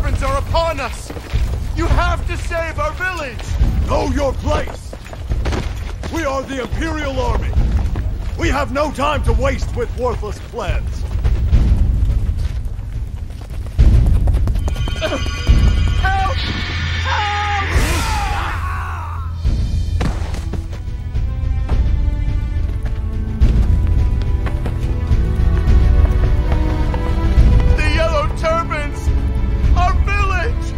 turbans are upon us! You have to save our village! Know your place! We are the Imperial Army! We have no time to waste with worthless plebs! Help! Help! The Yellow Turbans! Our village!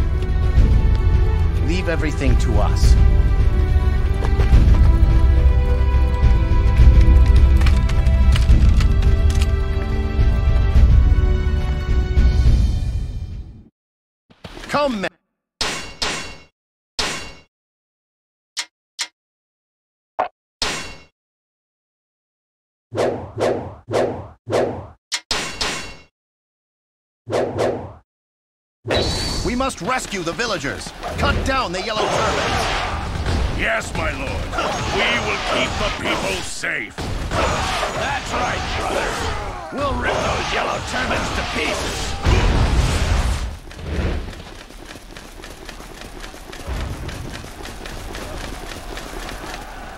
Leave everything to us. Come, man. We must rescue the villagers. Cut down the Yellow Turbans. Yes, my lord. We will keep the people safe. That's right, brother. We'll rip those Yellow Turbans to pieces.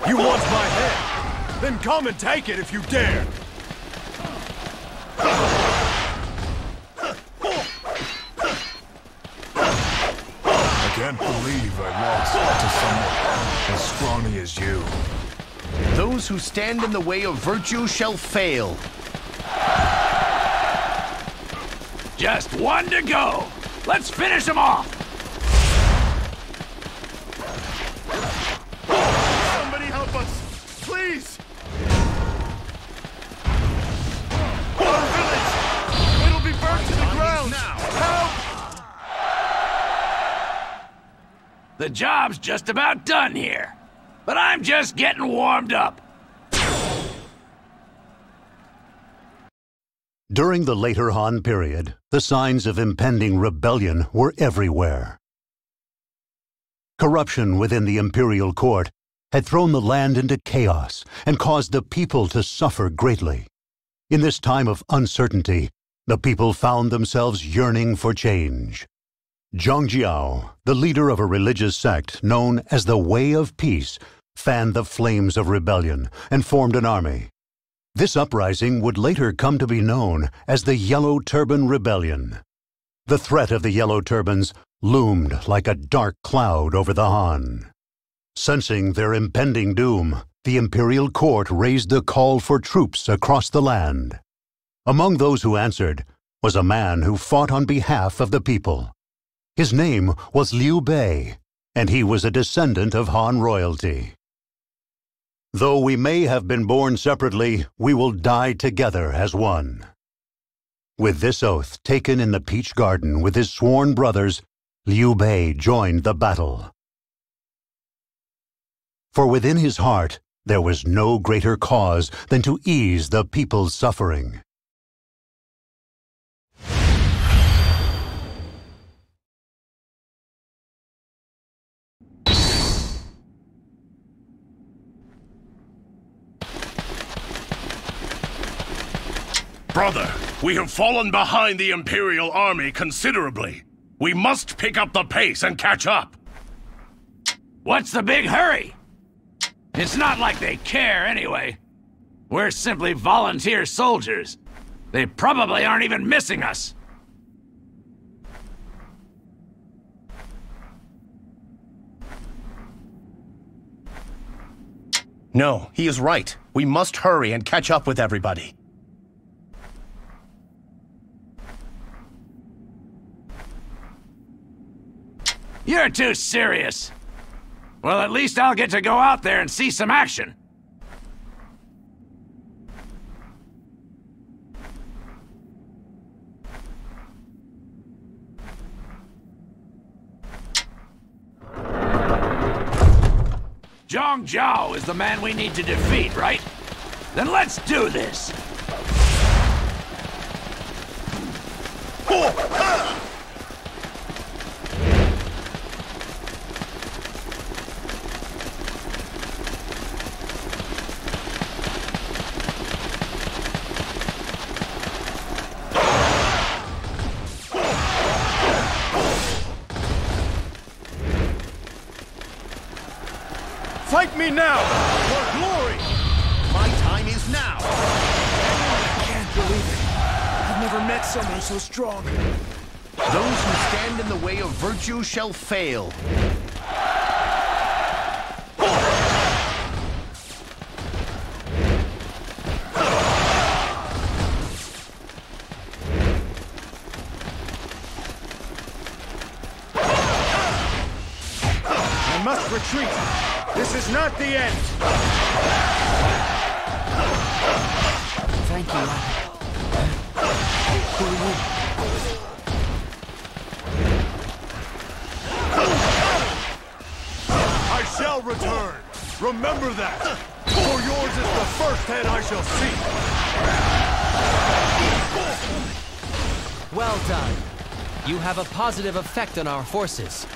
You want my head? Then come and take it if you dare! I can't believe I lost to someone as scrawny as you. Those who stand in the way of virtue shall fail. Just one to go. Let's finish them off. Somebody help us! Please! Our village! It'll be burnt to the ground! Help! The job's just about done here. But I'm just getting warmed up. During the later Han period, the signs of impending rebellion were everywhere. Corruption within the imperial court had thrown the land into chaos and caused the people to suffer greatly. In this time of uncertainty, the people found themselves yearning for change. Zhang Jiao, the leader of a religious sect known as the Way of Peace, fanned the flames of rebellion and formed an army. This uprising would later come to be known as the Yellow Turban Rebellion. The threat of the Yellow Turbans loomed like a dark cloud over the Han. Sensing their impending doom, the imperial court raised a call for troops across the land. Among those who answered was a man who fought on behalf of the people. His name was Liu Bei, and he was a descendant of Han royalty. Though we may have been born separately, we will die together as one. With this oath taken in the Peach Garden with his sworn brothers, Liu Bei joined the battle. For within his heart, there was no greater cause than to ease the people's suffering. Brother, we have fallen behind the Imperial Army considerably. We must pick up the pace and catch up. What's the big hurry? It's not like they care anyway. We're simply volunteer soldiers. They probably aren't even missing us. No, he is right. We must hurry and catch up with everybody. You're too serious. Well, at least I'll get to go out there and see some action. Zhang Jiao is the man we need to defeat, right? Then let's do this! Fight me now, for glory! My time is now. I can't believe it. I've never met someone so strong. Those who stand in the way of virtue shall fail. I must retreat. This is not the end. Thank you. Who are you? I shall return. Remember that. For yours is the first head I shall see. Well done. You have a positive effect on our forces.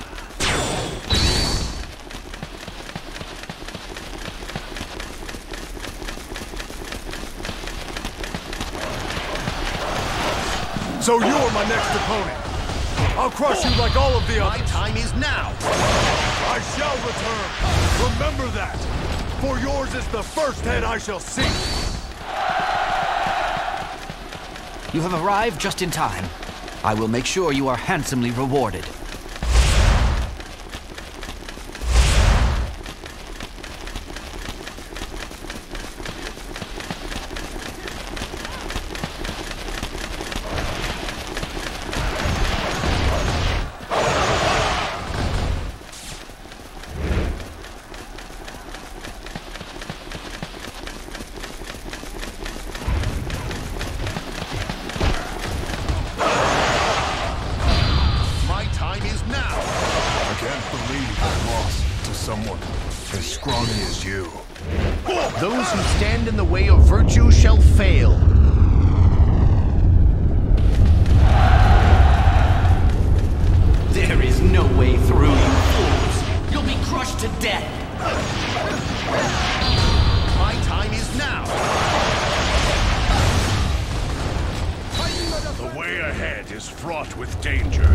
So you're my next opponent. I'll crush you like all of the My others. time is now. I shall return. Remember that. For yours is the first head I shall see. You have arrived just in time. I will make sure you are handsomely rewarded. Someone as scrawny as you. Those who stand in the way of virtue shall fail. There is no way through, you fools! You'll be crushed to death! My time is now. The way ahead is fraught with danger.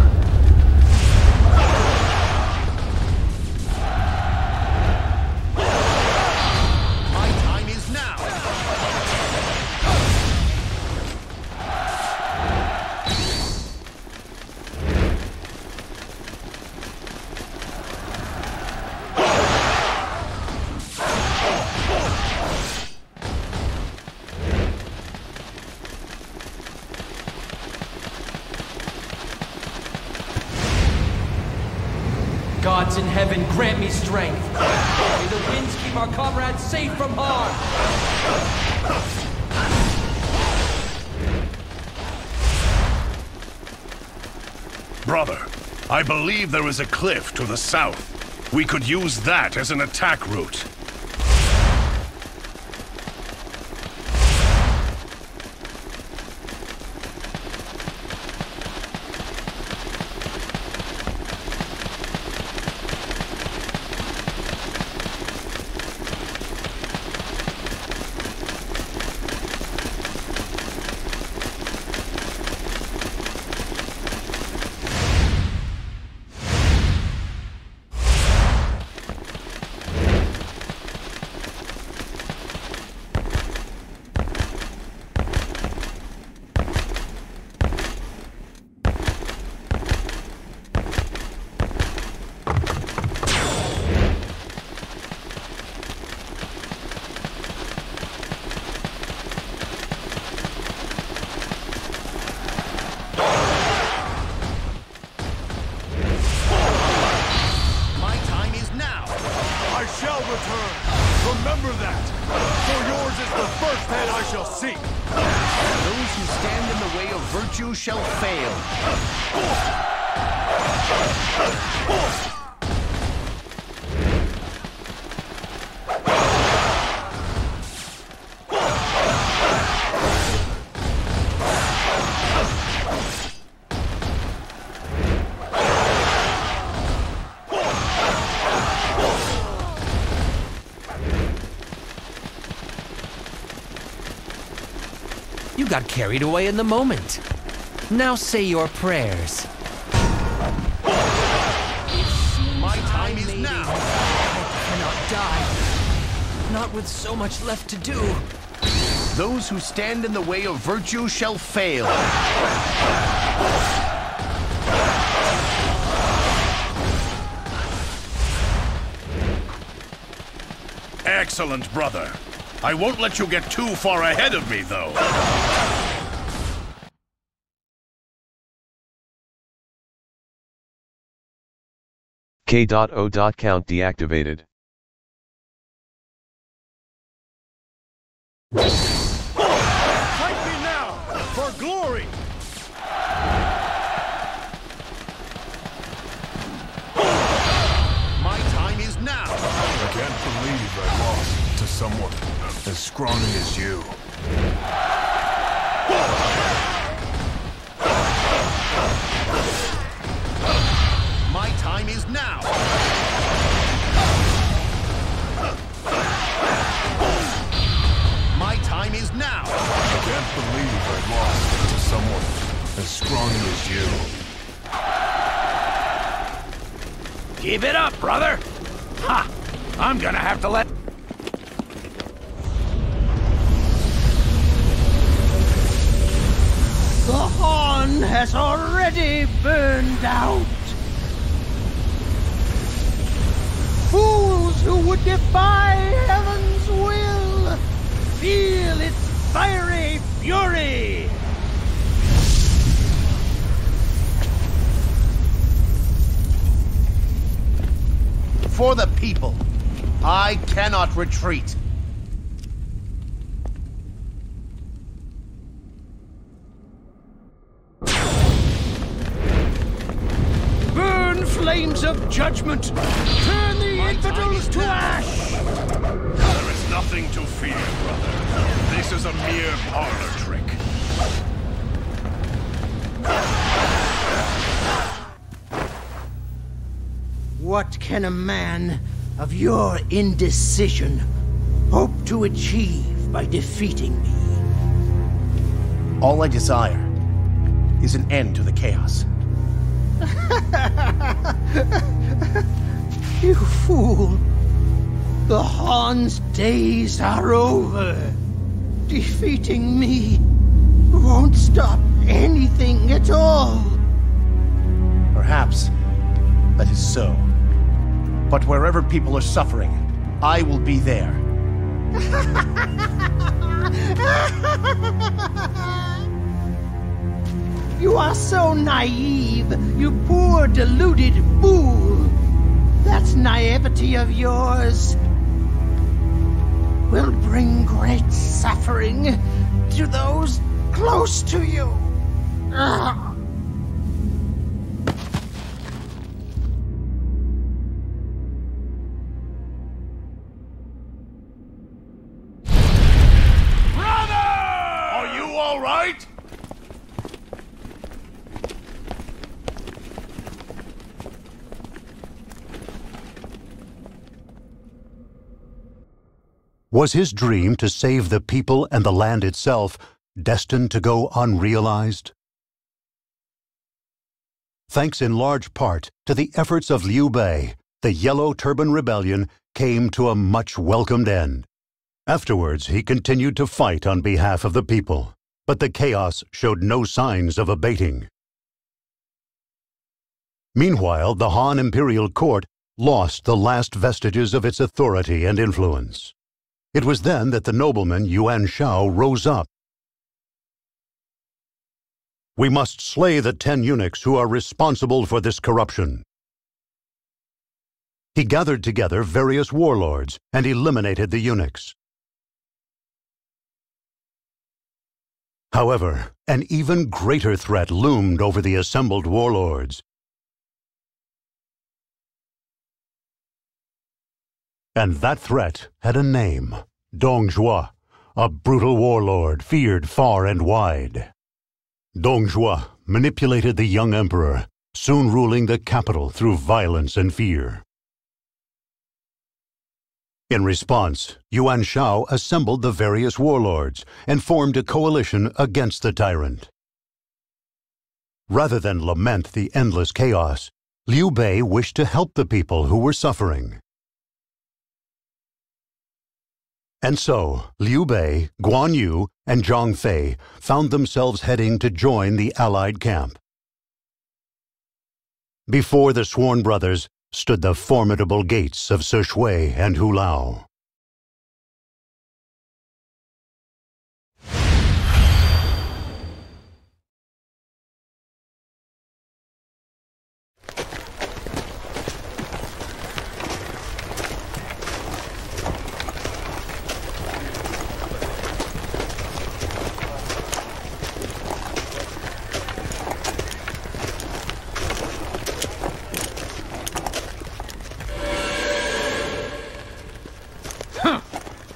Gods in heaven, grant me strength. May the winds keep our comrades safe from harm. Brother, I believe there is a cliff to the south. We could use that as an attack route. Remember that! For yours is the first head I shall seek! Those who stand in the way of virtue shall fail. You got carried away in the moment. Now say your prayers. My time is now. I cannot die. not with so much left to do. Those who stand in the way of virtue shall fail. Excellent, brother. I won't let you get too far ahead of me, though. K.O.count deactivated. Fight me now, for glory! My time is now. I can't believe I lost to someone as scrawny as you. My time is now. My time is now. I can't believe I lost to someone as scrawny as you. Keep it up, brother! Ha! I'm gonna have to let... The horn has already burned out. Fools who would defy heaven's will feel its fiery fury. For the people, I cannot retreat. Burn flames of judgment. Turn the infidels to ash. There is nothing to fear, brother. This is a mere parlor trick. What can a man of your indecision hope to achieve by defeating me? All I desire is an end to the chaos. You fool! The Han's days are over. Defeating me won't stop anything at all. Perhaps that is so. But wherever people are suffering, I will be there. You are so naive, you poor deluded fool. That naivety of yours will bring great suffering to those close to you. Ugh. Are you all right? Was his dream to save the people and the land itself destined to go unrealized? Thanks in large part to the efforts of Liu Bei, the Yellow Turban Rebellion came to a much welcomed end. Afterwards, he continued to fight on behalf of the people, but the chaos showed no signs of abating. Meanwhile, the Han imperial court lost the last vestiges of its authority and influence. It was then that the nobleman Yuan Shao rose up. We must slay the 10 eunuchs who are responsible for this corruption. He gathered together various warlords and eliminated the eunuchs. However, an even greater threat loomed over the assembled warlords. And that threat had a name, Dong Zhuo, a brutal warlord feared far and wide. Dong Zhuo manipulated the young emperor, soon ruling the capital through violence and fear. In response, Yuan Shao assembled the various warlords and formed a coalition against the tyrant. Rather than lament the endless chaos, Liu Bei wished to help the people who were suffering. And so, Liu Bei, Guan Yu, and Zhang Fei found themselves heading to join the Allied camp. Before the sworn brothers stood the formidable gates of Sishui and Hulao.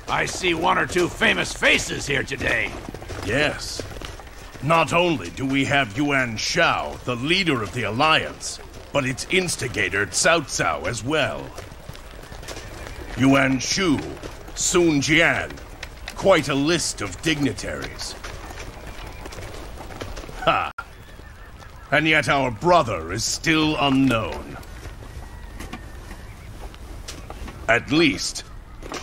I see one or two famous faces here today. Yes. Not only do we have Yuan Shao, the leader of the Alliance, but its instigator Cao Cao as well. Yuan Shu, Sun Jian, quite a list of dignitaries. Ha! And yet our brother is still unknown. At least,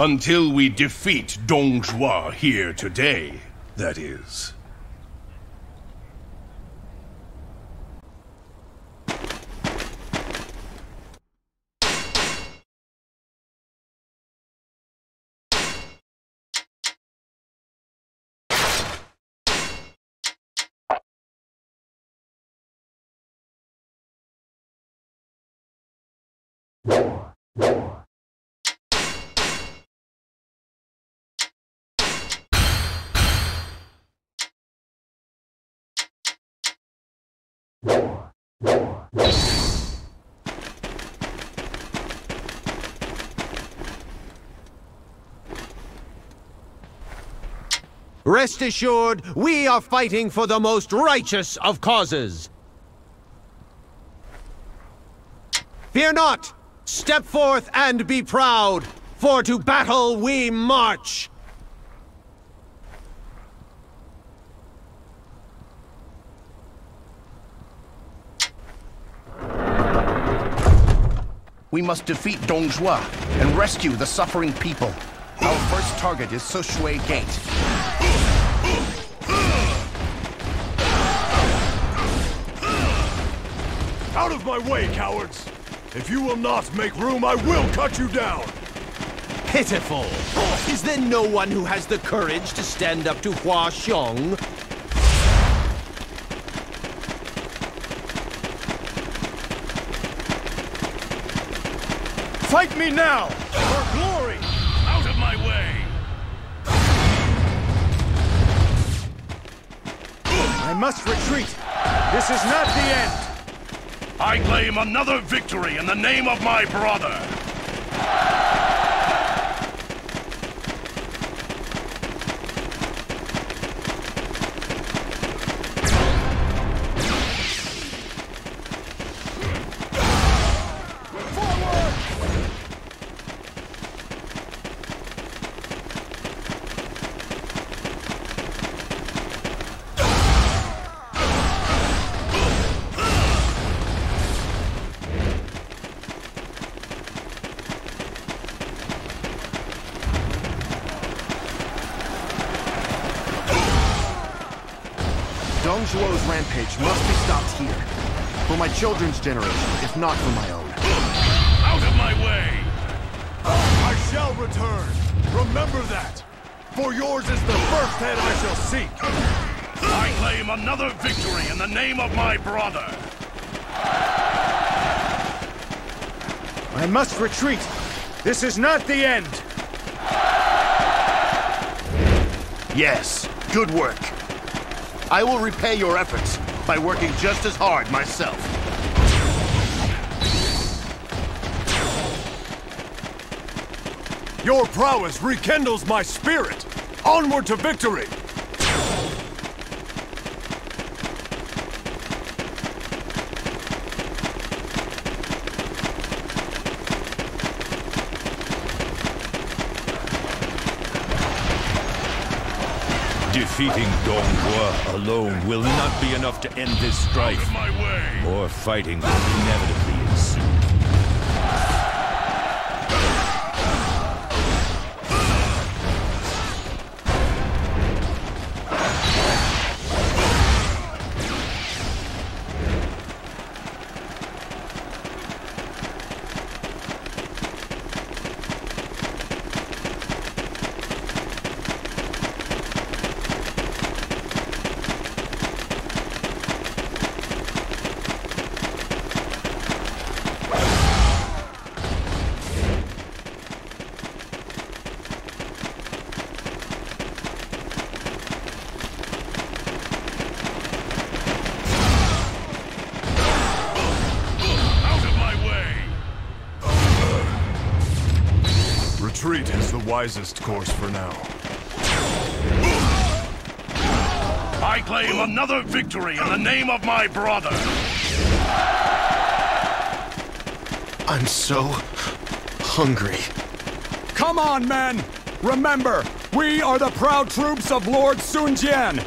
until we defeat Dong Zhuo here today, that is. Rest assured, we are fighting for the most righteous of causes. Fear not! Step forth and be proud, for to battle we march! We must defeat Dong Zhuo and rescue the suffering people. Our first target is Sishui Gate. Out of my way, cowards! If you will not make room, I will cut you down! Pitiful! Is there no one who has the courage to stand up to Hua Xiong? Fight me now! For glory! Out of my way! I must retreat! This is not the end! I claim another victory in the name of my brother! Dong Zhuo's rampage must be stopped here. For my children's generation, if not for my own. Out of my way! I shall return! Remember that! For yours is the first head I shall seek! I claim another victory in the name of my brother! I must retreat! This is not the end! Yes, good work. I will repay your efforts by working just as hard myself. Your prowess rekindles my spirit! Onward to victory! Defeating Dong Zhuo alone will not be enough to end this strife. Out of my way! More fighting will inevitably ensue. wisest course for now. I claim another victory in the name of my brother. I'm so hungry. Come on, men! Remember, we are the proud troops of Lord Sun Jian!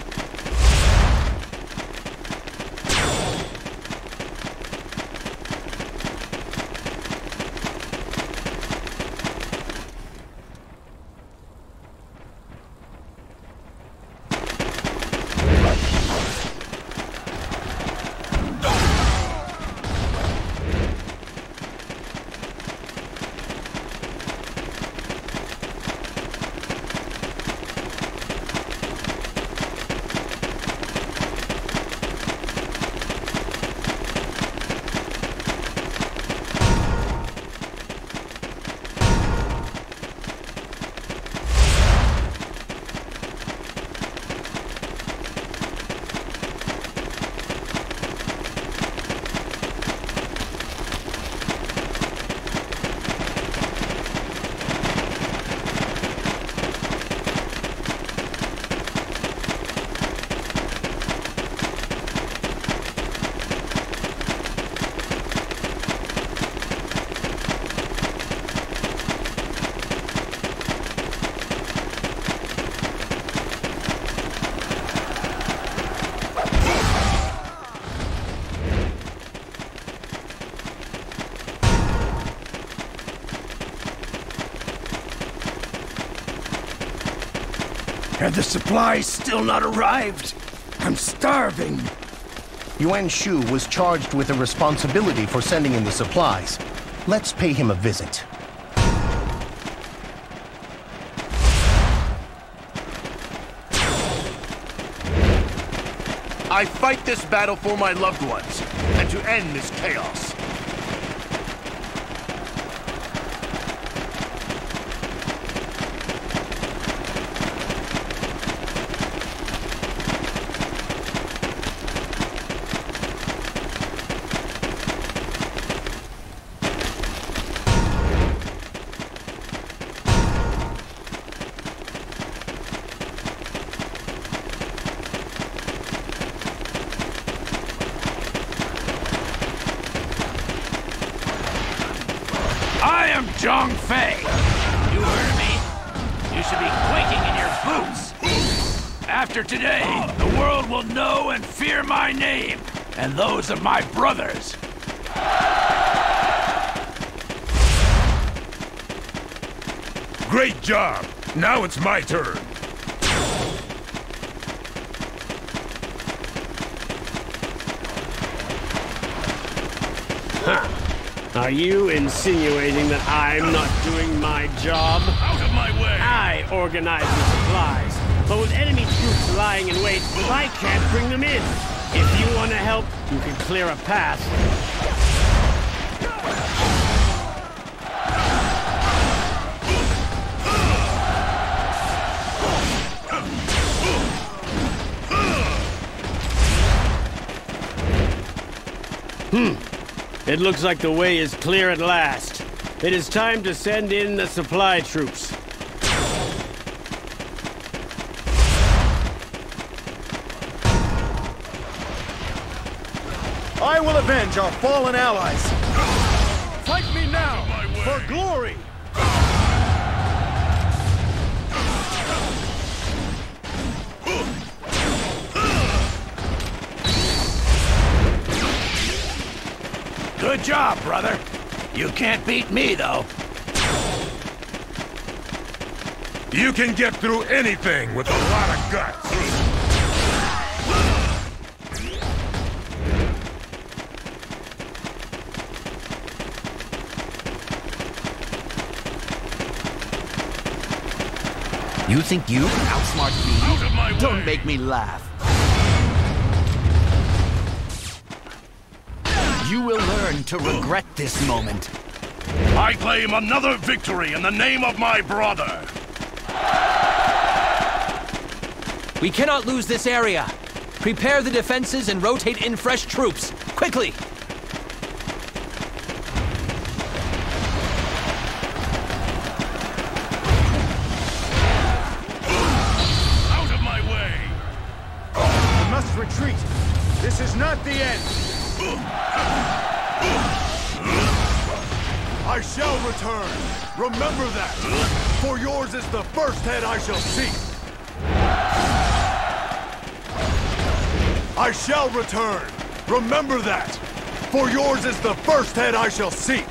Have the supplies still not arrived? I'm starving. Yuan Shu was charged with the responsibility for sending in the supplies. Let's pay him a visit. I fight this battle for my loved ones, and to end this chaos. Zhang Fei! You heard me? You should be quaking in your boots! After today, the world will know and fear my name, and those of my brothers. Great job! Now it's my turn. Huh. Are you insinuating that I'm not doing my job? Out of my way! I organize the supplies, but with enemy troops lying in wait, I can't bring them in. If you want to help, you can clear a path. It looks like the way is clear at last. It is time to send in the supply troops. I will avenge our fallen allies! Fight me now, for glory! Good job, brother. You can't beat me, though. You can get through anything with a lot of guts. You think you can outsmart me? Out of my way! Don't make me laugh. You will learn to regret this moment. I claim another victory in the name of my brother. We cannot lose this area. Prepare the defenses and rotate in fresh troops. Quickly! I shall return. Remember that. For yours is the first head I shall seek. I shall return. Remember that. For yours is the first head I shall seek.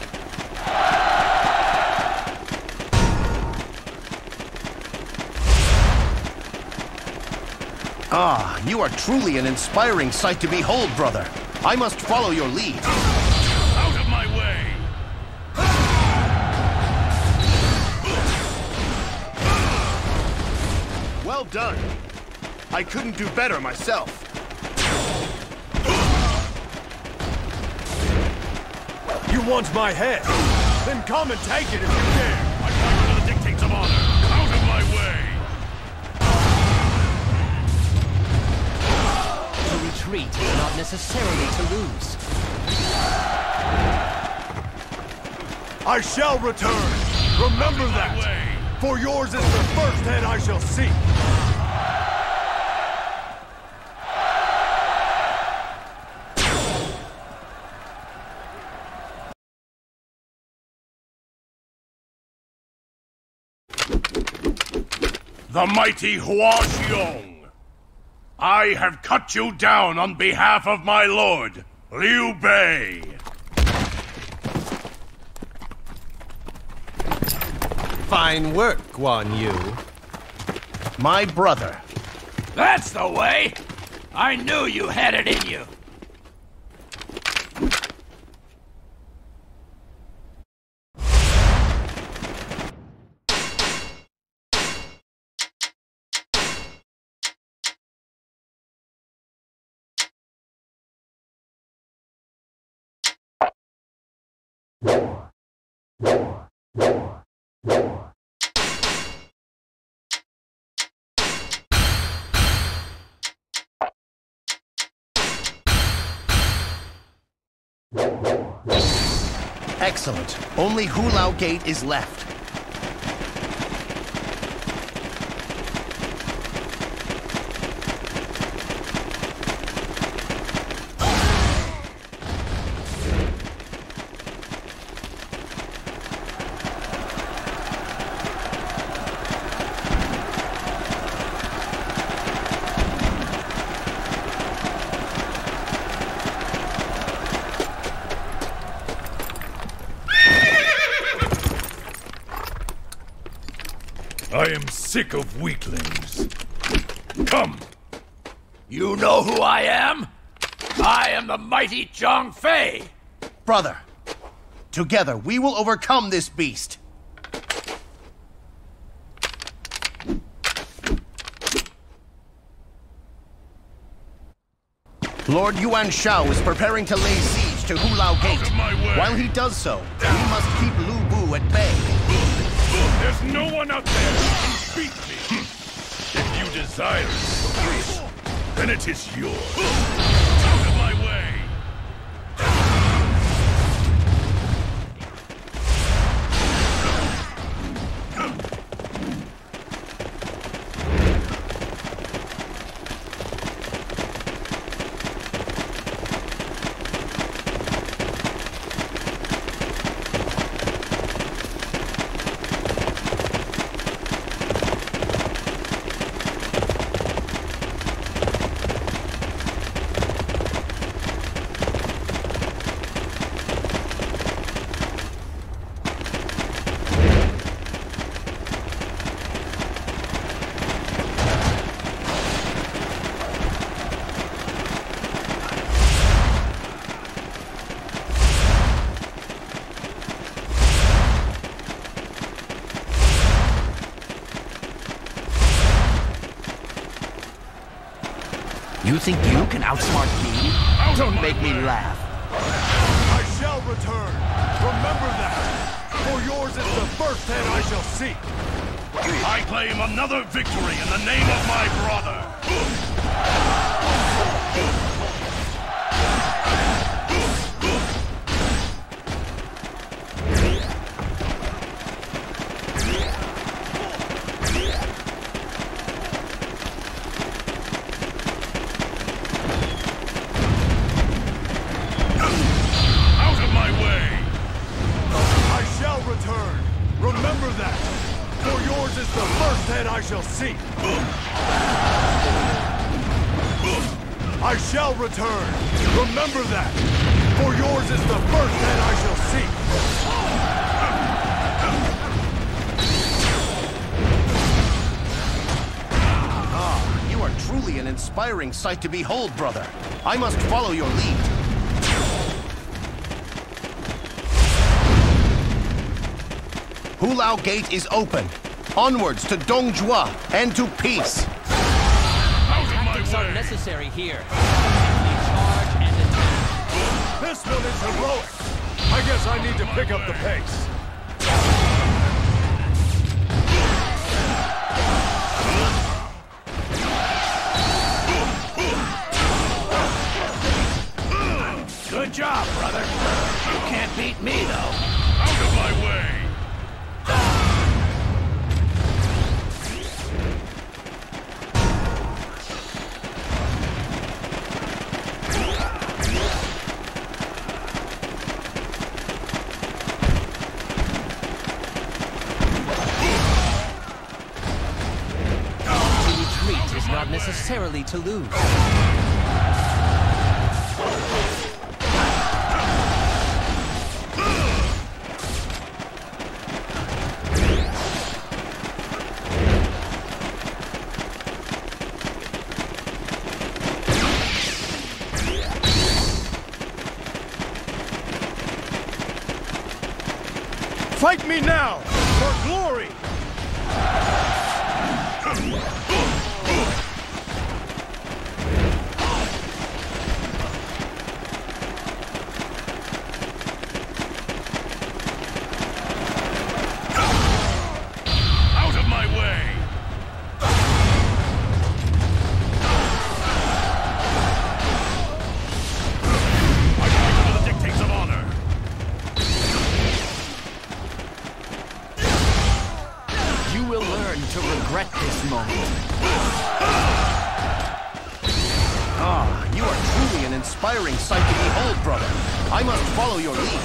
Ah, you are truly an inspiring sight to behold, brother. I must follow your lead. Out of my way! Well done. I couldn't do better myself. You want my head? Then come and take it if you dare. I fight for the dictates of honor. Out of my way! To retreat is not necessarily to lose. I shall return. Remember that. For yours is the first head I shall seek. The mighty Hua Xiong. I have cut you down on behalf of my lord, Liu Bei. Fine work, Guan Yu. My brother. That's the way! I knew you had it in you! Excellent. Only Hulao Gate is left. I am sick of weaklings. Come! You know who I am? I am the mighty Zhang Fei! Brother, together we will overcome this beast. Lord Yuan Shao is preparing to lay siege to Hulao Gate. While he does so, we must keep Lu Bu at bay. There's no one out there who can beat me! If you desire it, then it is yours. Out of my way! You think you can outsmart me? Don't make me laugh. I shall return. Remember that. For yours is the first head I shall seek. I claim another victory in the name of my brother. shall seek. I shall return. Remember that. For yours is the first head I shall seek. You are truly an inspiring sight to behold, brother. I must follow your lead. Hulao Gate is open. Onwards to Dongjua and to peace. Tactics are necessary here. Charge and attack. This one is heroic. I guess I need to pick up the pace. Good job, brother. You can't beat me, though. Out of my way! To retreat is not necessarily to lose. Fight me now, for glory! Out of my way! I fight under the dictates of honor. You will learn to regret this moment. You are truly an inspiring sight to behold, brother. I must follow your lead.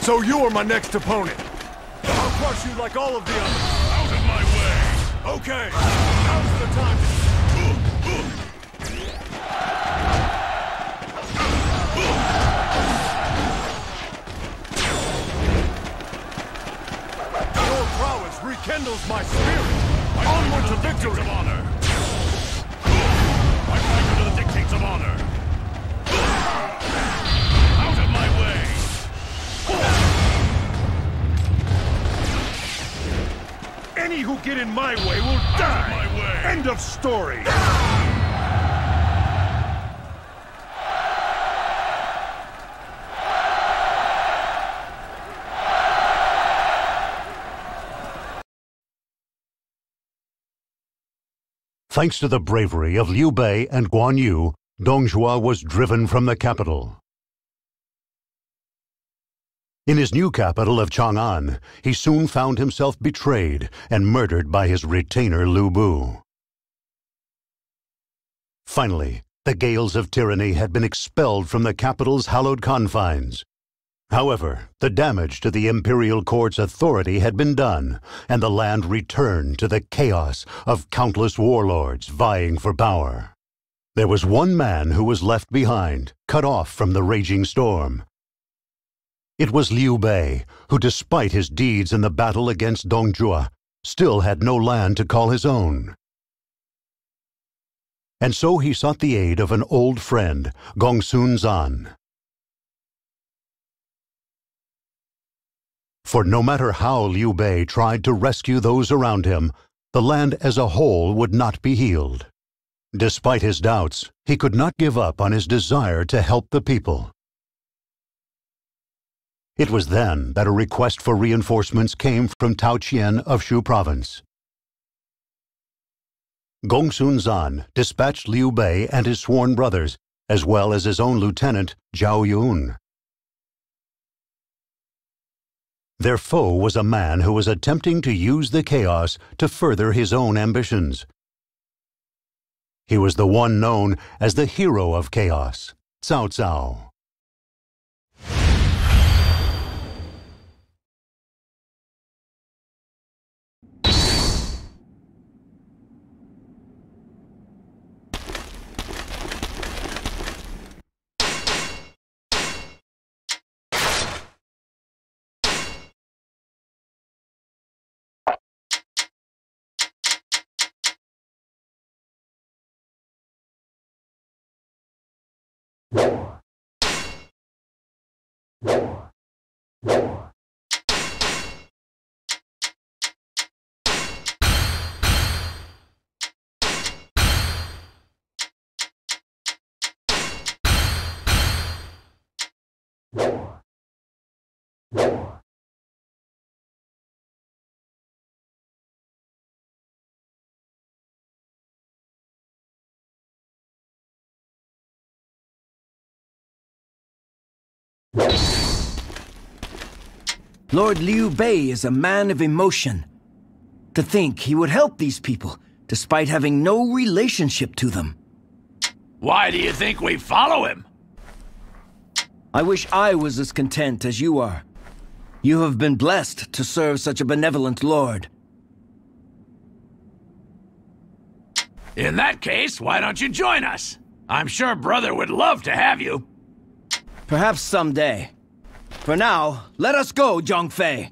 So you are my next opponent. I'll crush you like all of the others. Out of my way! Okay, now's the time Your prowess rekindles my spirit. Onward to victory! Of honor. I fight under the dictates of honor. Out of my way! Any who get in my way will die! End of story! Thanks to the bravery of Liu Bei and Guan Yu, Dongjua was driven from the capital. In his new capital of Chang'an, he soon found himself betrayed and murdered by his retainer Lu Bu. Finally, the gales of tyranny had been expelled from the capital's hallowed confines. However, the damage to the imperial court's authority had been done, and the land returned to the chaos of countless warlords vying for power. There was one man who was left behind, cut off from the raging storm. It was Liu Bei, who despite his deeds in the battle against Dongjua, still had no land to call his own. And so he sought the aid of an old friend, Gongsun Zan. For no matter how Liu Bei tried to rescue those around him, the land as a whole would not be healed. Despite his doubts, he could not give up on his desire to help the people. It was then that a request for reinforcements came from Tao Qian of Shu Province. Gongsun Zan dispatched Liu Bei and his sworn brothers, as well as his own lieutenant, Zhao Yun. Their foe was a man who was attempting to use the chaos to further his own ambitions. He was the one known as the hero of chaos, Cao Cao. Lord Liu Bei is a man of emotion. To think he would help these people, despite having no relationship to them. Why do you think we follow him? I wish I was as content as you are. You have been blessed to serve such a benevolent lord. In that case, why don't you join us? I'm sure brother would love to have you. Perhaps someday. For now, let us go, Zhongfei.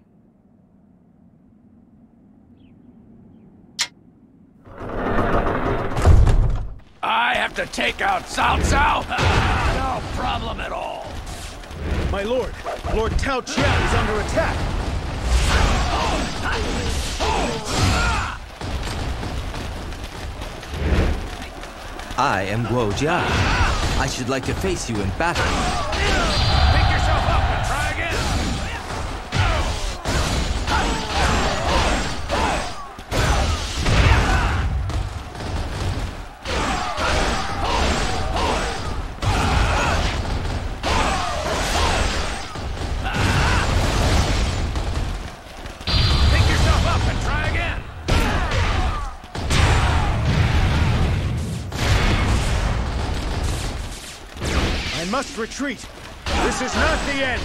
I have to take out Cao Cao? No problem at all. My lord, Lord Tao Qian is under attack. I am Guo Jia. I should like to face you in battle. Pick yourself up and try again. Pick yourself up and try again. I must retreat. This is not the end.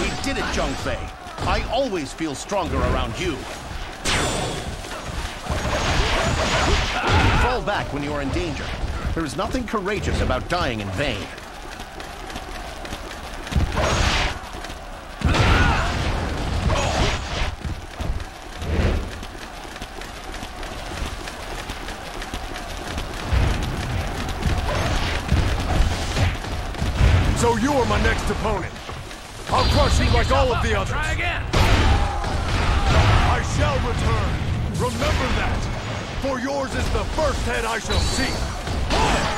We did it, Zhongfei. I always feel stronger around you. Fall back when you are in danger. There is nothing courageous about dying in vain. So you are my next opponent. I'll crush you like all of the others. Try again. I shall return. Remember that. For yours is the first head I shall see.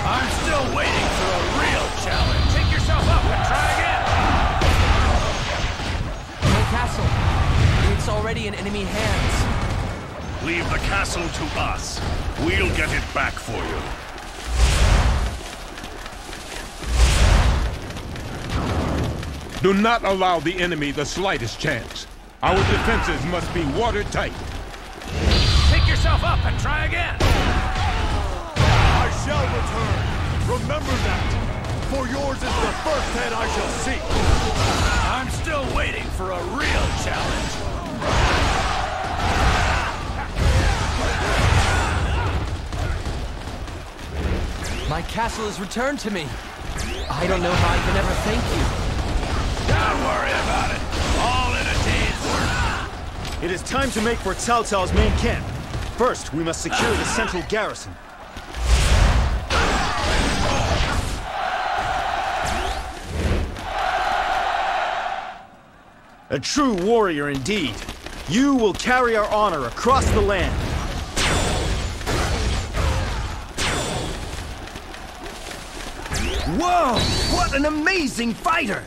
I'm still waiting for a real challenge. Pick yourself up and try again. My castle. It's already in enemy hands. Leave the castle to us. We'll get it back for you. Do not allow the enemy the slightest chance. Our defenses must be watertight. Pick yourself up and try again. I shall return. Remember that. For yours is the first head I shall see. I'm still waiting for a real challenge. My castle is returned to me. I don't know how I can ever thank you. Don't worry about it. All in a day's work. It is time to make for Cao Cao's main camp. First, we must secure the central garrison. A true warrior indeed. You will carry our honor across the land. Whoa! What an amazing fighter!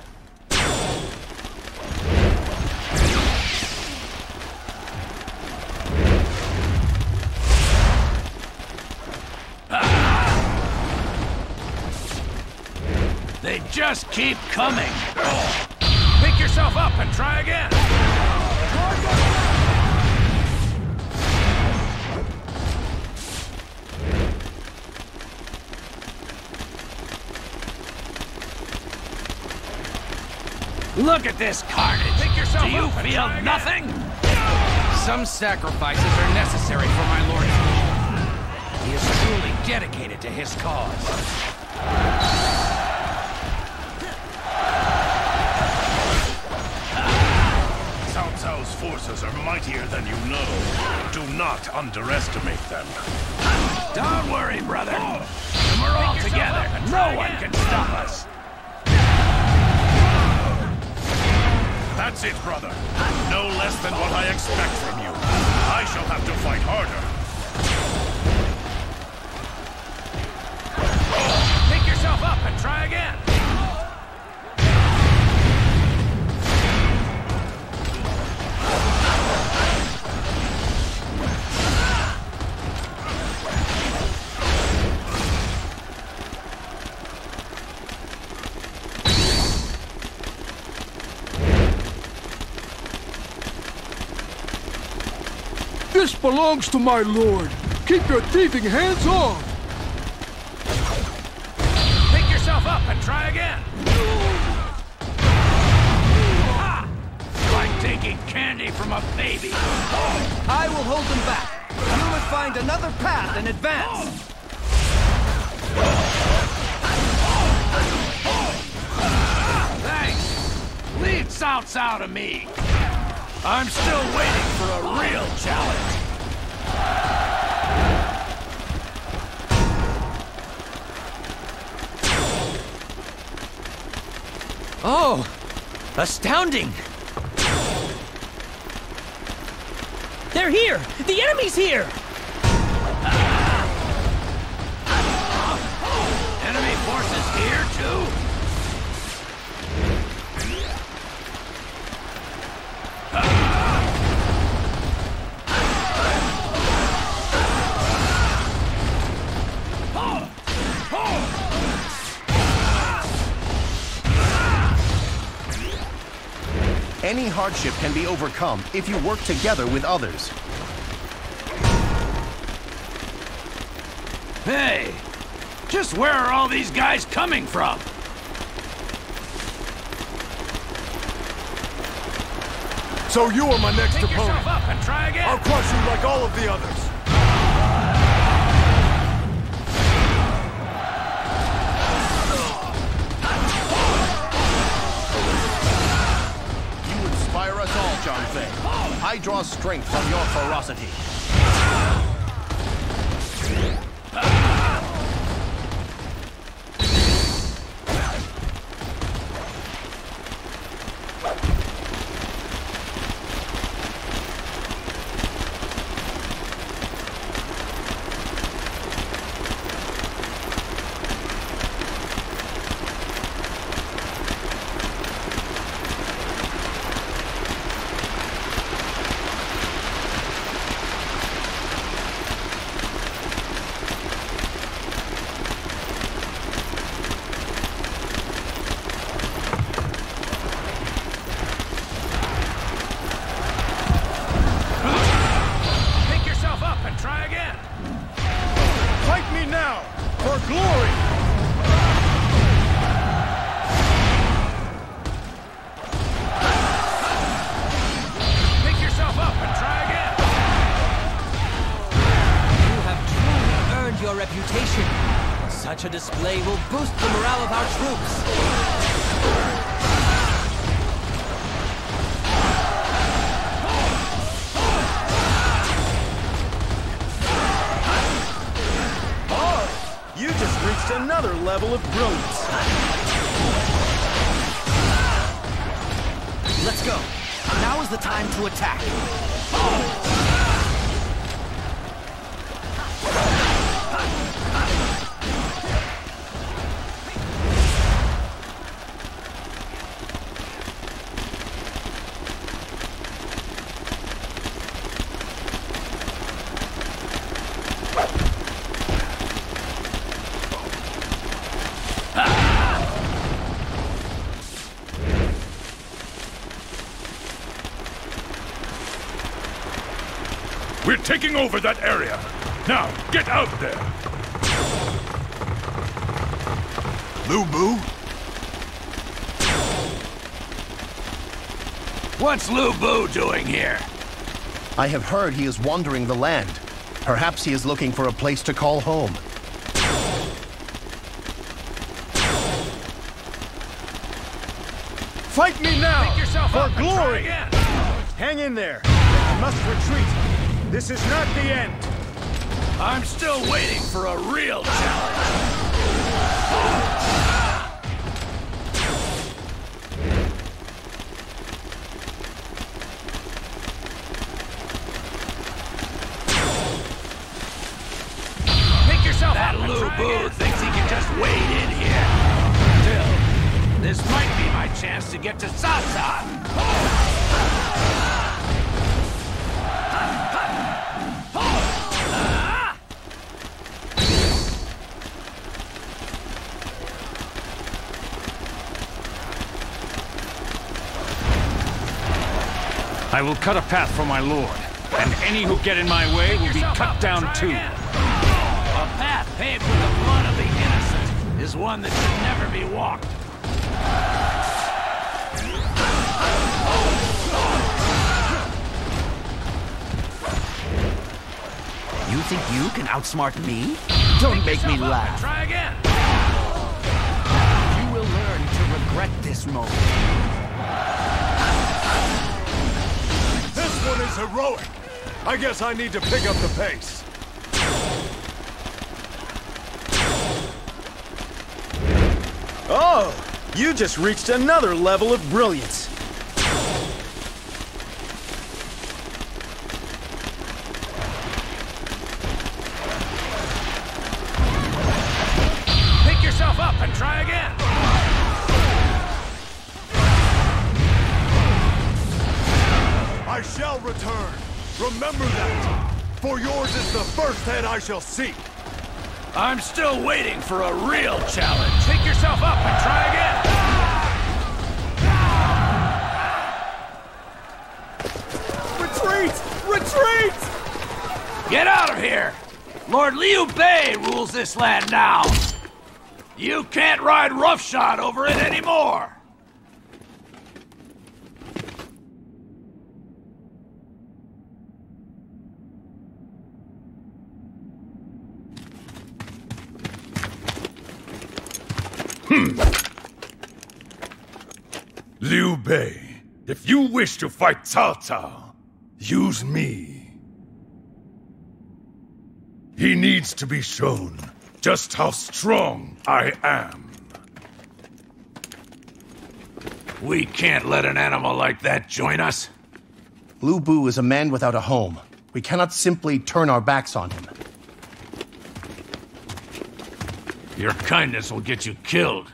They just keep coming. Pick yourself up and try again. Look at this carnage. Pick yourself Do you up feel nothing? Some sacrifices are necessary for my lord. He is truly dedicated to his cause. Cao forces are mightier than you know. Do not underestimate them. Don't worry, brother. When we're all together, no one can stop us. That's it, brother. No less than what I expect from you. I shall have to fight harder. Pick yourself up and try again. This belongs to my lord. Keep your thieving hands off! Pick yourself up and try again. Like taking candy from a baby. I will hold them back. You must find another path and advance. Thanks. Leave Cao to me. I'm still waiting for a real challenge. Oh, astounding! They're here! The enemy's here! Enemy forces here too? Any hardship can be overcome if you work together with others. Hey! Just where are all these guys coming from? So you are my next opponent. Yourself up and try again. I'll crush you like all of the others. You inspire us all, Zhang Fei. I draw strength from your ferocity. Such a display will boost the morale of our troops. Oh, you just reached another level of brilliance. Let's go. the time to attack. We're taking over that area. Now, get out there. Lu Bu? What's Lu Bu doing here? I have heard he is wandering the land. Perhaps he is looking for a place to call home. Fight me now! Pick yourself for up and try glory! again. Hang in there. I must retreat. This is not the end. I'm still waiting for a real challenge. Pick yourself up. That Lu Bu thinks he can just wade in here. Still, this might be my chance to get to Cao Cao. I will cut a path for my lord, and any who get in my way will be cut down too. A path paved with the blood of the innocent is one that should never be walked. You think you can outsmart me? Don't make me laugh. Try again. You will learn to regret this moment. This one is heroic. I guess I need to pick up the pace. Oh, you just reached another level of brilliance. Pick yourself up and try again. I shall return. Remember that. For yours is the first head I shall seek. I'm still waiting for a real challenge. Pick yourself up and try again. Retreat! Retreat! Get out of here! Lord Liu Bei rules this land now. You can't ride roughshod over it anymore. Liu Bei, if you wish to fight Cao Cao, use me. He needs to be shown just how strong I am. We can't let an animal like that join us. Lu Bu is a man without a home. We cannot simply turn our backs on him. Your kindness will get you killed.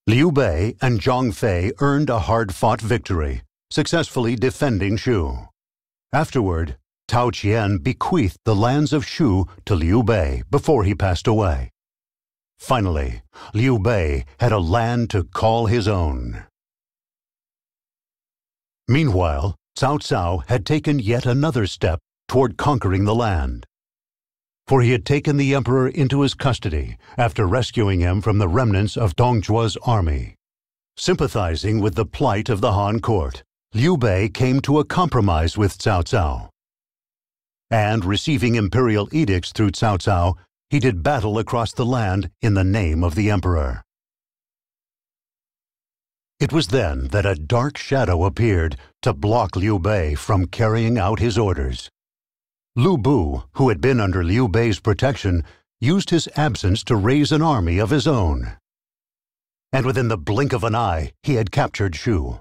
Liu Bei and Zhang Fei earned a hard-fought victory, successfully defending Shu. Afterward, Tao Qian bequeathed the lands of Shu to Liu Bei before he passed away. Finally, Liu Bei had a land to call his own. Meanwhile, Cao Cao had taken yet another step toward conquering the land. For he had taken the emperor into his custody after rescuing him from the remnants of Dongzhuo's army. Sympathizing with the plight of the Han court, Liu Bei came to a compromise with Cao Cao. And receiving imperial edicts through Cao Cao, he did battle across the land in the name of the emperor. It was then that a dark shadow appeared to block Liu Bei from carrying out his orders. Lu Bu, who had been under Liu Bei's protection, used his absence to raise an army of his own. And within the blink of an eye, he had captured Shu.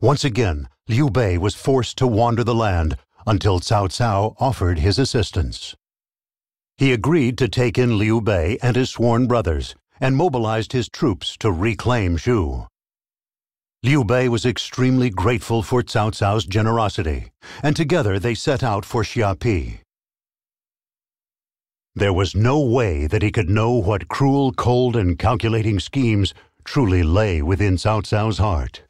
Once again, Liu Bei was forced to wander the land until Cao Cao offered his assistance. He agreed to take in Liu Bei and his sworn brothers, and mobilized his troops to reclaim Shu. Liu Bei was extremely grateful for Cao Cao's generosity, and together they set out for Xiapi. There was no way that he could know what cruel, cold, and calculating schemes truly lay within Cao Cao's heart.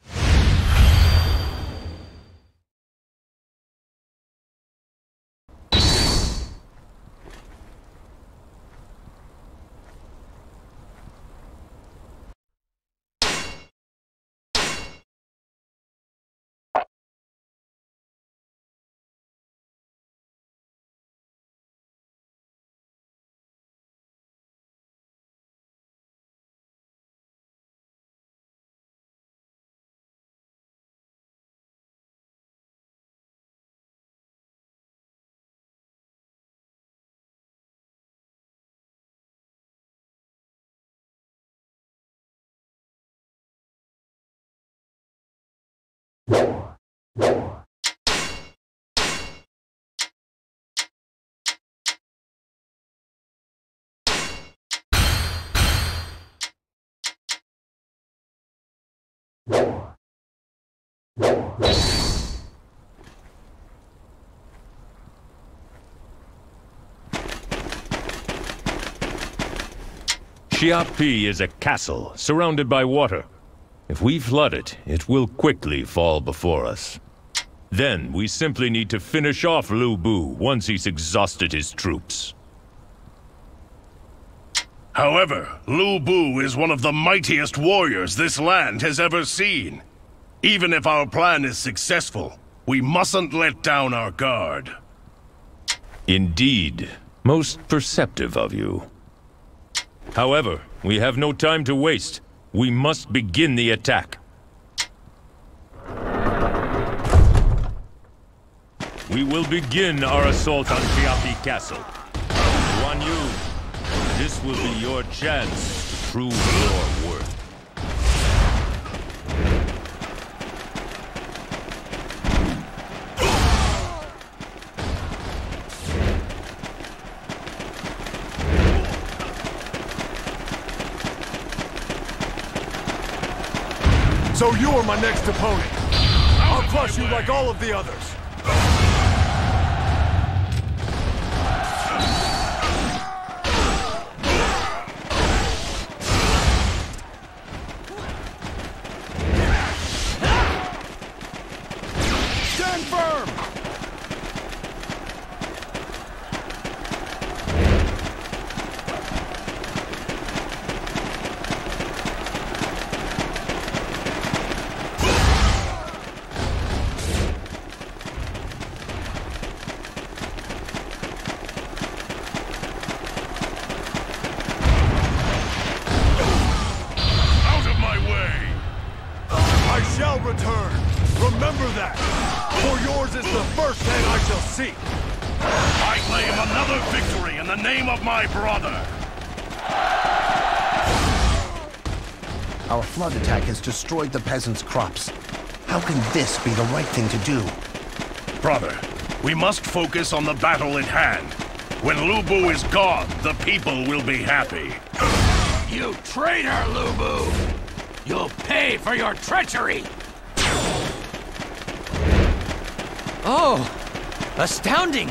Xiapi is a castle surrounded by water. If we flood it, it will quickly fall before us. Then we simply need to finish off Lu Bu once he's exhausted his troops. However, Lu Bu is one of the mightiest warriors this land has ever seen. Even if our plan is successful, we mustn't let down our guard. Indeed, most perceptive of you. However, we have no time to waste. We must begin the attack. We will begin our assault on Xiapi Castle. Guan Yu, this will be your chance to prove your worth. So you are my next opponent. I'll crush you like all of the others. Stand firm! Return. Remember that. For yours is the first head I shall seek. I claim another victory in the name of my brother. Our flood attack has destroyed the peasants' crops. How can this be the right thing to do? Brother, we must focus on the battle at hand. When Lu Bu is gone, the people will be happy. You traitor, Lu Bu! You'll pay for your treachery! Oh! Astounding!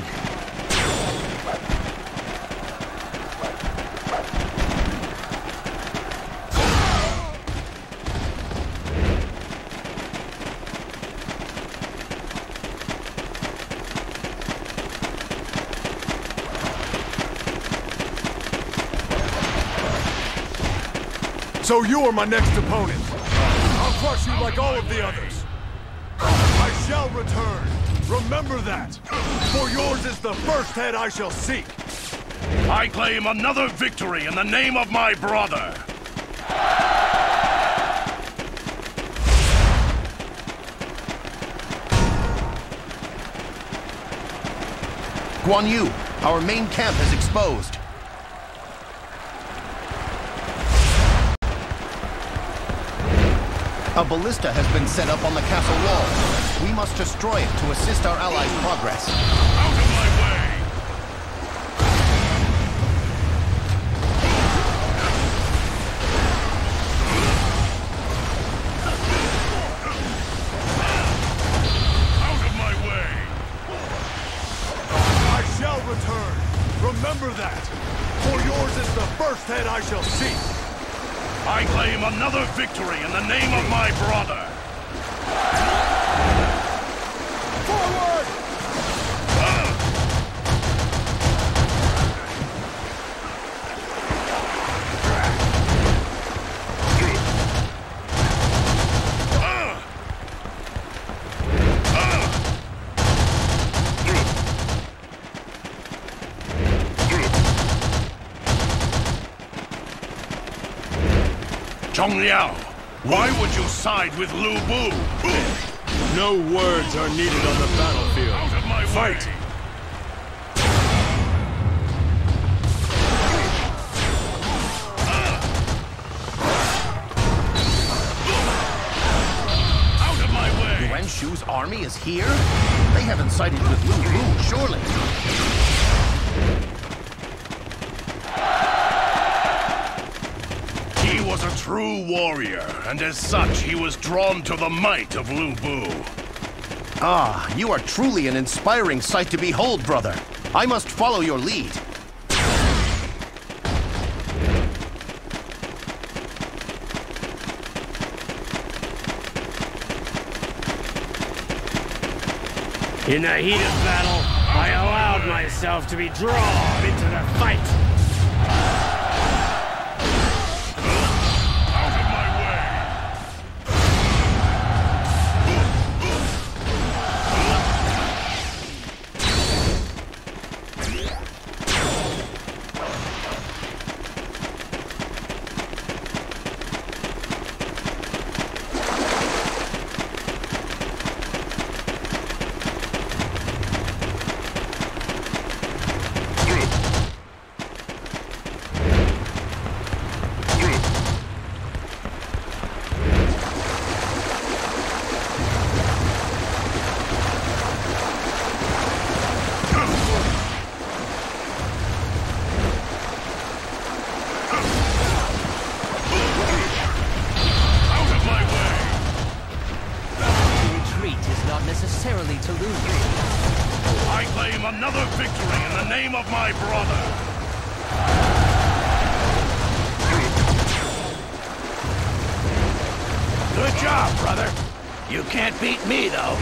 So you are my next opponent. I'll crush you like all of the others. I shall return. Remember that. For yours is the first head I shall seek. I claim another victory in the name of my brother. Guan Yu, our main camp is exposed. A ballista has been set up on the castle wall. We must destroy it to assist our allies' progress. Out of my way! Out of my way! I shall return. Remember that. For yours is the first head I shall seek. I claim another victory in the name of my brother. Forward! Zhong Liao, why would you side with Lu Bu? No words are needed on the battlefield. Out of my Fight! way! Out of my way! Yuan Shu's army is here? They haven't sided with Lu Bu, surely. He was a true warrior, and as such, he was drawn to the might of Lu Bu. Ah, you are truly an inspiring sight to behold, brother. I must follow your lead. In the heat of battle, I allowed myself to be drawn into the fight. Necessarily to lose. I claim another victory in the name of my brother. Good job, brother. You can't beat me, though.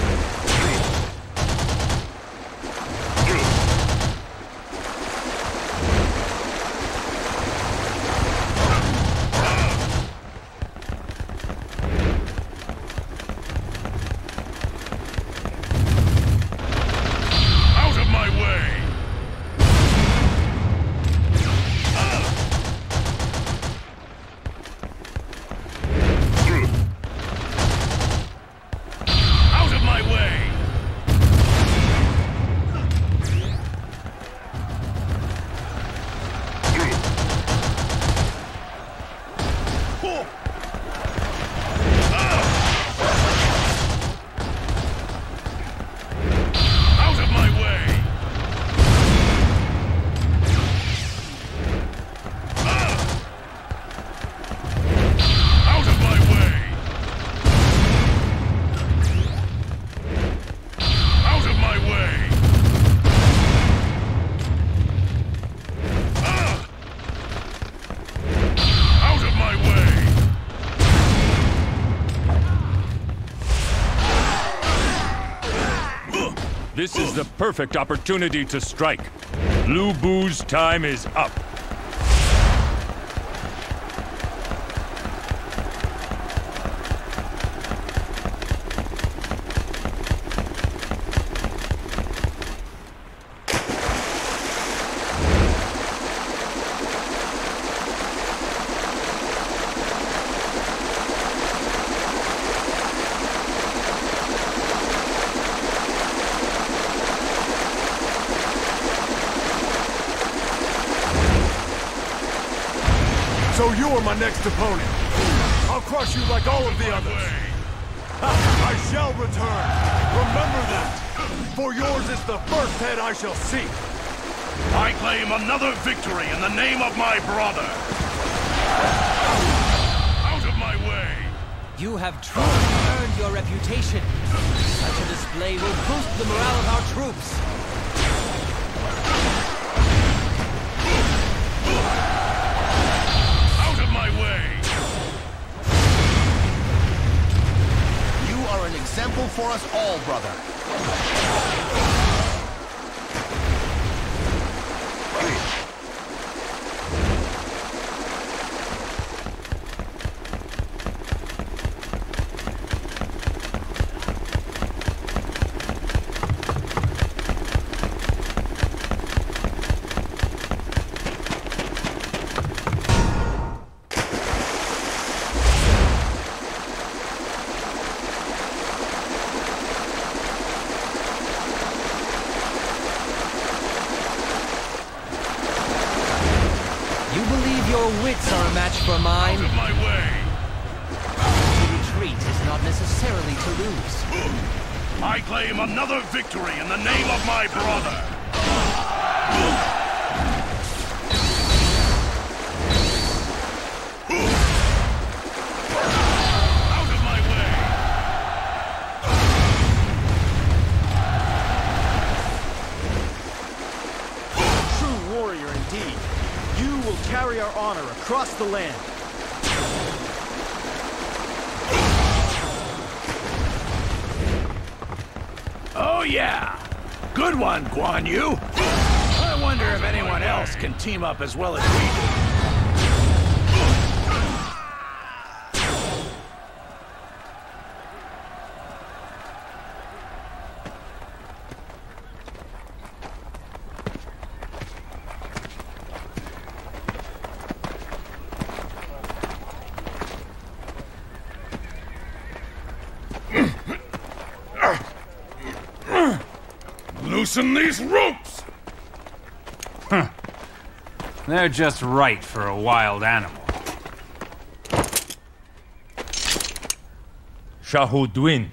This is the perfect opportunity to strike. Lu Bu's time is up. So you are my next opponent. I'll crush you like all of the others. I shall return. Remember that. For yours is the first head I shall seek. I claim another victory in the name of my brother. Out of my way. You have truly earned your reputation. Such a display will boost the morale of our troops. Out of my way. You are an example for us all, brother. Wits are a match for mine. Out of my way. To retreat is not necessarily to lose. I claim another victory in the name of my brother. Out of my way. True warrior indeed. You will carry our honor across the land. Oh yeah! Good one, Guan Yu! I wonder if anyone else can team up as well as we do. Loosen these ropes! They're just right for a wild animal. Shahudwin.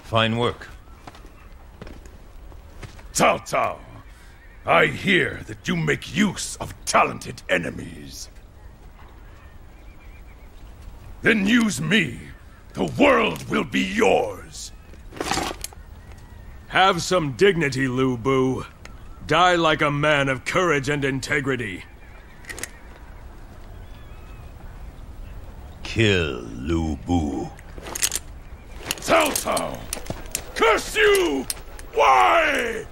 Fine work. Cao Cao, I hear that you make use of talented enemies. Then use me. The world will be yours. Have some dignity, Lu Bu. Die like a man of courage and integrity. Kill Lu Bu. Cao Cao! Curse you! Why?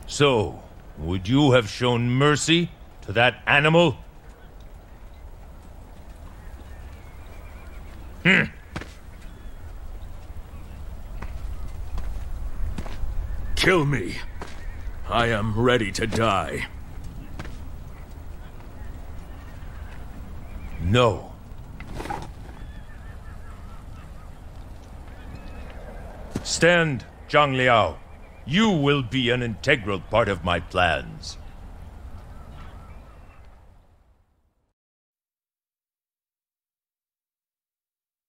So, would you have shown mercy to that animal? Kill me. I am ready to die. No. Stand, Zhang Liao. You will be an integral part of my plans.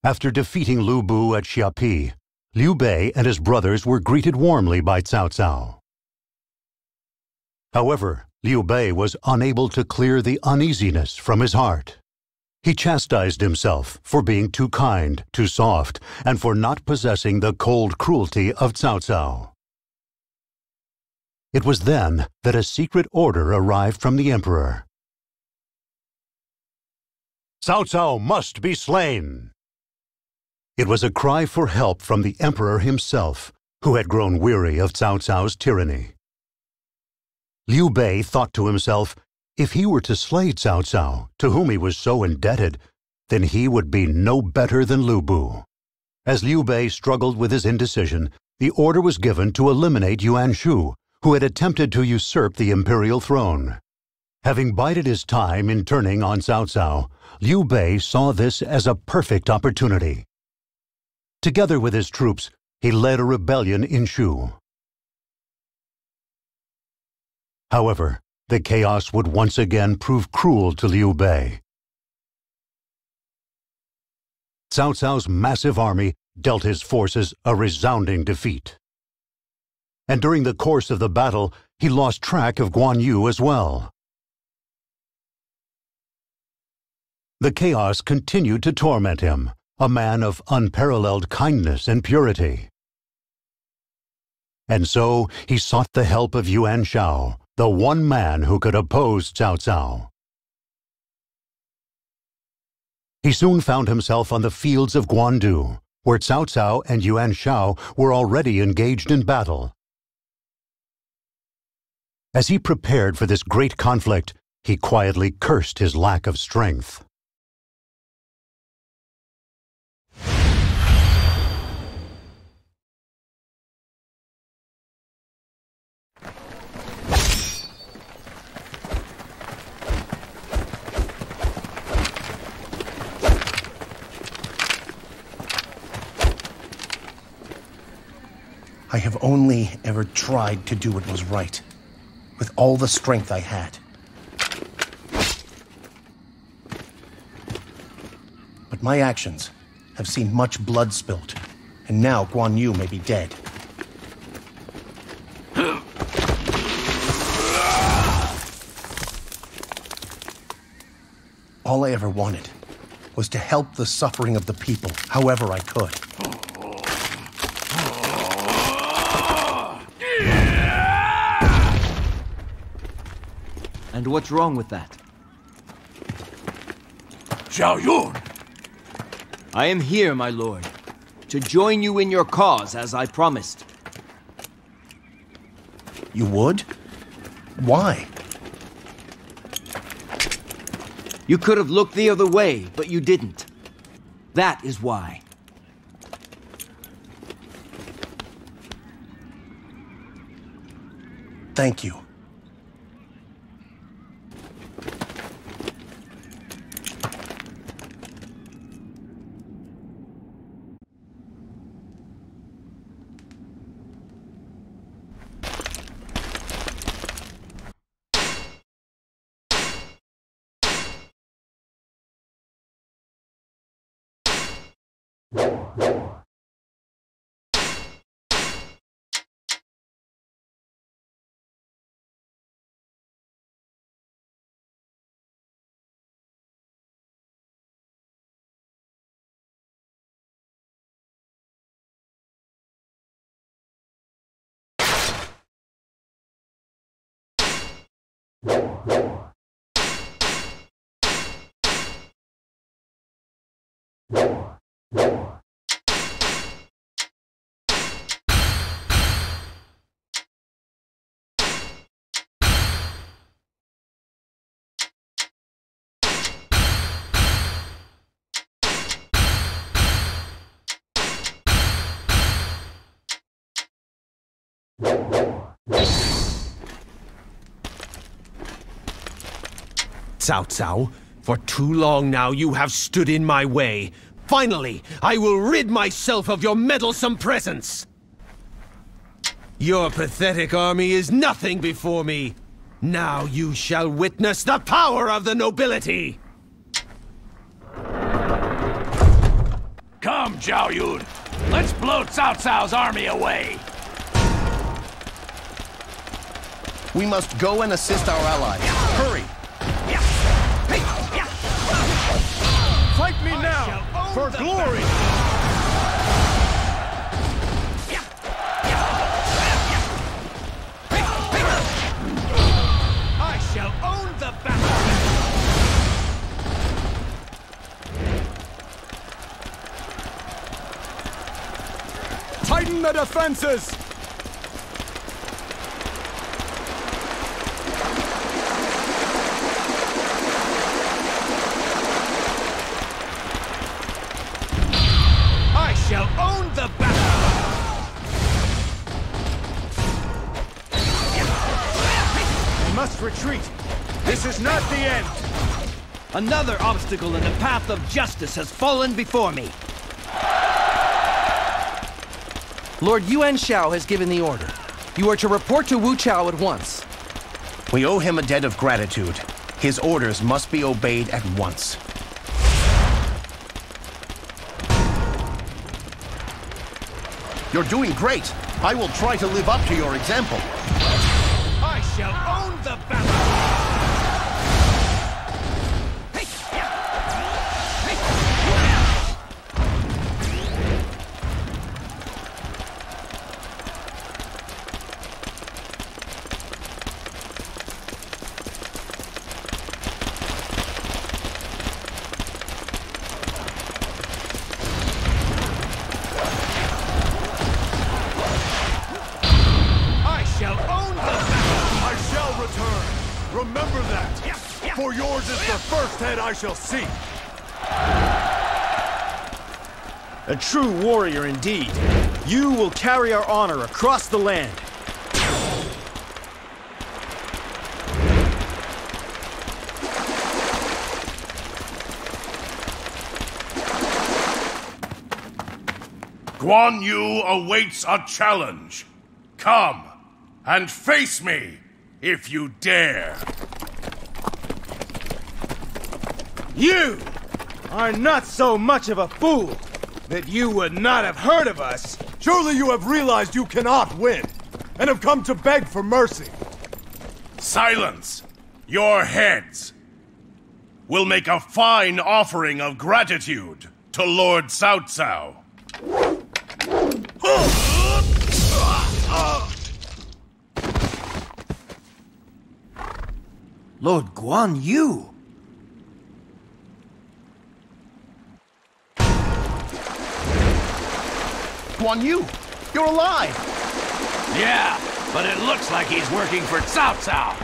After defeating Lu Bu at Xiapi, Liu Bei and his brothers were greeted warmly by Cao Cao. However, Liu Bei was unable to clear the uneasiness from his heart. He chastised himself for being too kind, too soft, and for not possessing the cold cruelty of Cao Cao. It was then that a secret order arrived from the emperor. Cao Cao must be slain! It was a cry for help from the emperor himself, who had grown weary of Cao Cao's tyranny. Liu Bei thought to himself, if he were to slay Cao Cao, to whom he was so indebted, then he would be no better than Lu Bu. As Liu Bei struggled with his indecision, the order was given to eliminate Yuan Shu, who had attempted to usurp the imperial throne. Having bided his time in turning on Cao Cao, Liu Bei saw this as a perfect opportunity. Together with his troops, he led a rebellion in Shu. However, the chaos would once again prove cruel to Liu Bei. Cao Cao's massive army dealt his forces a resounding defeat. And during the course of the battle, he lost track of Guan Yu as well. The chaos continued to torment him, a man of unparalleled kindness and purity. And so he sought the help of Yuan Shao, the one man who could oppose Cao Cao. He soon found himself on the fields of Guandu, where Cao Cao and Yuan Shao were already engaged in battle. As he prepared for this great conflict, he quietly cursed his lack of strength. I have only ever tried to do what was right, with all the strength I had. But my actions have seen much blood spilt, and now Guan Yu may be dead. All I ever wanted was to help the suffering of the people however I could. And what's wrong with that? Zhao Yun! I am here, my lord, to join you in your cause, as I promised. You would? Why? You could have looked the other way, but you didn't. That is why. Thank you. Cao Cao, for too long now you have stood in my way. Finally, I will rid myself of your meddlesome presence! Your pathetic army is nothing before me. Now you shall witness the power of the nobility! Come, Zhao Yun! Let's blow Cao Cao's army away! We must go and assist our allies. Hurry! Fight me now, for glory! I shall own the battle! Tighten the defenses! I shall own the battle! We must retreat. This is not the end. Another obstacle in the path of justice has fallen before me. Lord Yuan Shao has given the order. You are to report to Wu Chao at once. We owe him a debt of gratitude. His orders must be obeyed at once. You're doing great. I will try to live up to your example. I shall own the battle! Remember that! For yours is the first head I shall see! A true warrior indeed. You will carry our honor across the land. Guan Yu awaits a challenge. Come and face me, if you dare. You are not so much of a fool that you would not have heard of us. Surely you have realized you cannot win, and have come to beg for mercy. Silence! Your heads! We'll make a fine offering of gratitude to Lord Cao Cao. Lord Guan Yu! Guan Yu, you're alive! Yeah, but it looks like he's working for Cao Cao.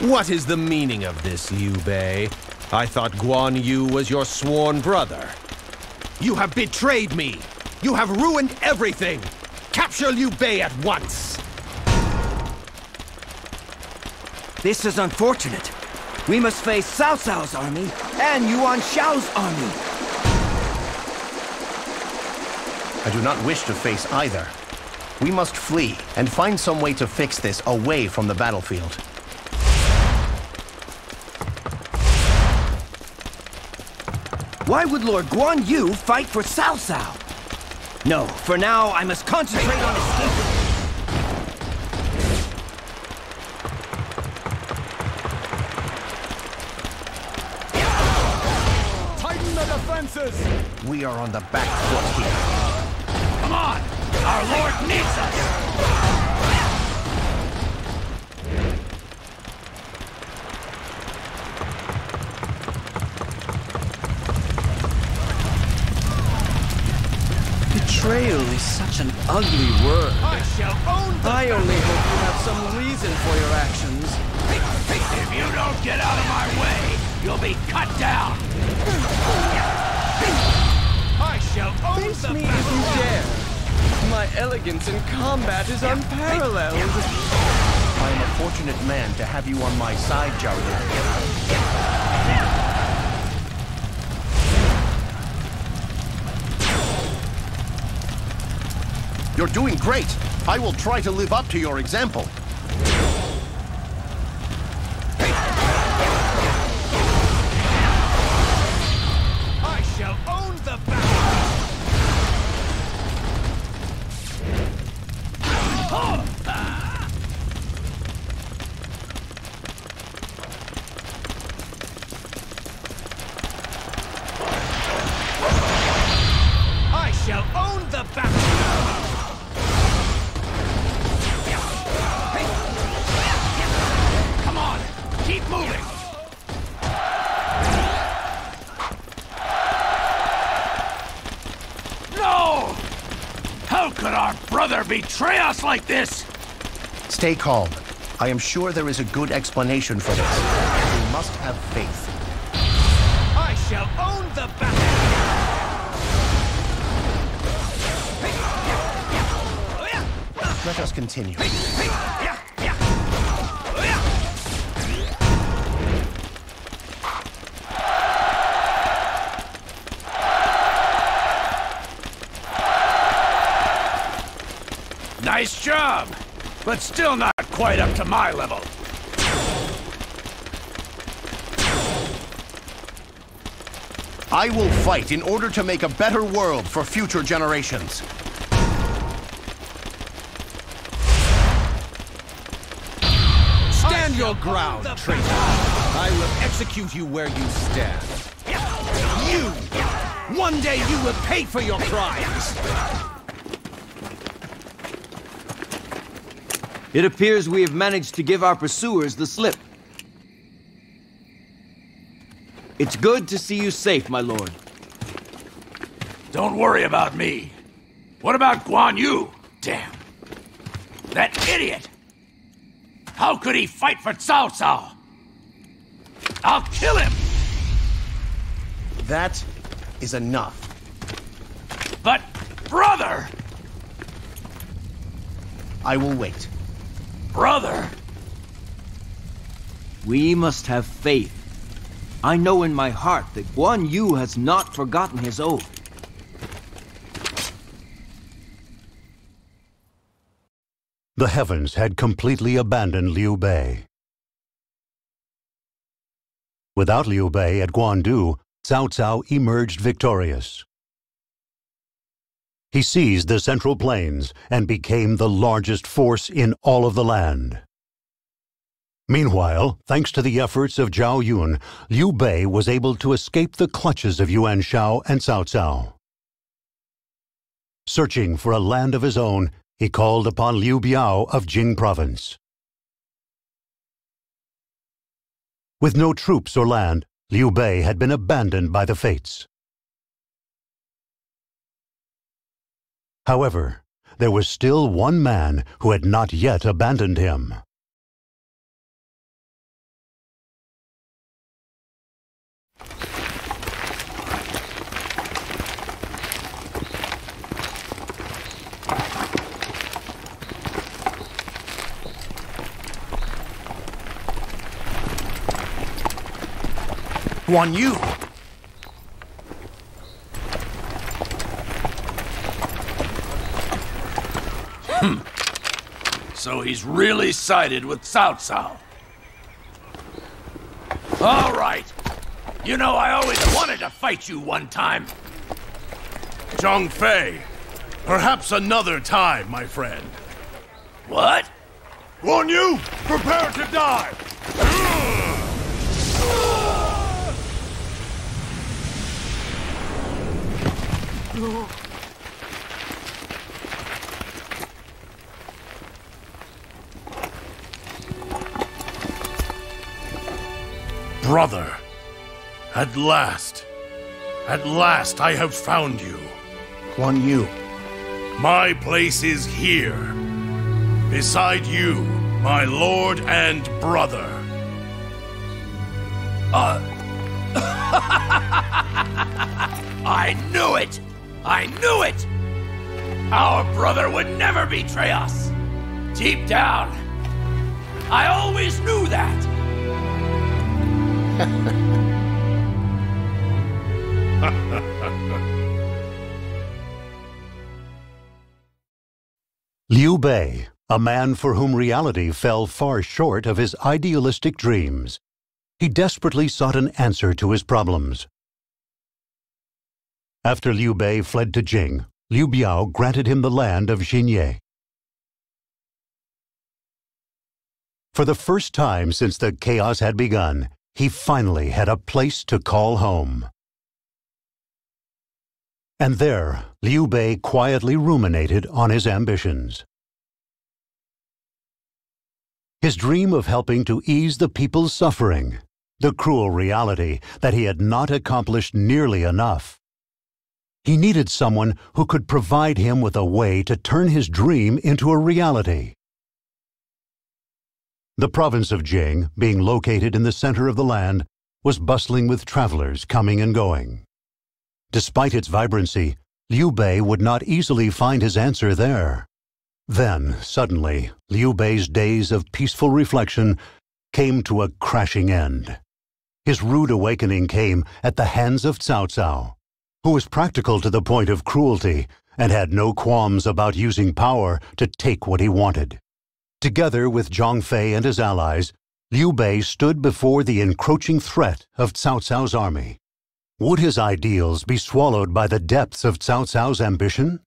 What is the meaning of this, Liu Bei? I thought Guan Yu was your sworn brother. You have betrayed me! You have ruined everything! Capture Liu Bei at once! This is unfortunate. We must face Cao Cao's army and Yuan Shao's army. I do not wish to face either. We must flee and find some way to fix this away from the battlefield. Why would Lord Guan Yu fight for Cao Cao? No, for now I must concentrate on escaping. Tighten the defenses! We are on the back foot here. Come on! Our Lord needs us! Betrayal is such an ugly word. I shall own the I only hope you have some reason for your actions. If you don't get out of my way, you'll be cut down! I shall own Face the me if you dare. My elegance in combat is unparalleled. I am a fortunate man to have you on my side, Zhao Yun. You're doing great. I will try to live up to your example. I shall own the battle! I shall own the battle! Come on! Keep moving! No! How could our brother betray us like this? Stay calm. I am sure there is a good explanation for this. You must have faith. I shall own the battle! Let us continue. Nice job, but still not quite up to my level. I will fight in order to make a better world for future generations. Stand your ground, traitor! I will execute you where you stand. You! One day you will pay for your crimes! It appears we have managed to give our pursuers the slip. It's good to see you safe, my lord. Don't worry about me. What about Guan Yu? Damn. That idiot! How could he fight for Cao Cao? I'll kill him! That is enough. But, brother! I will wait. Brother! We must have faith. I know in my heart that Guan Yu has not forgotten his oath. The heavens had completely abandoned Liu Bei. Without Liu Bei at Guandu, Cao Cao emerged victorious. He seized the Central Plains and became the largest force in all of the land. Meanwhile, thanks to the efforts of Zhao Yun, Liu Bei was able to escape the clutches of Yuan Shao and Cao Cao. Searching for a land of his own, he called upon Liu Biao of Jing Province. With no troops or land, Liu Bei had been abandoned by the fates. However, there was still one man who had not yet abandoned him. Guan Yu! So he's really sided with Cao Cao. All right. You know, I always wanted to fight you one time. Zhang Fei, perhaps another time, my friend. What? Guan Yu, prepare to die! Brother, at last I have found you. Guan Yu. My place is here, beside you, my lord and brother. I knew it! I knew it! Our brother would never betray us! Deep down, I always knew that! Liu Bei, a man for whom reality fell far short of his idealistic dreams. He desperately sought an answer to his problems. After Liu Bei fled to Jing, Liu Biao granted him the land of Xinye. For the first time since the chaos had begun, he finally had a place to call home. And there, Liu Bei quietly ruminated on his ambitions. His dream of helping to ease the people's suffering, the cruel reality that he had not accomplished nearly enough. He needed someone who could provide him with a way to turn his dream into a reality. The province of Jing, being located in the center of the land, was bustling with travelers coming and going. Despite its vibrancy, Liu Bei would not easily find his answer there. Then, suddenly, Liu Bei's days of peaceful reflection came to a crashing end. His rude awakening came at the hands of Cao Cao, who was practical to the point of cruelty and had no qualms about using power to take what he wanted. Together with Zhang Fei and his allies, Liu Bei stood before the encroaching threat of Cao Cao's army. Would his ideals be swallowed by the depths of Cao Cao's ambition?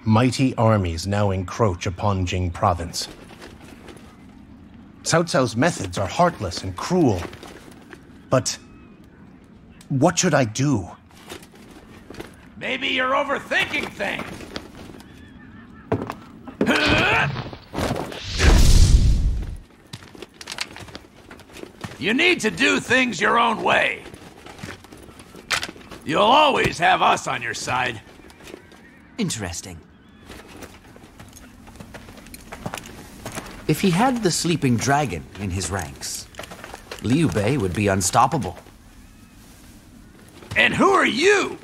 Mighty armies now encroach upon Jing province. Cao Cao's methods are heartless and cruel. But what should I do? Maybe you're overthinking things. You need to do things your own way. You'll always have us on your side. Interesting. If he had the sleeping dragon in his ranks, Liu Bei would be unstoppable. And who are you?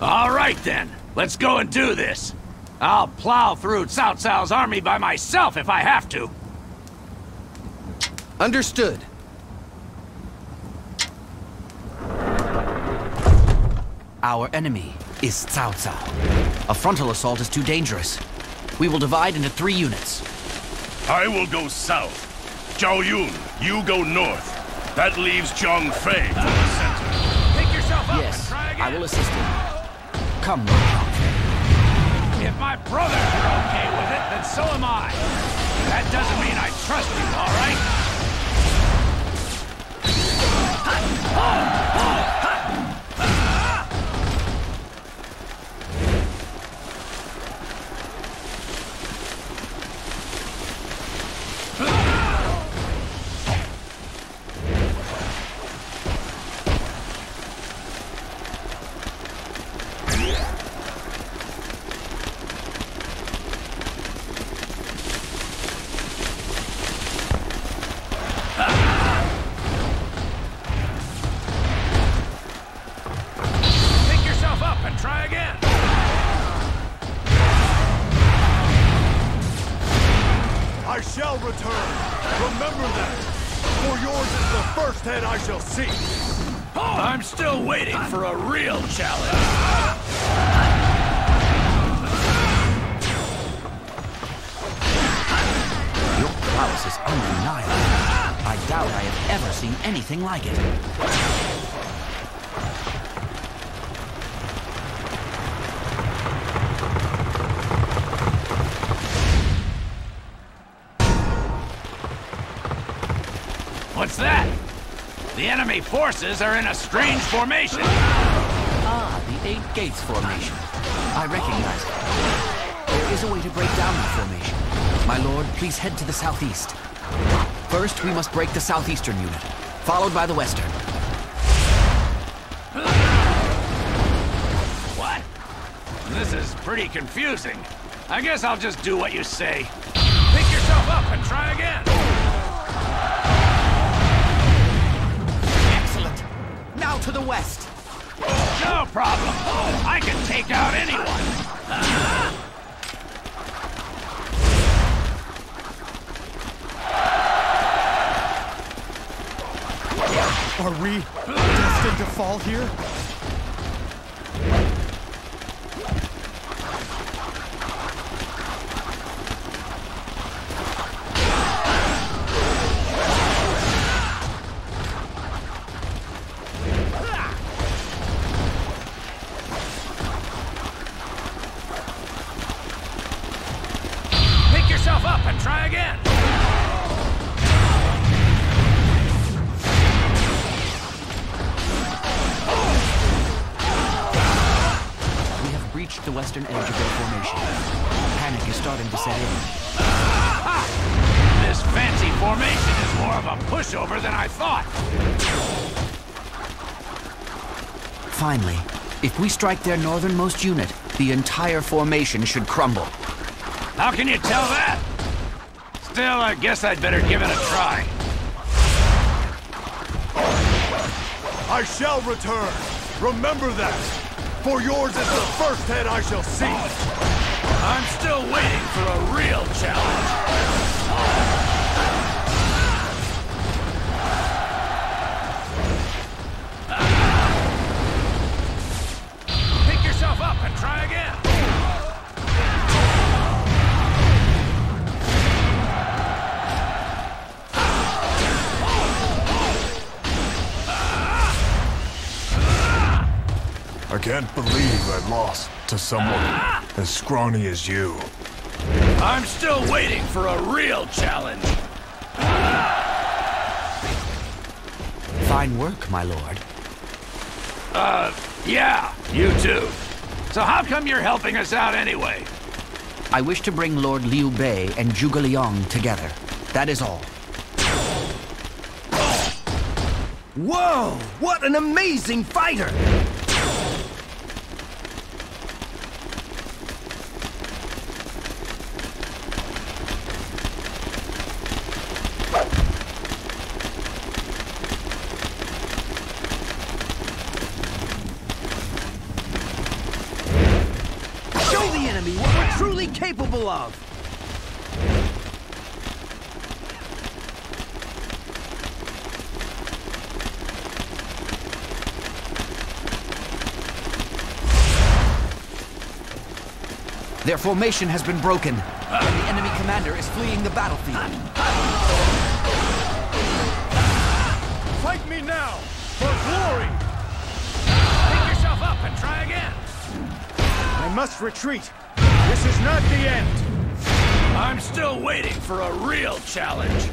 All right then, let's go and do this. I'll plow through Cao Cao's army by myself if I have to. Understood. Our enemy is Cao Cao. A frontal assault is too dangerous. We will divide into 3 units. I will go south. Zhao Yun, you go north. That leaves Zhang Fei to the center. Pick yourself up Yes, and try again. I will assist him. Come, Lord Zhang Fei. If my brothers are okay with it, then so am I. That doesn't mean I trust you, all right? Try again. I shall return. Remember that. For yours is the first head I shall see. I'm still waiting for a real challenge. Your prowess is undeniable. I doubt I have ever seen anything like it. What's that? The enemy forces are in a strange formation. Ah, the 8 Gates formation. I recognize it. There is a way to break down that formation. My lord, please head to the southeast. First, we must break the southeastern unit, followed by the western. What? This is pretty confusing. I guess I'll just do what you say. Pick yourself up and try again. Now to the west. No problem. I can take out anyone. Are we destined to fall here? Up and try again. western edge of their formation. Panic is starting to set in. This fancy formation is more of a pushover than I thought. Finally, if we strike their northernmost unit, the entire formation should crumble. How can you tell that? Still, I guess I'd better give it a try. I shall return. Remember that. For yours is the first head I shall see. I'm still waiting for a real challenge. Pick yourself up and try again. I can't believe I lost to someone as scrawny as you. I'm still waiting for a real challenge. Fine work, my lord. Yeah, you too. So how come you're helping us out anyway? I wish to bring Lord Liu Bei and Zhuge Liang together. That is all. Whoa! What an amazing fighter! What we're truly capable of! Their formation has been broken, and the enemy commander is fleeing the battlefield. Fight me now, for glory! Pick yourself up and try again. I must retreat. This is not the end. I'm still waiting for a real challenge.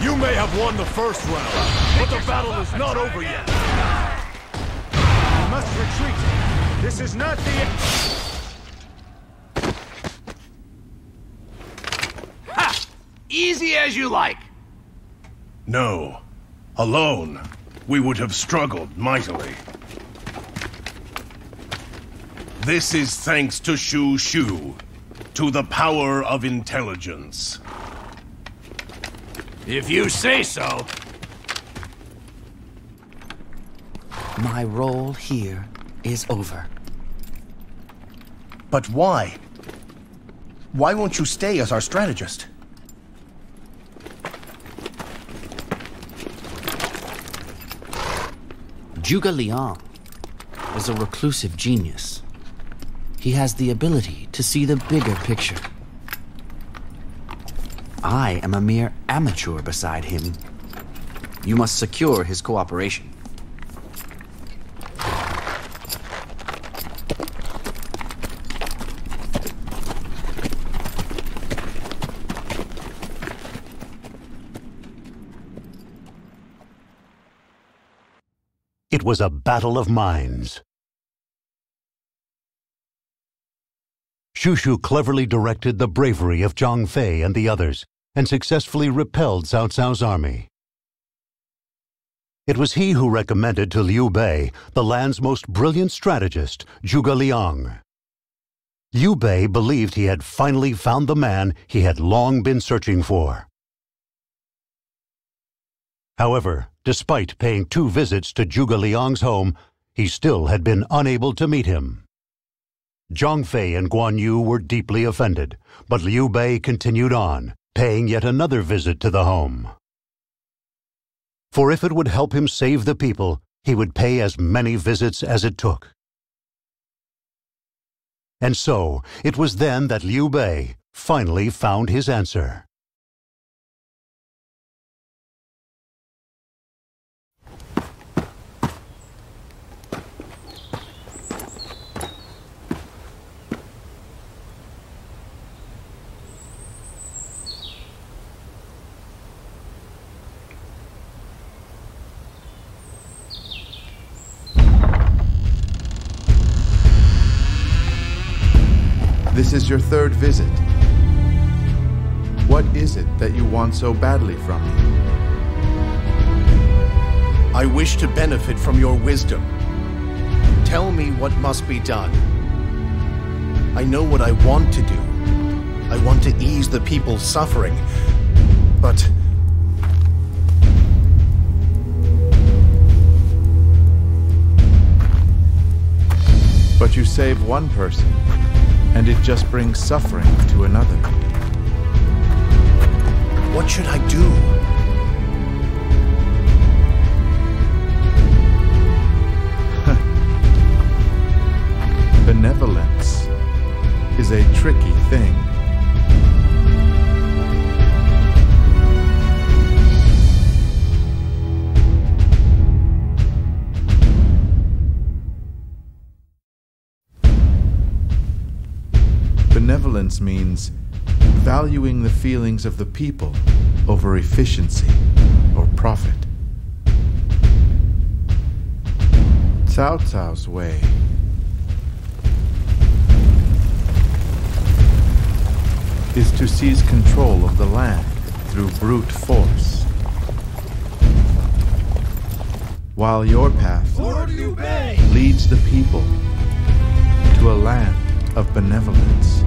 You may have won the first round, but the battle is not over yet. I must retreat. This is not the end. Ha! Easy as you like. No. Alone, we would have struggled mightily. This is thanks to Shu Shu, to the power of intelligence. If you say so. My role here is over. But why? Why won't you stay as our strategist? Zhuge Liang is a reclusive genius. He has the ability to see the bigger picture. I am a mere amateur beside him. You must secure his cooperation. It was a battle of minds. Shu Shu cleverly directed the bravery of Zhang Fei and the others, and successfully repelled Cao Cao's army. It was he who recommended to Liu Bei the land's most brilliant strategist, Zhuge Liang. Liu Bei believed he had finally found the man he had long been searching for. However, despite paying 2 visits to Zhuge Liang's home, he still had been unable to meet him. Zhang Fei and Guan Yu were deeply offended, but Liu Bei continued on, paying yet another visit to the home. For if it would help him save the people, he would pay as many visits as it took. And so, it was then that Liu Bei finally found his answer. This is your third visit. What is it that you want so badly from me? I wish to benefit from your wisdom. Tell me what must be done. I know what I want to do. I want to ease the people's suffering, but... But you save one person, and it just brings suffering to another. What should I do? Benevolence is a tricky thing. Benevolence means valuing the feelings of the people over efficiency or profit. Cao Cao's way is to seize control of the land through brute force, while your path leads the people to a land of benevolence.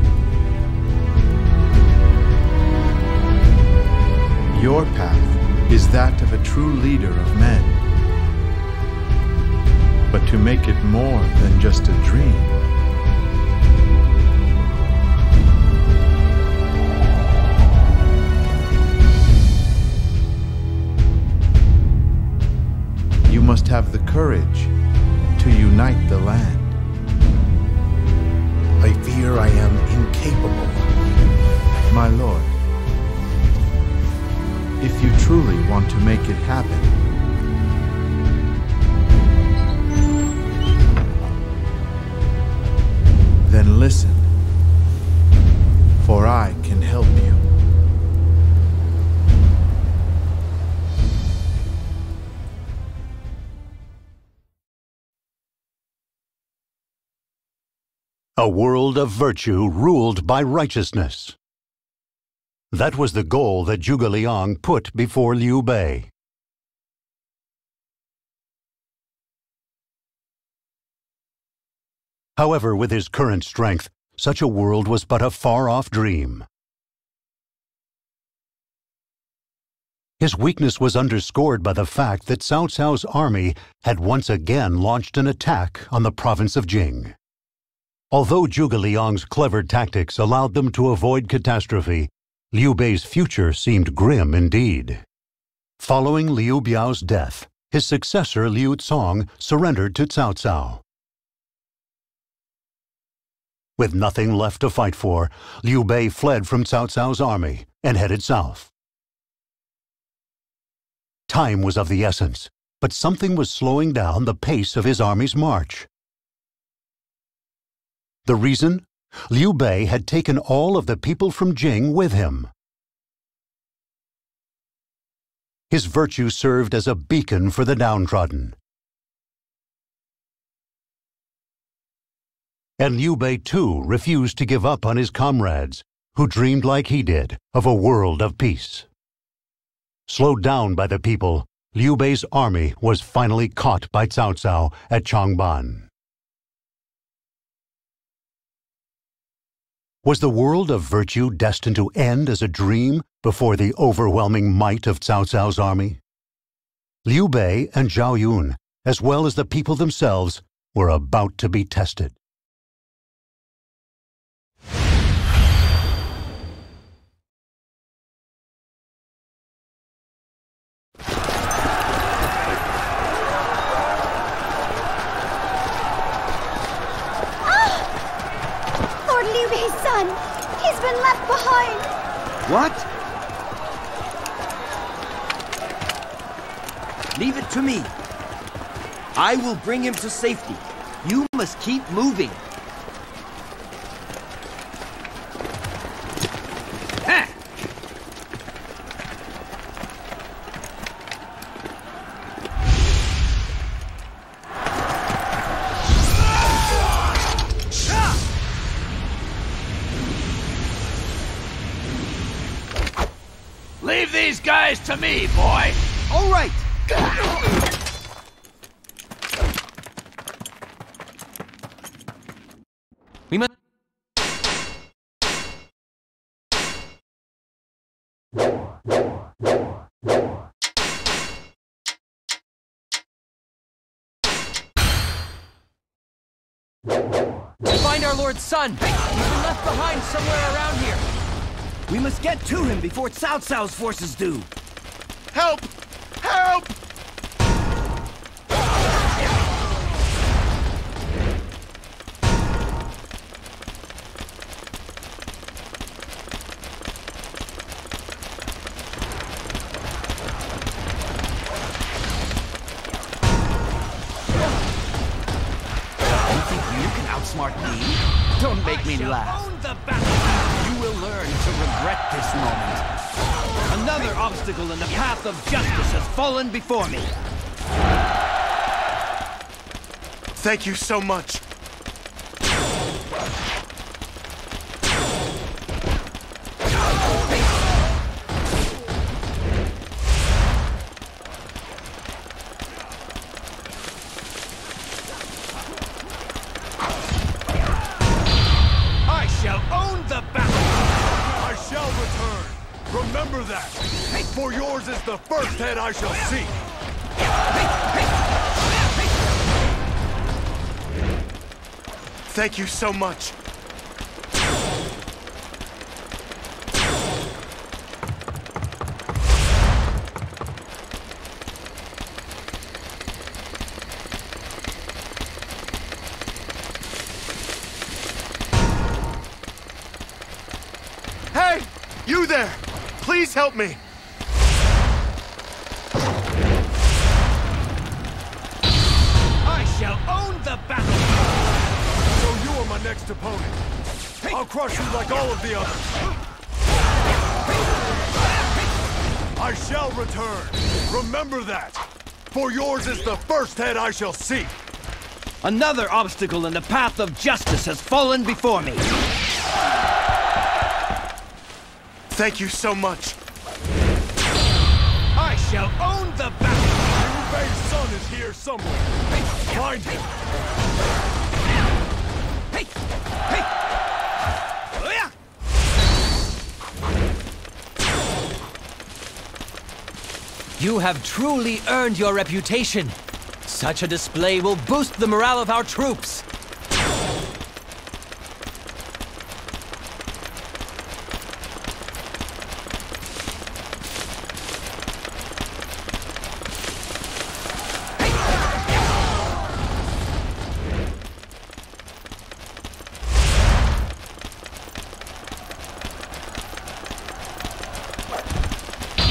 Your path is that of a true leader of men, but to make it more than just a dream. You must have the courage to unite the land. I fear I am incapable. My lord, if you truly want to make it happen, then listen, for I can help you. A world of virtue ruled by righteousness. That was the goal that Zhuge Liang put before Liu Bei. However, with his current strength, such a world was but a far-off dream. His weakness was underscored by the fact that Cao Cao's army had once again launched an attack on the province of Jing. Although Zhuge Liang's clever tactics allowed them to avoid catastrophe, Liu Bei's future seemed grim indeed. Following Liu Biao's death, his successor Liu Cong surrendered to Cao Cao. With nothing left to fight for, Liu Bei fled from Cao Cao's army and headed south. Time was of the essence, but something was slowing down the pace of his army's march. The reason? Liu Bei had taken all of the people from Jing with him. His virtue served as a beacon for the downtrodden. And Liu Bei too refused to give up on his comrades, who dreamed like he did of a world of peace. Slowed down by the people, Liu Bei's army was finally caught by Cao Cao at Changban. Was the world of virtue destined to end as a dream before the overwhelming might of Cao Cao's army? Liu Bei and Zhao Yun, as well as the people themselves, were about to be tested. He's been left behind! What? Leave it to me. I will bring him to safety. You must keep moving. Leave these guys to me, boy! All right! We must... Find our Lord's son! He's been left behind somewhere around here! We must get to him before Cao Cao's forces do! Help! Help! Outsmart me? Don't make me laugh. You will learn to regret this moment. Another obstacle in the path of justice has fallen before me. Thank you so much. Remember that! For yours is the first head I shall seek! Thank you so much. Hey! You there! Please help me! I shall own the battle! So you are my next opponent. I'll crush you like all of the others. I shall return. Remember that. For yours is the first head I shall seek. Another obstacle in the path of justice has fallen before me. Thank you so much. I shall own the battle! Liu Bei's son is here somewhere. Find him. You have truly earned your reputation. Such a display will boost the morale of our troops.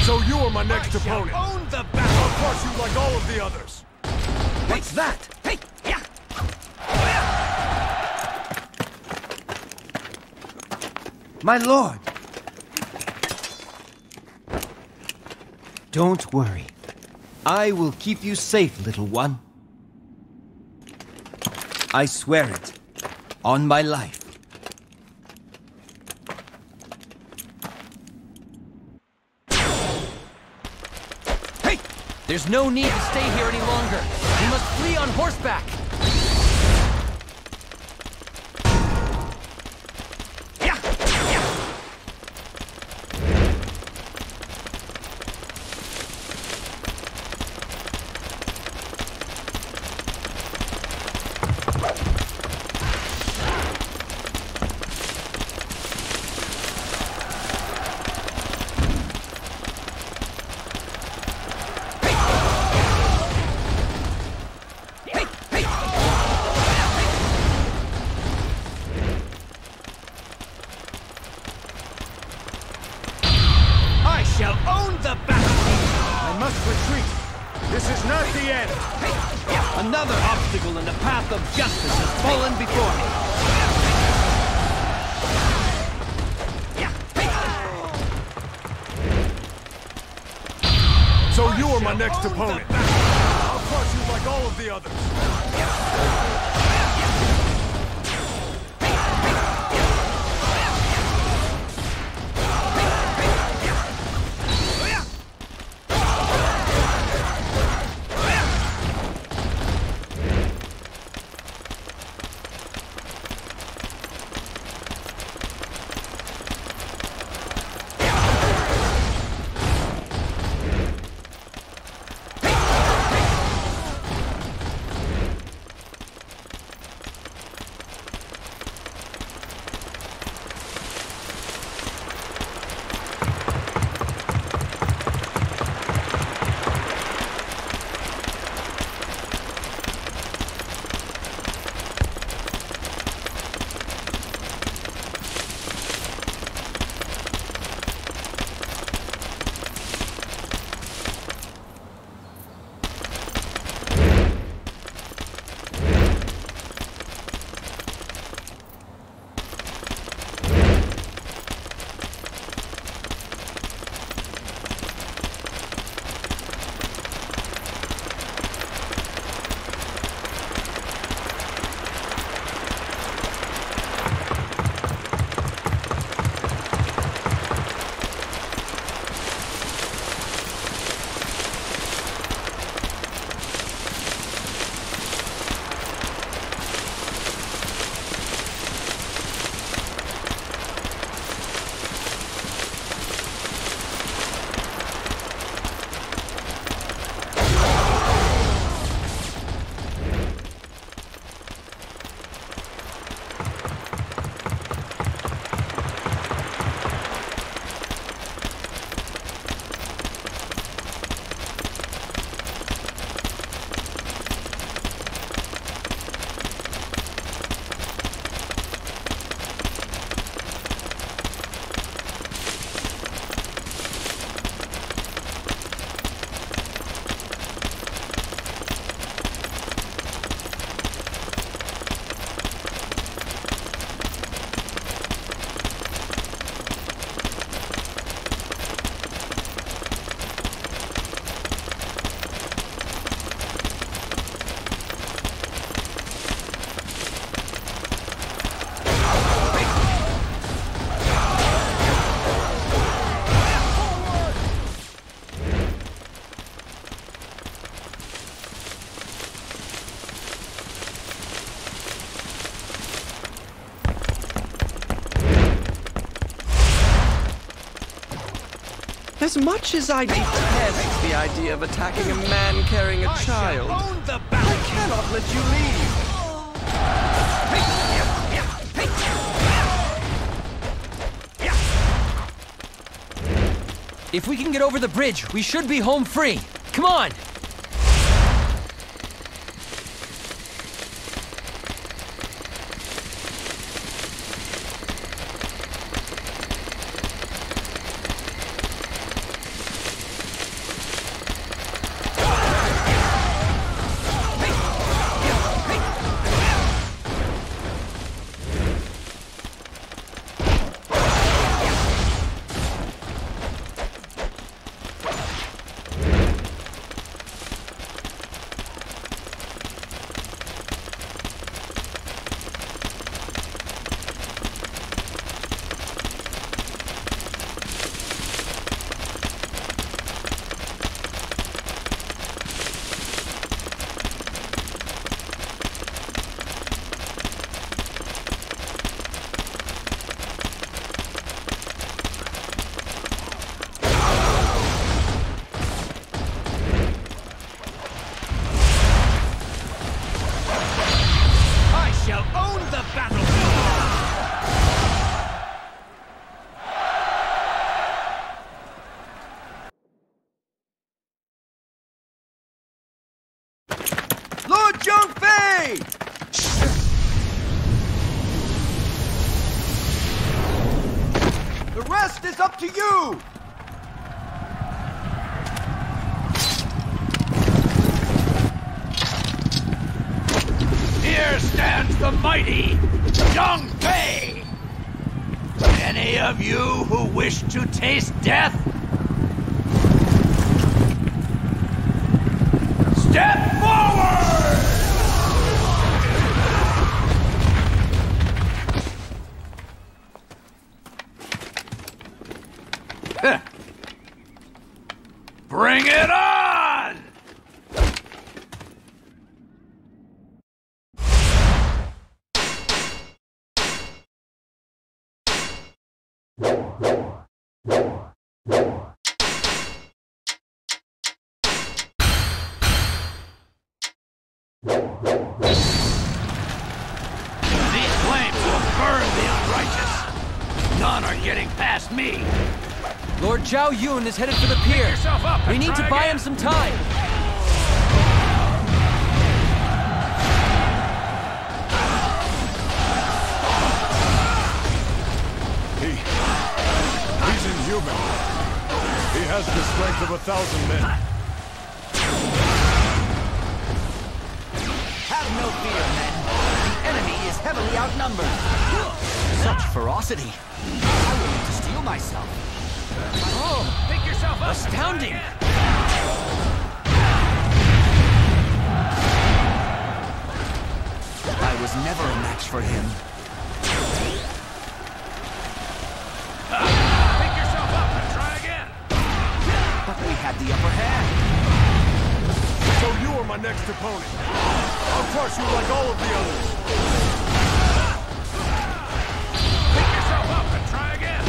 So you are my next opponent. Own the battle! I'll crush you like all of the others. What's that? Hey! Yeah! My lord! Don't worry. I will keep you safe, little one. I swear it. On my life. There's no need to stay here any longer. We must flee on horseback. Shall own the battle! I must retreat. This is not the end. Another obstacle in the path of justice has fallen before me. So you are my next opponent. I'll crush you like all of the others. As much as I detest the idea of attacking a man carrying a child, I cannot let you leave. If we can get over the bridge, we should be home free. Come on! The rest is up to you! Here stands the mighty Zhang Fei! Any of you who wish to taste death? Step forward! Bring it on! These flames will burn the unrighteous. None are getting past me. Lord Zhao Yun is headed for the pier. We need to buy him some time. He's inhuman. He has the strength of 1,000 men. Have no fear, men. The enemy is heavily outnumbered. Such ferocity. I will need to steel myself. Oh, pick yourself up. Astounding. I was never a match for him. Pick yourself up and try again. But we had the upper hand. So you are my next opponent. I'll crush you like all of the others. Pick yourself up and try again.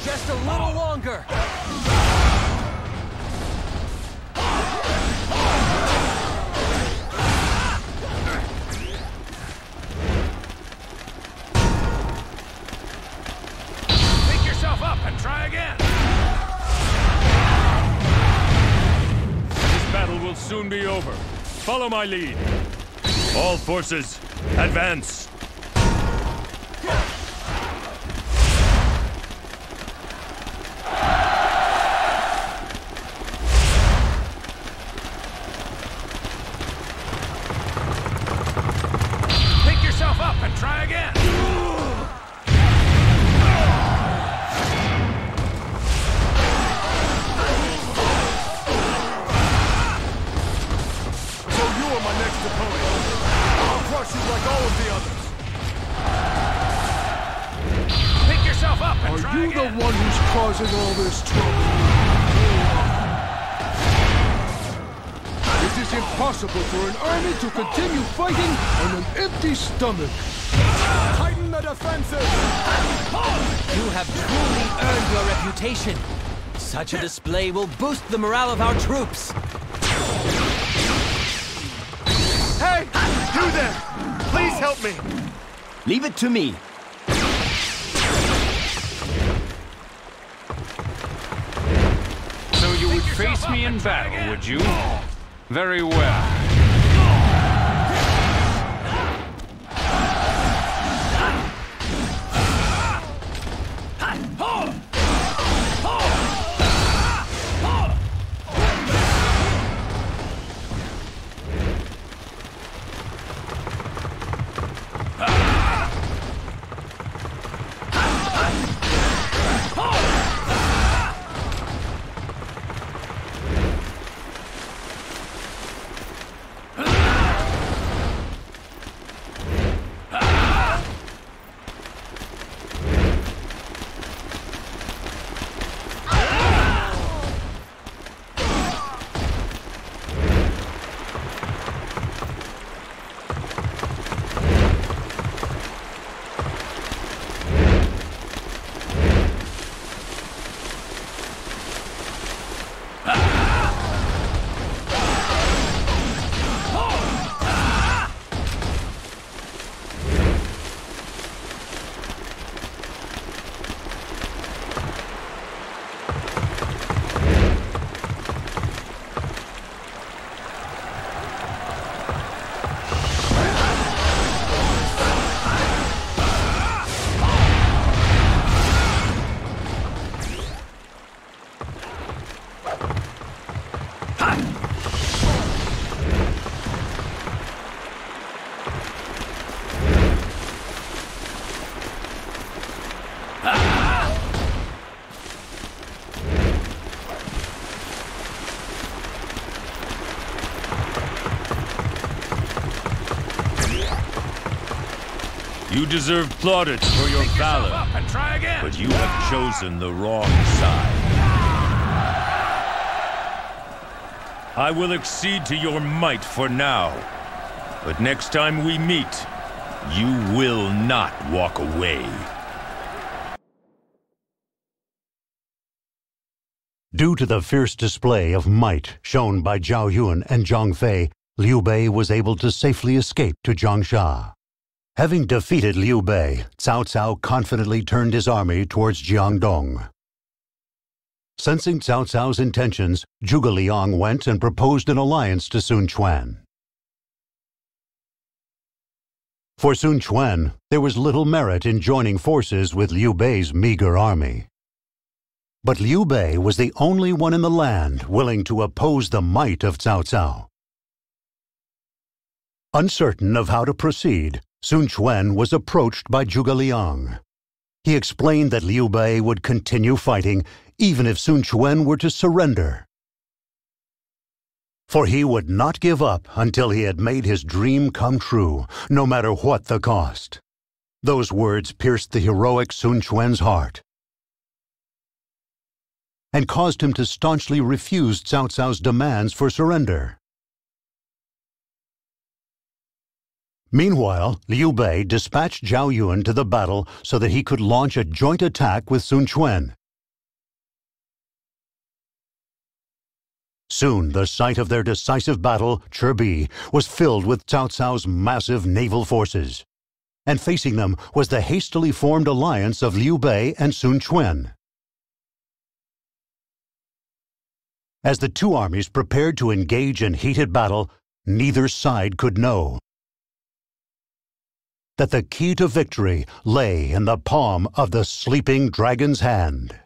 Just a little longer. Pick yourself up and try again. This battle will soon be over. Follow my lead. All forces, advance. my next opponent. I'll crush you like all of the others. Pick yourself up and try Are you again. the one who's causing all this trouble? It is impossible for an army to continue fighting on an empty stomach. Tighten the defenses! You have truly earned your reputation. Such a display will boost the morale of our troops. Hey! You there! Please help me! Leave it to me. So you would face me in battle, would you? Very well. You deserve plaudits for your valor, And try again. but you have chosen the wrong side. I will accede to your might for now, but next time we meet, you will not walk away. Due to the fierce display of might shown by Zhao Yun and Zhang Fei, Liu Bei was able to safely escape to Changsha. Having defeated Liu Bei, Cao Cao confidently turned his army towards Jiangdong. Sensing Cao Cao's intentions, Zhuge Liang went and proposed an alliance to Sun Quan. For Sun Quan, there was little merit in joining forces with Liu Bei's meager army. But Liu Bei was the only one in the land willing to oppose the might of Cao Cao. Uncertain of how to proceed, Sun Quan was approached by Zhuge Liang. He explained that Liu Bei would continue fighting even if Sun Quan were to surrender. For he would not give up until he had made his dream come true, no matter what the cost. Those words pierced the heroic Sun Quan's heart and caused him to staunchly refuse Cao Cao's demands for surrender. Meanwhile, Liu Bei dispatched Zhao Yun to the battle so that he could launch a joint attack with Sun Quan. Soon, the site of their decisive battle, Cherbi, was filled with Cao Cao's massive naval forces, and facing them was the hastily formed alliance of Liu Bei and Sun Quan. As the two armies prepared to engage in heated battle, neither side could know that the key to victory lay in the palm of the sleeping dragon's hand.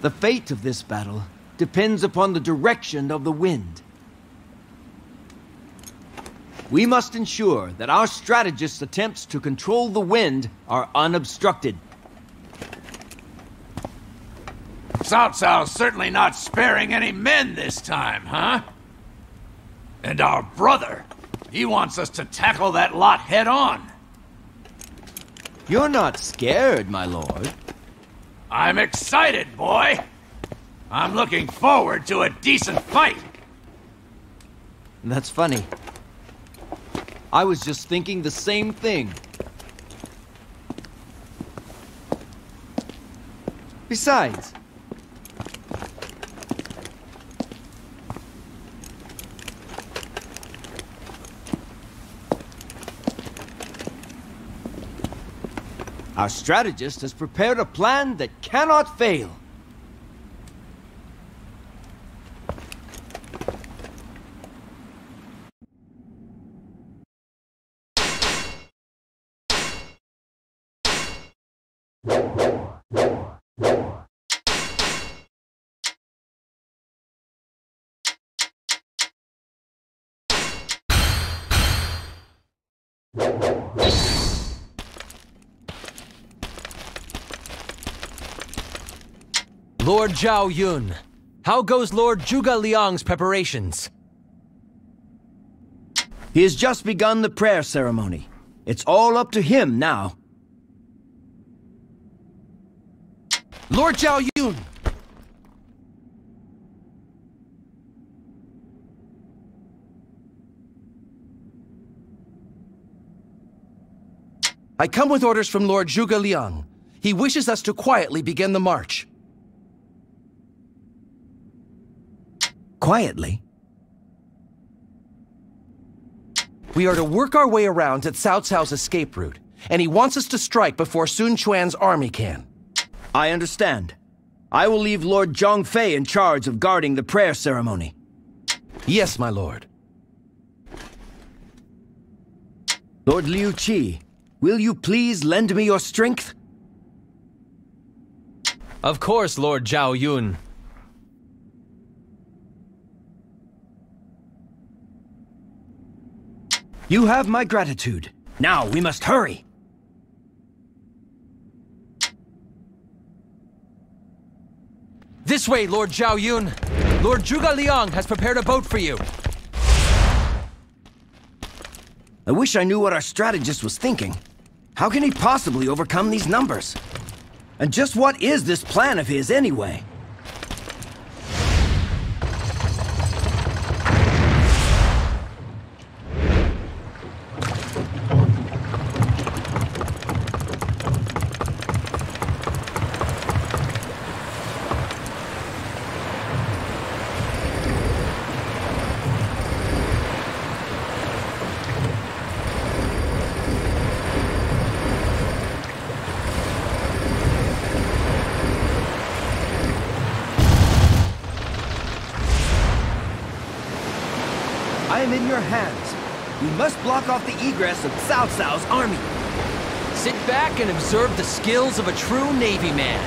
The fate of this battle depends upon the direction of the wind. We must ensure that our strategist's attempts to control the wind are unobstructed. Cao Cao's certainly not sparing any men this time, huh? And our brother, he wants us to tackle that lot head on. You're not scared, my lord. I'm excited, boy. I'm looking forward to a decent fight. That's funny. I was just thinking the same thing. Besides, our strategist has prepared a plan that cannot fail. Lord Zhao Yun, how goes Lord Zhuge Liang's preparations? He has just begun the prayer ceremony. It's all up to him now. Lord Zhao Yun! I come with orders from Lord Zhuge Liang. He wishes us to quietly begin the march. Quietly? We are to work our way around at Cao Cao's escape route, and he wants us to strike before Sun Quan's army can. I understand. I will leave Lord Zhongfei in charge of guarding the prayer ceremony. Yes, my lord. Lord Liu Qi, will you please lend me your strength? Of course, Lord Zhao Yun. You have my gratitude. Now we must hurry. This way, Lord Zhao Yun. Lord Zhuge Liang has prepared a boat for you. I wish I knew what our strategist was thinking. How can he possibly overcome these numbers? And just what is this plan of his anyway? I am in your hands. We must block off the egress of Cao Cao's army. Sit back and observe the skills of a true Navy man.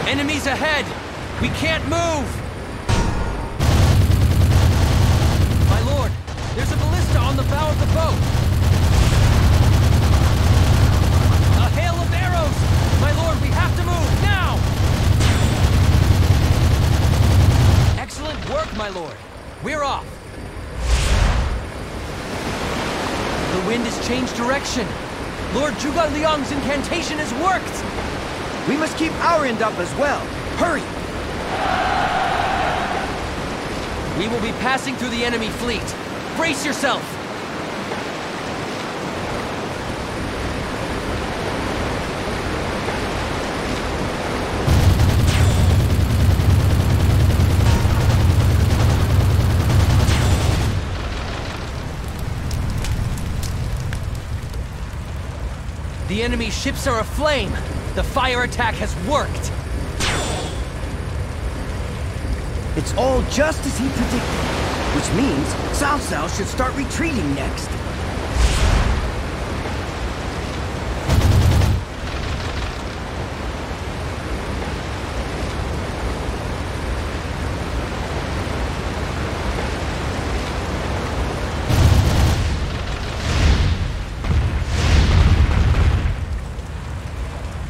Enemies ahead! We can't move! My lord, there's a ballista on the bow of the boat! A hail of arrows! My lord, we have to move, now! Excellent work, my lord. We're off. The wind has changed direction. Lord Zhuge Liang's incantation has worked! We must keep our end up as well. Hurry! We will be passing through the enemy fleet. Brace yourself! The enemy ships are aflame. The fire attack has worked. It's all just as he predicted. Which means Cao Cao should start retreating next.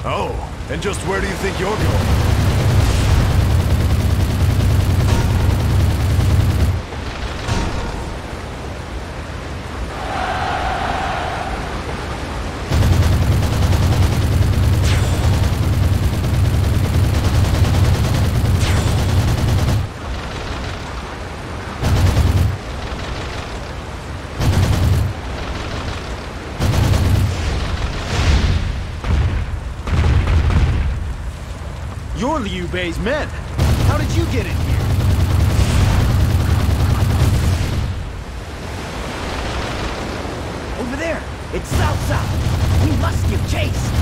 Oh, and just where do you think you're going? You're Liu Bei's men. How did you get in here? Over there! It's Cao Cao! We must give chase!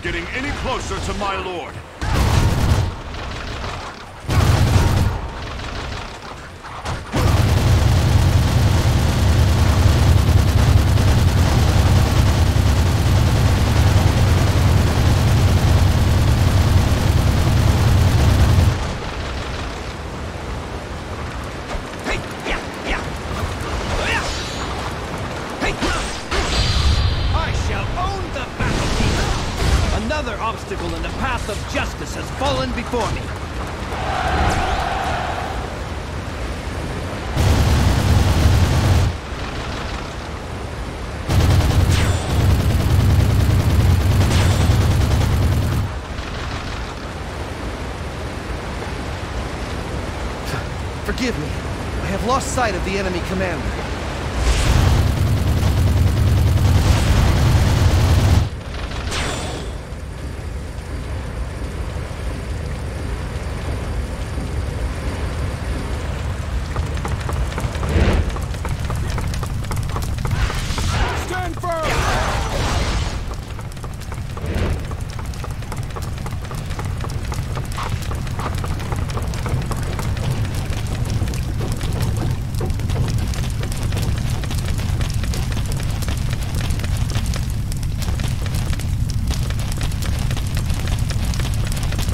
Getting any closer to my lord. Another obstacle in the path of justice has fallen before me. Forgive me. I have lost sight of the enemy commander.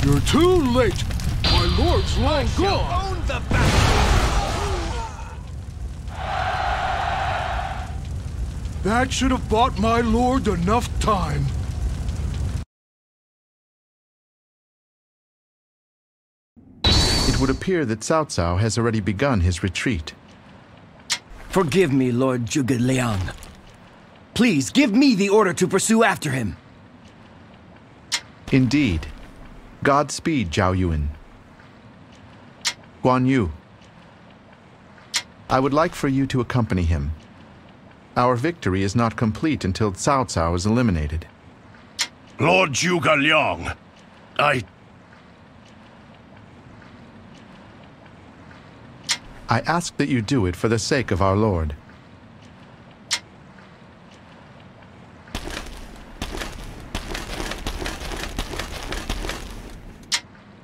You're too late! My lord's long gone! Own the battle! That should have bought my lord enough time. It would appear that Cao Cao has already begun his retreat. Forgive me, Lord Zhuge Liang. Please, give me the order to pursue after him. Indeed. Godspeed, Zhao Yun. Guan Yu. I would like for you to accompany him. Our victory is not complete until Cao Cao is eliminated. Lord Zhuge Liang, I ask that you do it for the sake of our lord.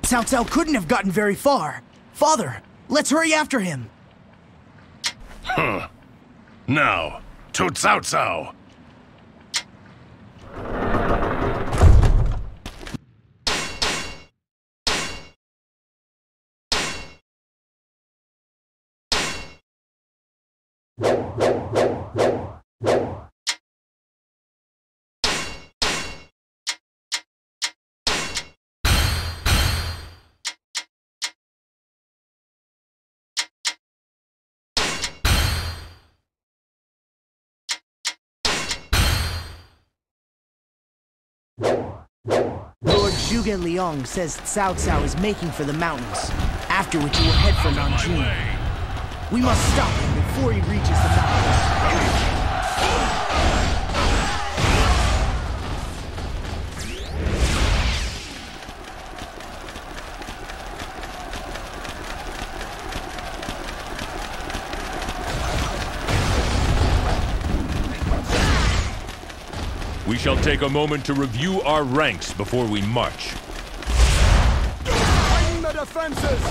Cao Cao couldn't have gotten very far. Father, let's hurry after him. Huh. Now, to Cao Cao. Lord Zhuge Liang says Cao Cao is making for the mountains, after which he will head for Nanjing. We must stop him before he reaches the mountains. We shall take a moment to review our ranks before we march. Tighten the defenses!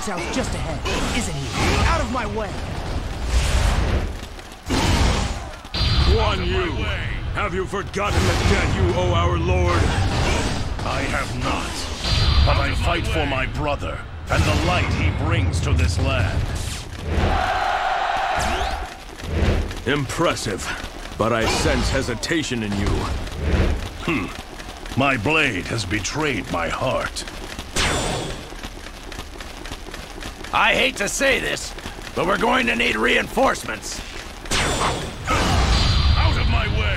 South just ahead, isn't he? Out of my way! Guan Yu, have you forgotten the debt you owe our lord? I have not. But I fight for my brother, and the light he brings to this land. Impressive, but I sense hesitation in you. My blade has betrayed my heart. I hate to say this, but we're going to need reinforcements. Out of my way!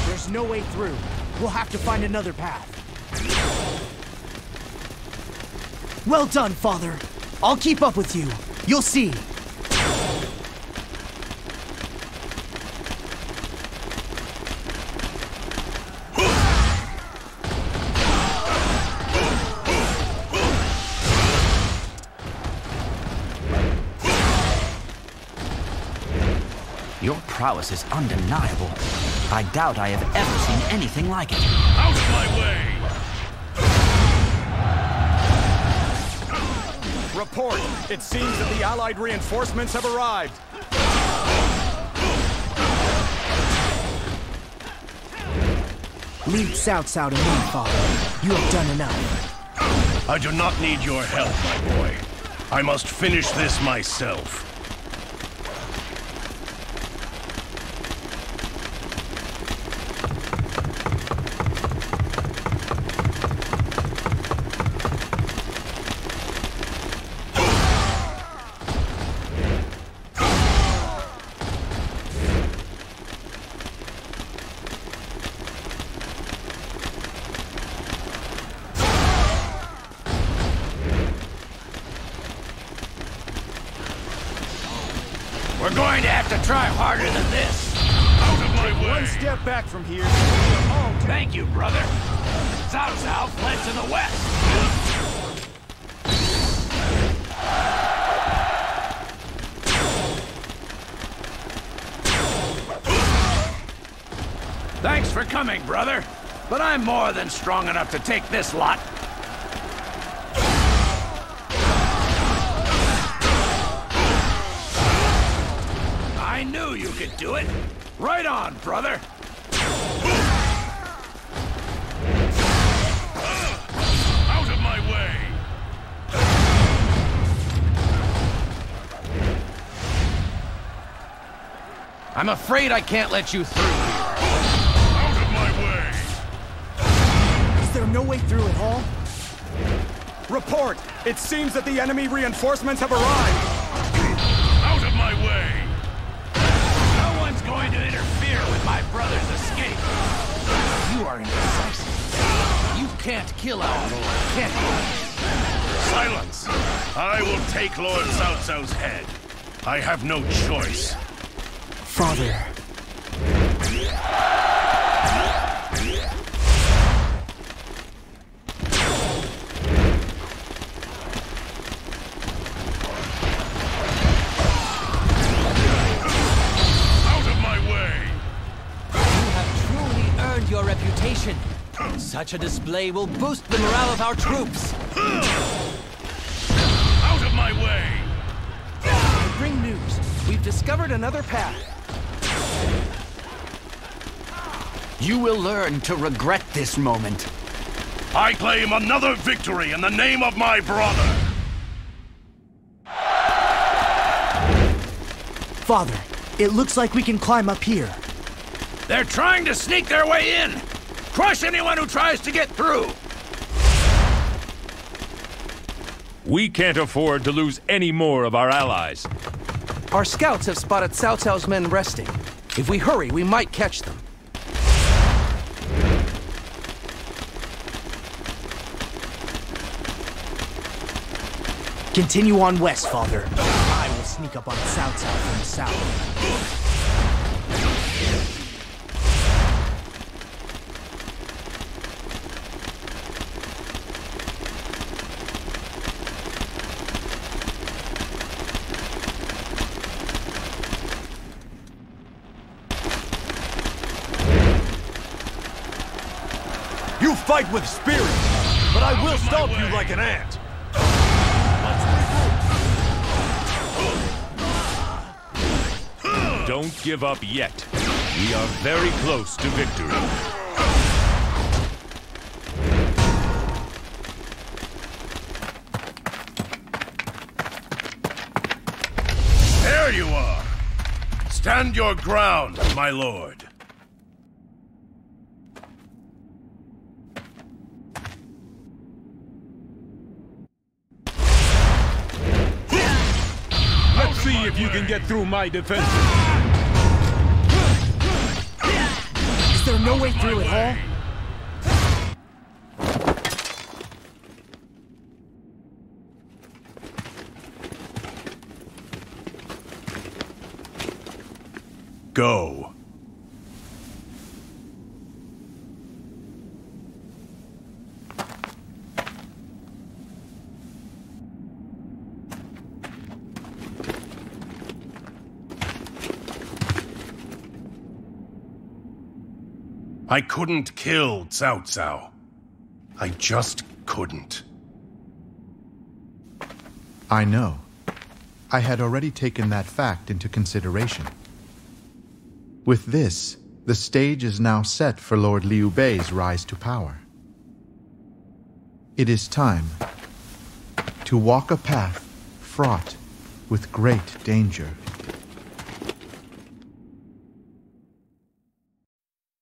There's no way through. We'll have to find another path. Well done, Father. I'll keep up with you. You'll see. Your prowess is undeniable. I doubt I have ever seen anything like it. Out of my way! Report! It seems that the Allied reinforcements have arrived. Leave Cao Cao to me, Father. You have done enough. I do not need your help, my boy. I must finish this myself. We're going to have to try harder than this. Out of my way! One step back from here. Thank you, brother. Cao Cao fled to the west. Thanks for coming, brother. But I'm more than strong enough to take this lot. I knew you could do it. Right on, brother. Out of my way! I'm afraid I can't let you through. Out of my way! Is there no way through at all? Report! It seems that the enemy reinforcements have arrived. Out of my way! No one's going to interfere with my brother's escape. You are indecisive. You can't kill our lord, can you? Silence! I will take Lord Cao Cao's head. I have no choice. Father. Your reputation. Such a display will boost the morale of our troops. Out of my way! I bring news. We've discovered another path. You will learn to regret this moment. I claim another victory in the name of my brother! Father, it looks like we can climb up here. They're trying to sneak their way in! Crush anyone who tries to get through! We can't afford to lose any more of our allies. Our scouts have spotted Cao Cao's men resting. If we hurry, we might catch them. Continue on west, Father. I will sneak up on Cao Cao from the south. You fight with spirit, but I will stomp you like an ant. Don't give up yet. We are very close to victory. There you are. Stand your ground, my lord. Let's see if you can get through my defenses. Is there no way through at all? Go. I couldn't kill Cao Cao. I just couldn't. I know. I had already taken that fact into consideration. With this, the stage is now set for Lord Liu Bei's rise to power. It is time to walk a path fraught with great danger.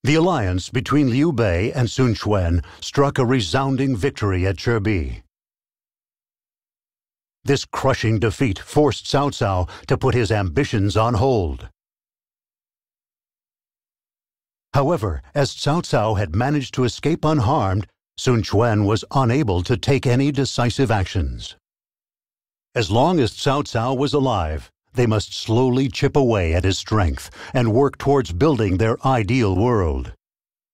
The alliance between Liu Bei and Sun Quan struck a resounding victory at Chebi. This crushing defeat forced Cao Cao to put his ambitions on hold. However, as Cao Cao had managed to escape unharmed, Sun Quan was unable to take any decisive actions. As long as Cao Cao was alive, they must slowly chip away at his strength and work towards building their ideal world.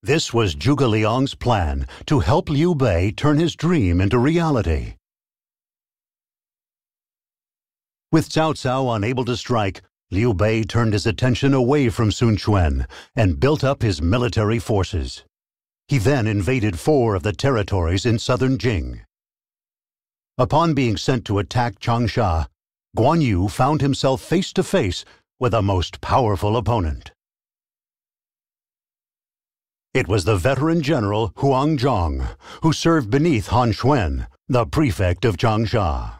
This was Zhuge Liang's plan to help Liu Bei turn his dream into reality. With Cao Cao unable to strike, Liu Bei turned his attention away from Sun Quan and built up his military forces. He then invaded 4 of the territories in southern Jing. Upon being sent to attack Changsha, Guan Yu found himself face to face with a most powerful opponent. It was the veteran general Huang Zhong, who served beneath Han Xuan, the prefect of Changsha.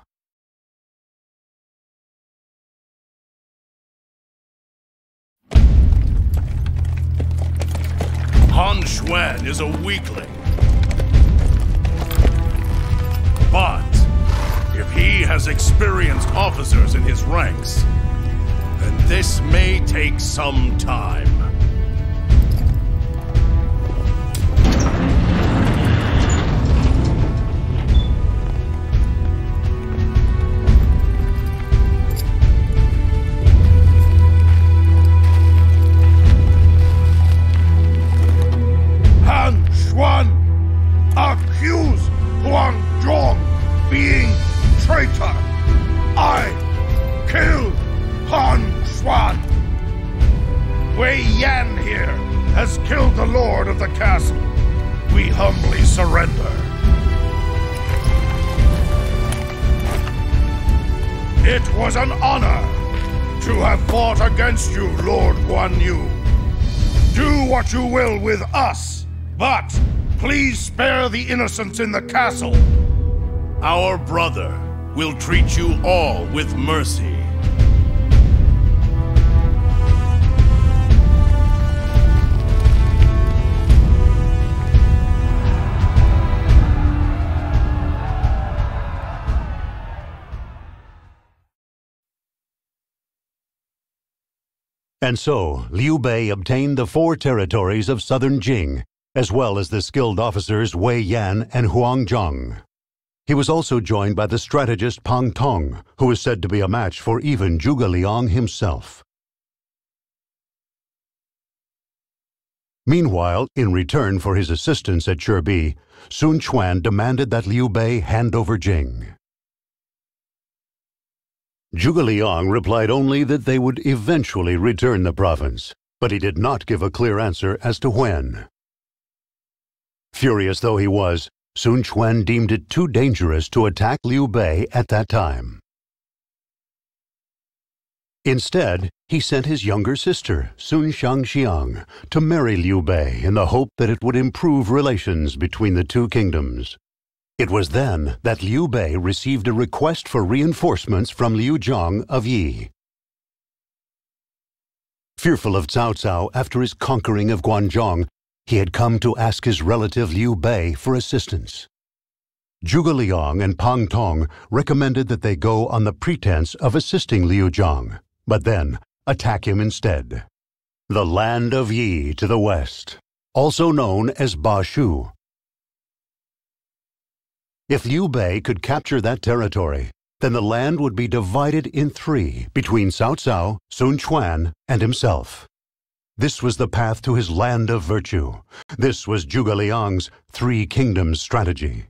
Han Xuan is a weakling. But if he has experienced officers in his ranks, then this may take some time. Han Xuan accused Huang Zhong being traitor. I killed Han Xuan. Wei Yan here has killed the lord of the castle. We humbly surrender. It was an honor to have fought against you, Lord Guan Yu. Do what you will with us, but please spare the innocents in the castle. Our brother will treat you all with mercy. And so, Liu Bei obtained the 4 territories of southern Jing, as well as the skilled officers Wei Yan and Huang Zhong. He was also joined by the strategist Pang Tong, who was said to be a match for even Zhuge Liang himself. Meanwhile, in return for his assistance at Chirbi, Sun Quan demanded that Liu Bei hand over Jing. Zhuge Liang replied only that they would eventually return the province, but he did not give a clear answer as to when. Furious though he was, Sun Quan deemed it too dangerous to attack Liu Bei at that time. Instead, he sent his younger sister, Sun Shangxiang, to marry Liu Bei in the hope that it would improve relations between the two kingdoms. It was then that Liu Bei received a request for reinforcements from Liu Zhang of Yi. Fearful of Cao Cao after his conquering of Guanzhong, he had come to ask his relative Liu Bei for assistance. Zhuge Liang and Pang Tong recommended that they go on the pretense of assisting Liu Zhang, but then attack him instead. The land of Yi to the west, also known as Ba Shu. If Liu Bei could capture that territory, then the land would be divided in three between Cao Cao, Sun Quan, and himself. This was the path to his land of virtue. This was Zhuge Liang's Three Kingdoms strategy.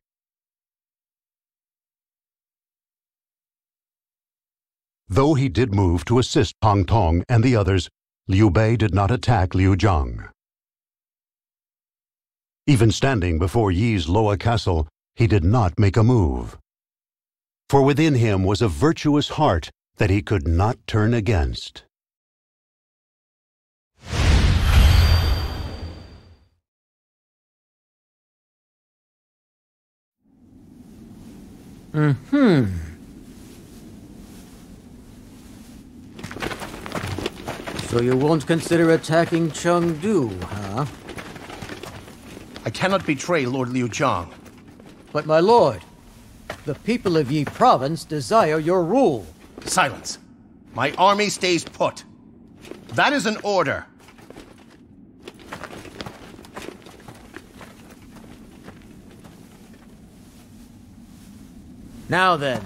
Though he did move to assist Pang Tong and the others, Liu Bei did not attack Liu Zhang. Even standing before Yi's Loa Castle, he did not make a move. For within him was a virtuous heart that he could not turn against. So you won't consider attacking Chengdu, huh? I cannot betray Lord Liu Zhang. But my lord, the people of Yi province desire your rule. Silence. My army stays put. That is an order. Now then,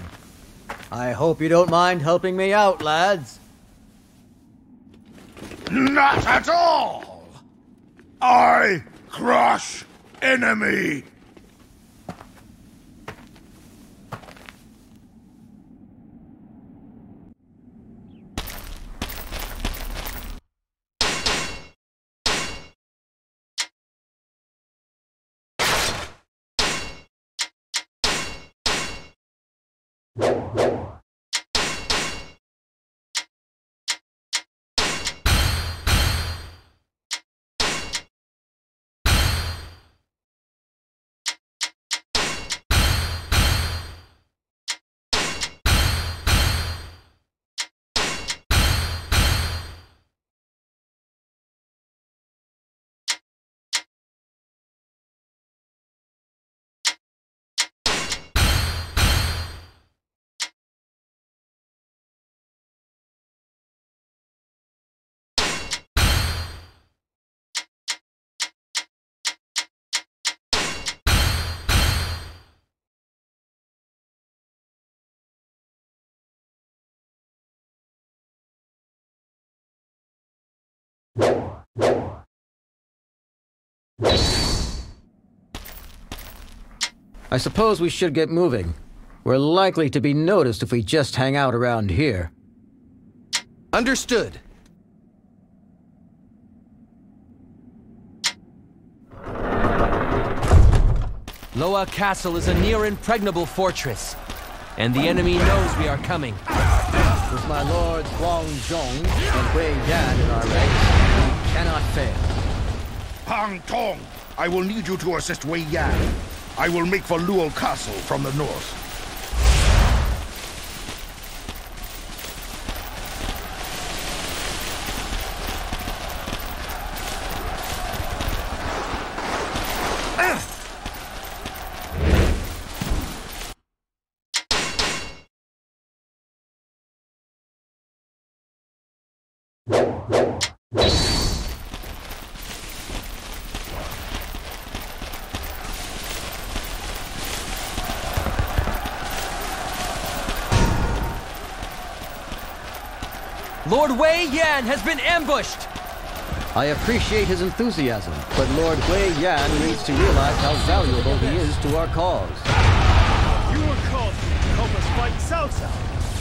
I hope you don't mind helping me out, lads. Not at all! I crush enemy! I suppose we should get moving. We're likely to be noticed if we just hang out around here. Understood. Loa Castle is a near-impregnable fortress, and the enemy knows we are coming. With my lords Guangzhong and Wei Yan in our ranks, we cannot fail. Pang Tong, I will need you to assist Wei Yan. I will make for Luo Castle from the north. Lord Wei Yan has been ambushed! I appreciate his enthusiasm, but Lord Wei Yan needs to realize how valuable he is to our cause. You were called to help us fight Cao Cao,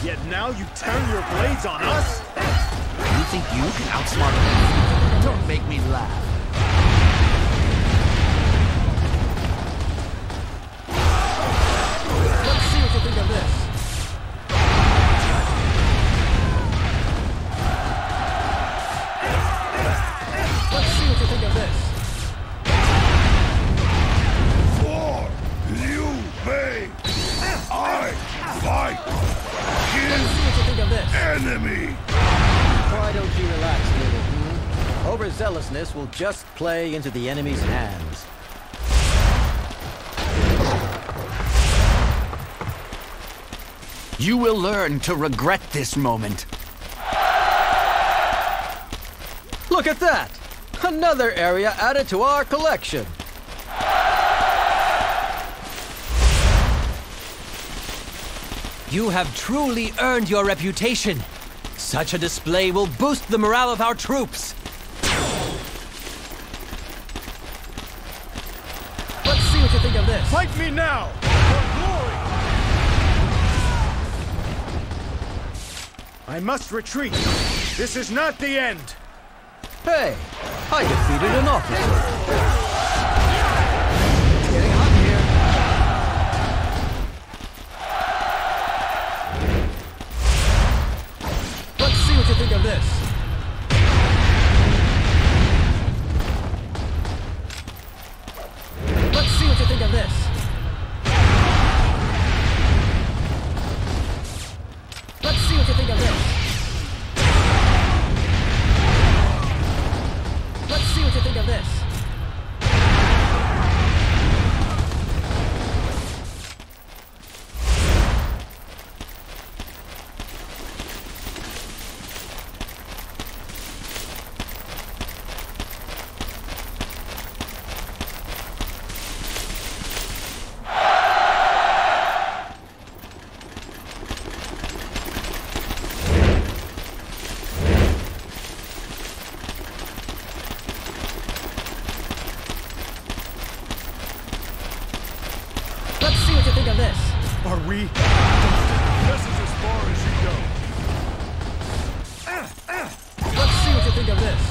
yet now you turn your blades on us? You think you can outsmart me? Don't make me laugh. Let's see what you think of this. Let's see what you think of this. For Liu Bei, I fight his enemy. Why don't you relax, little Overzealousness will just play into the enemy's hands. You will learn to regret this moment. Look at that! Another area added to our collection. You have truly earned your reputation. Such a display will boost the morale of our troops. Let's see what you think of this. Fight me now! For glory! I must retreat. This is not the end. Hey, I defeated an officer. It's getting hot here. Let's see what you think of this. Let's see what you think of this. Let's see what you think of this. Let's see what you think of this. Let's see what you think of this. Are we? This is as far as you go. Let's see what you think of this.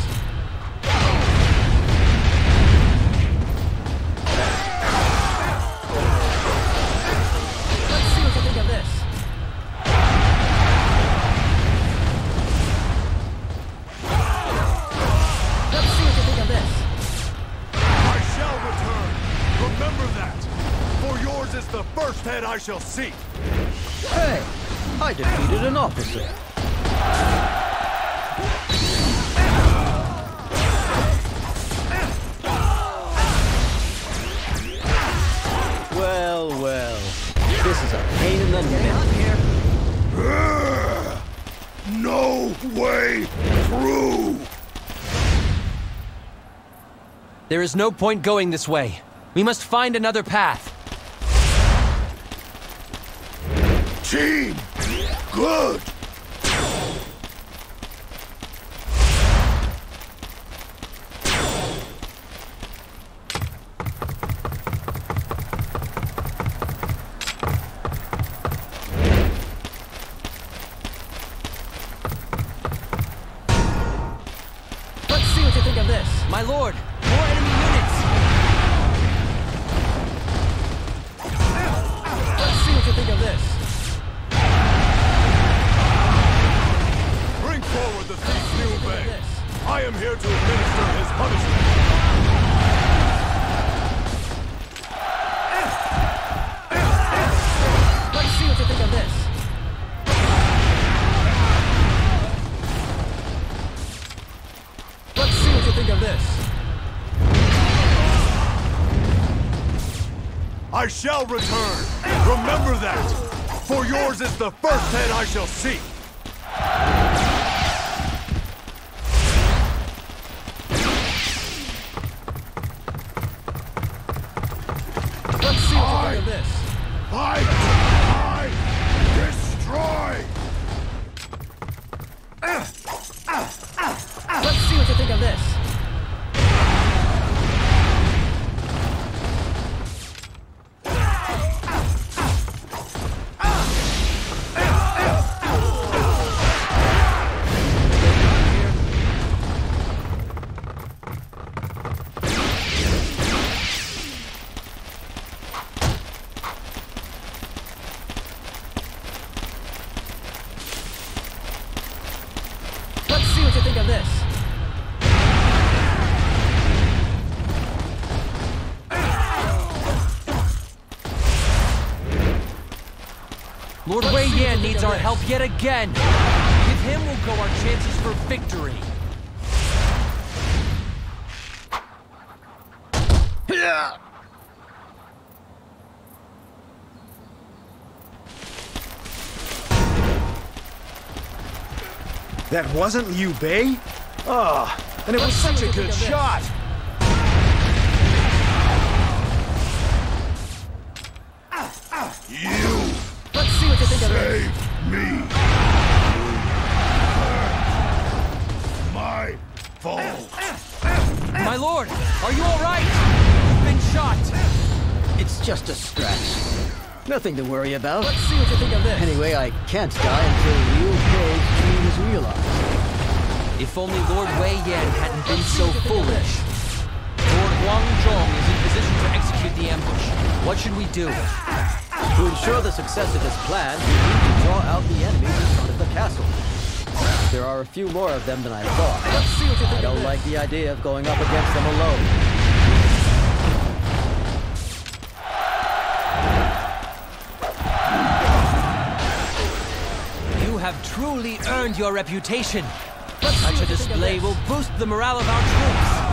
Let's see what you think of this. Let's see what you think of this. I shall return. Remember that. For yours is the first head I shall seek. Hey, I defeated an officer. Well, well. This is a pain in the neck. No way through! There is no point going this way. We must find another path. Team, good! Let's see what you think of this. My lord, more enemy units! Let's see what you think of this. Bring forward the thief Liu Bei. I am here to administer his punishment. Let's see what you think of this. Let's see what you think of this. I shall return. Remember that. For yours is the first head I shall seek. Let's see what you think of this. I destroy! think of this? Lord Wei Yan needs our help yet again. With him will go our chances for victory. That wasn't Liu Bei? Oh, and it was such a good shot! You Let's see what you think of this. saved me. My fault. My lord, are you all right? You've been shot. It's just a scratch. Nothing to worry about. Let's see what you think of this. Anyway, I can't die until Liu Bei's dream is realized. If only Lord Wei Yan hadn't been so foolish. Lord Guangzhong is in position to execute the ambush. What should we do? To ensure the success of this plan, we need to draw out the enemies in front of the castle. There are a few more of them than I thought. Let's see what you think I don't like the idea of going up against them alone. You have truly earned your reputation. Such a display will boost the morale of our troops.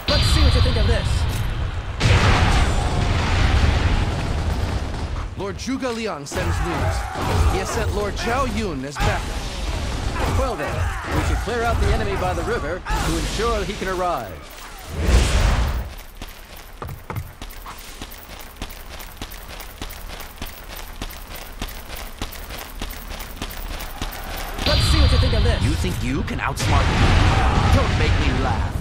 Let's see what you think of this. Lord Zhuge Liang sends news. He has sent Lord Zhao Yun as backup. Well then, we should clear out the enemy by the river to ensure he can arrive. Let's see what you think of this. You think you can outsmart me? Don't make me laugh.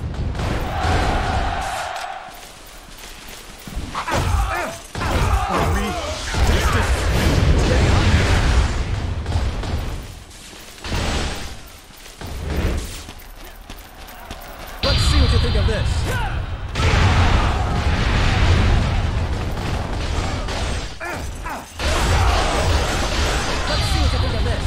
Are we distant? Let's see what you think of this. Let's see what you think of this.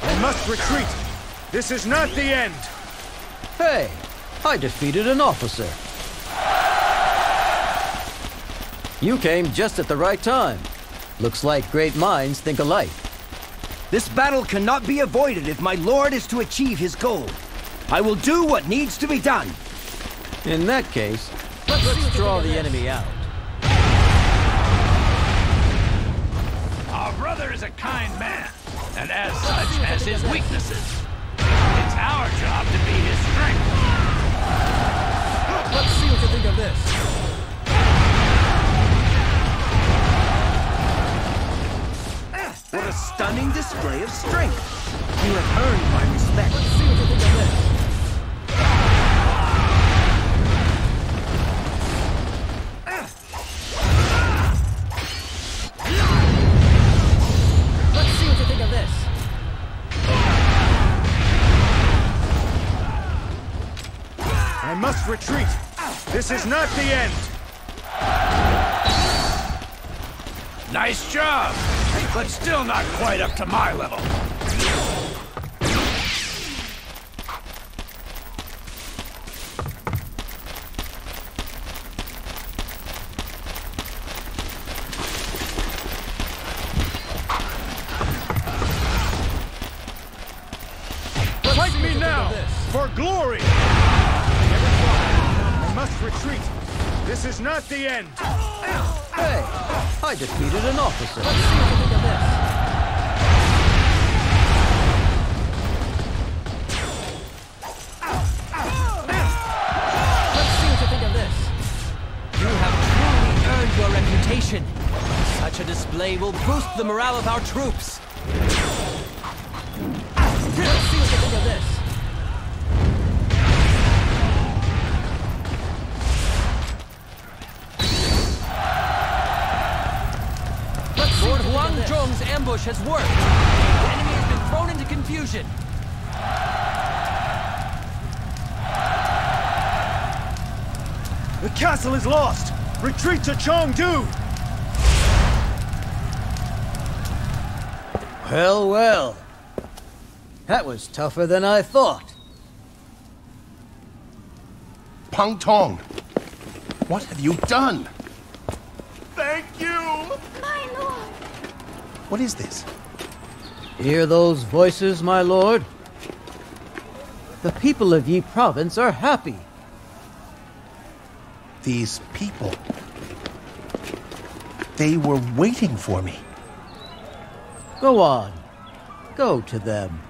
I must retreat! This is not the end! Hey, I defeated an officer. You came just at the right time. Looks like great minds think alike. This battle cannot be avoided if my lord is to achieve his goal. I will do what needs to be done. In that case, let's draw the enemy out. Our brother is a kind man, and as such has his weaknesses. It's our job to be his strength. Let's see what you think of this. What a stunning display of strength. You have earned my respect. Let's see what you think of this. Let's see what you think of this. I must retreat! This is not the end! Nice job, but still not quite up to my level. Fight me now! For glory! Never fly. I must retreat! This is not the end! Hey, I defeated an officer. Let's see what you think of this. Let's see what you think of this. You have truly earned your reputation. Such Such a display will boost the morale of our troops. Let's see what they think of this. Lord Huang Zhong's ambush has worked. The enemy has been thrown into confusion. The castle is lost! Retreat to Chengdu! Well, well. That was tougher than I thought. Pang Tong, what have you done? Thank you! My lord! What is this? Hear those voices, my lord? The people of Yi Province are happy. These people... they were waiting for me. Go on. Go to them.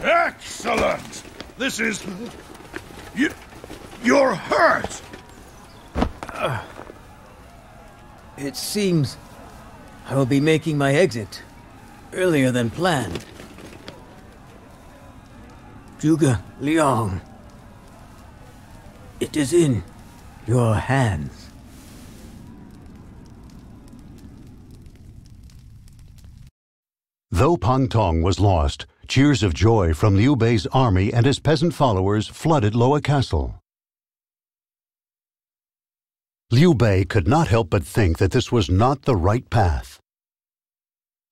Excellent! This is... You're hurt! It seems I will be making my exit earlier than planned. Zhuge Liang, it is in your hands. Though Pang Tong was lost, cheers of joy from Liu Bei's army and his peasant followers flooded Loa Castle. Liu Bei could not help but think that this was not the right path.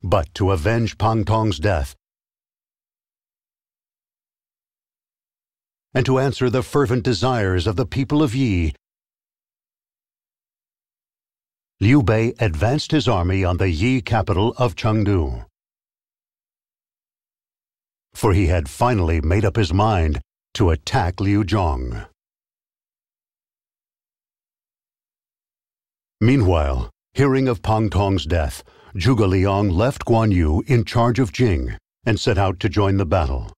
But to avenge Pang Tong's death, and to answer the fervent desires of the people of Yi, Liu Bei advanced his army on the Yi capital of Chengdu. For he had finally made up his mind to attack Liu Zhong. Meanwhile, hearing of Pang Tong's death, Zhuge Liang left Guan Yu in charge of Jing and set out to join the battle.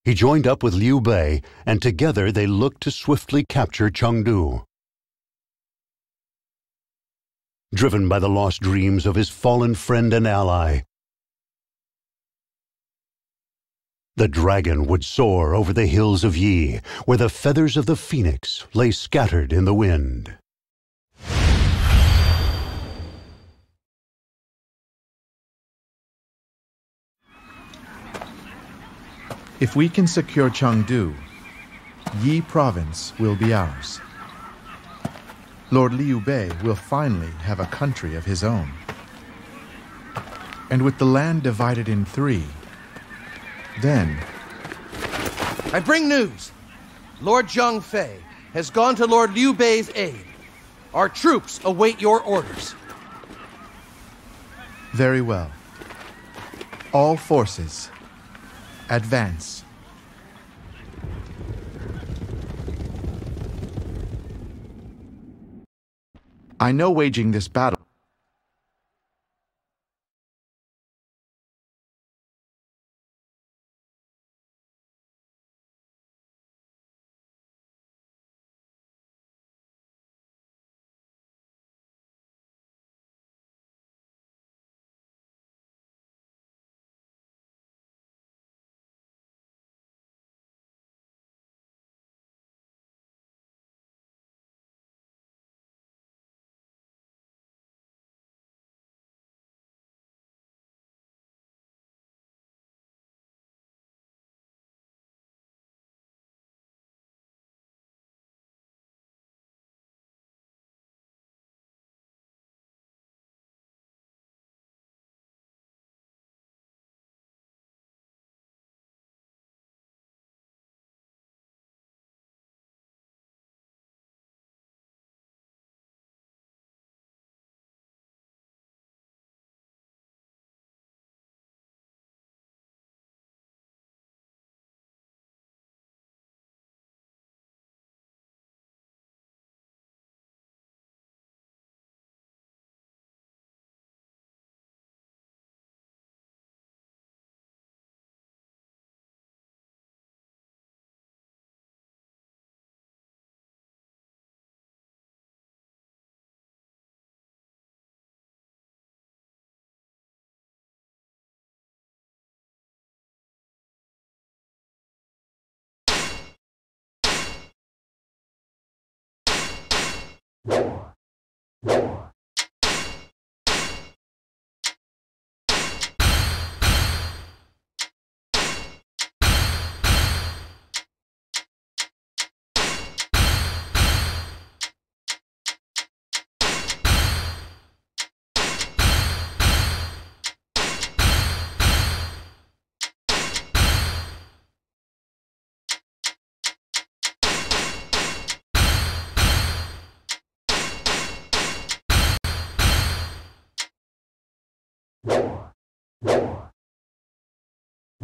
He joined up with Liu Bei, and together they looked to swiftly capture Chengdu. Driven by the lost dreams of his fallen friend and ally, the dragon would soar over the hills of Yi, where the feathers of the phoenix lay scattered in the wind. If we can secure Chengdu, Yi Province will be ours. Lord Liu Bei will finally have a country of his own. And with the land divided in three, then... I bring news. Lord Zhang Fei has gone to Lord Liu Bei's aid. Our troops await your orders. Very well. All forces, advance. I know waging this battle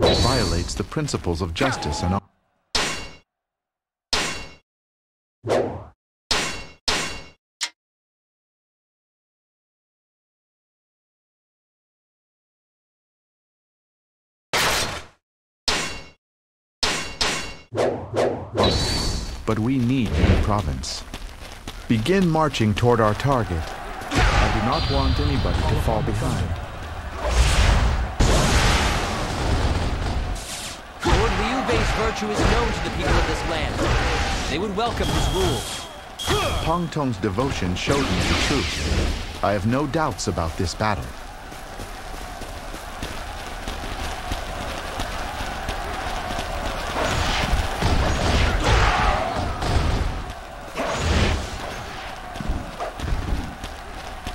Violates the principles of justice and but we need Yi Province. Begin marching toward our target. I do not want anybody to fall behind. Lord Liu Bei's virtue is known to the people of this land. They would welcome his rule. Pang Tong's devotion showed me the truth. I have no doubts about this battle.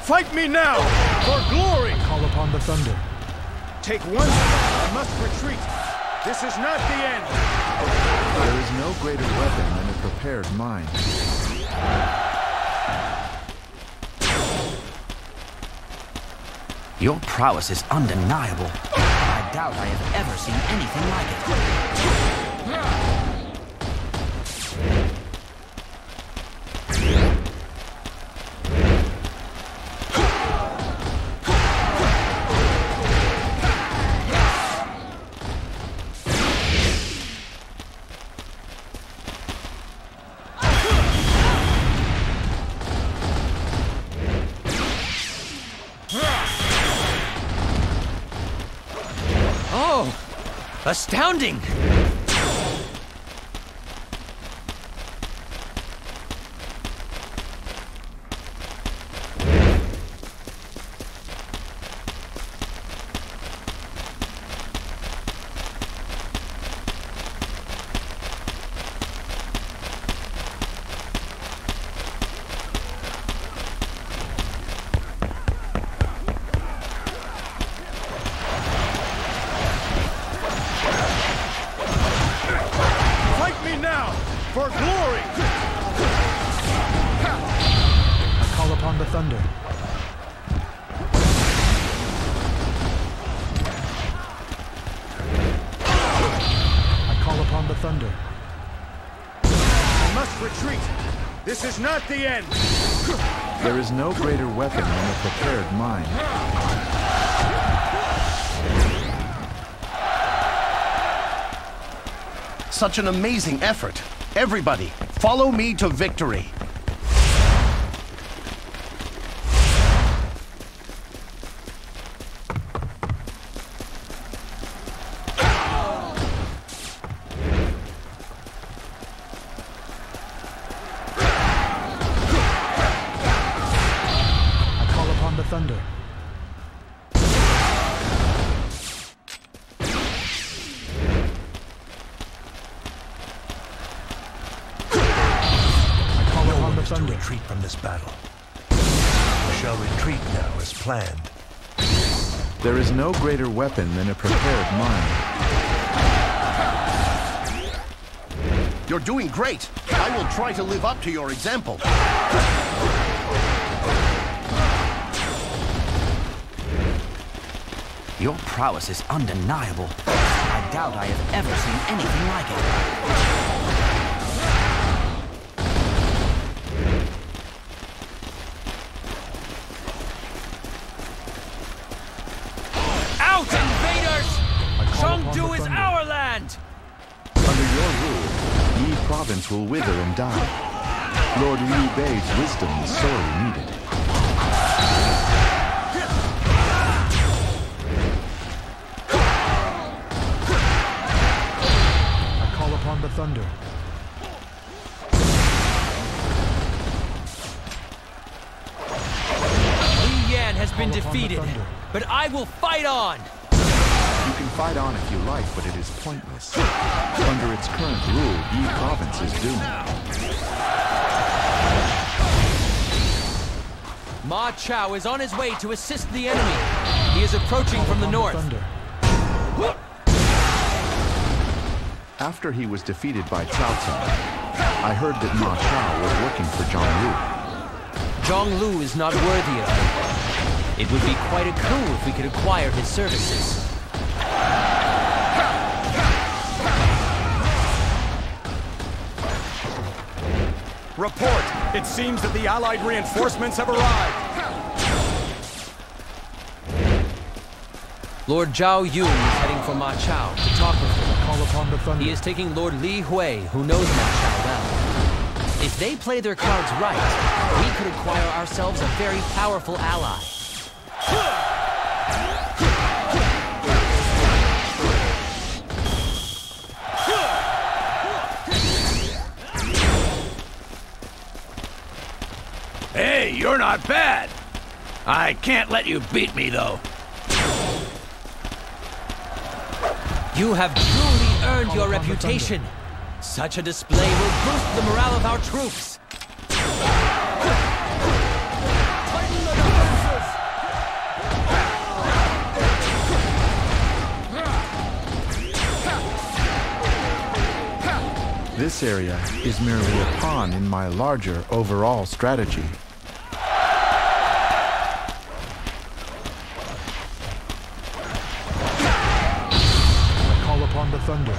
Fight me now, for glory! Call upon the thunder. Take one step, I must retreat. This is not the end. There is no greater weapon than a prepared mind. Your prowess is undeniable. I doubt I have ever seen anything like it. Astounding! For glory! I call upon the thunder. I call upon the thunder. I must retreat. This is not the end. There is no greater weapon than a prepared mind. Such an amazing effort. Everybody, follow me to victory. I call upon the thunder. To retreat from this battle. We shall retreat now as planned. There is no greater weapon than a prepared mind. You're doing great. I will try to live up to your example. Your prowess is undeniable. I doubt I have ever seen anything like it. Chengdu is our land! Under your rule, Yi Province will wither and die. Lord Liu Bei's wisdom is sorely needed. I call upon the thunder. been defeated, but I will fight on! You can fight on if you like, but it is pointless. Under its current rule, Yi province is doomed. Ma Chao is on his way to assist the enemy. He is approaching from the north. After he was defeated by Cao Cao, I heard that Ma Chao was working for Zhang Lu. Zhang Lu is not worthy of me. It would be quite a coup if we could acquire his services. Report! It seems that the Allied reinforcements have arrived! Lord Zhao Yun is heading for Ma Chao to talk with him. Call upon the thunder. He is taking Lord Li Hui, who knows Ma Chao well. If they play their cards right, we could acquire ourselves a very powerful ally. Hey, you're not bad. I can't let you beat me, though. You have truly earned your reputation. Such a display will boost the morale of our troops. This area is merely a pawn in my larger overall strategy. I call upon the thunder.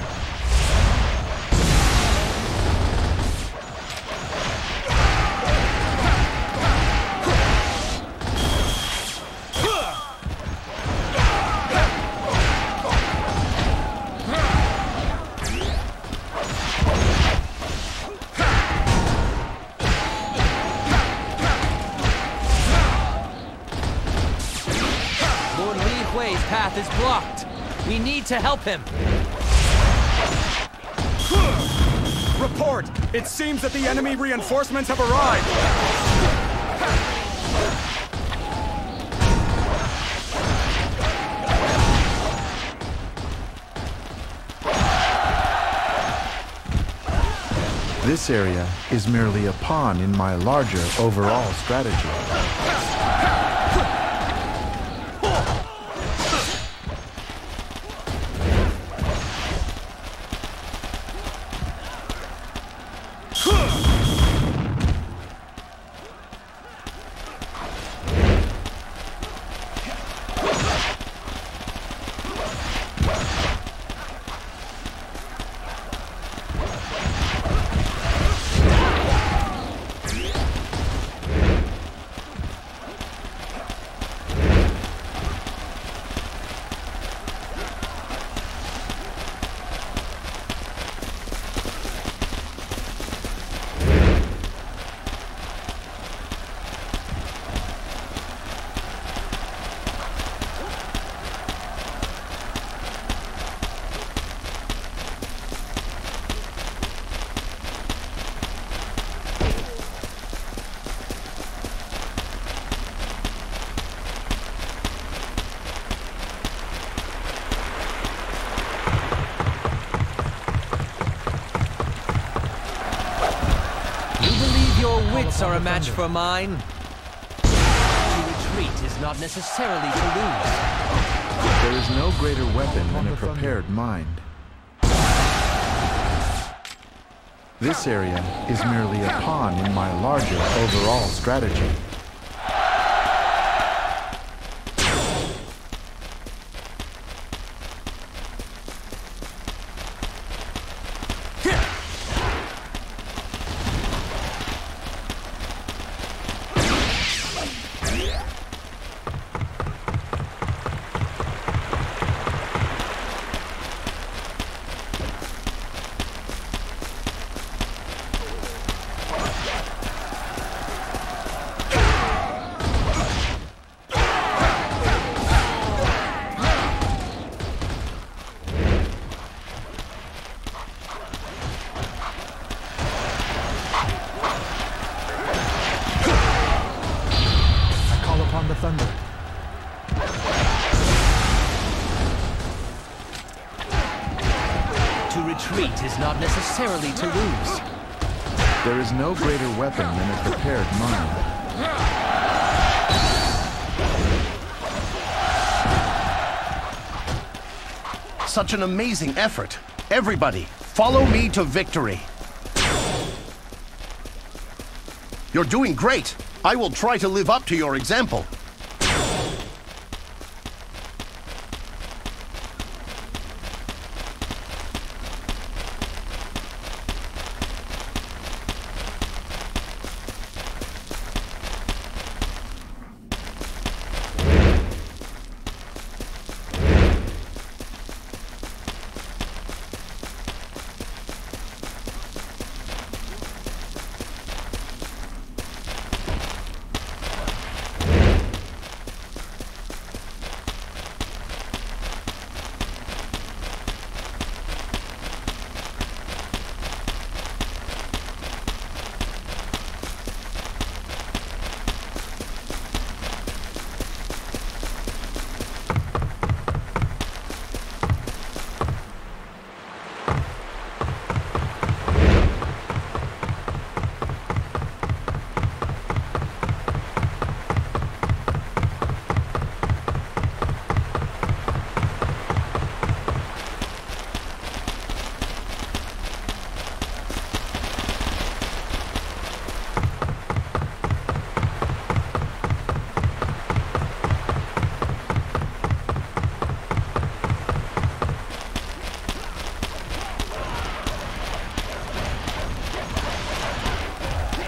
Path is blocked. We need to help him. Report! It seems that the enemy reinforcements have arrived! This area is merely a pawn in my larger overall strategy. Your wits are a match for mine. To retreat is not necessarily to lose. There is no greater weapon than a prepared mind. This area is merely a pawn in my larger overall strategy. The thunder. retreat is not necessarily to lose. There is no greater weapon than a prepared mind. Such an amazing effort. Everybody, follow me to victory. You're doing great. I will try to live up to your example.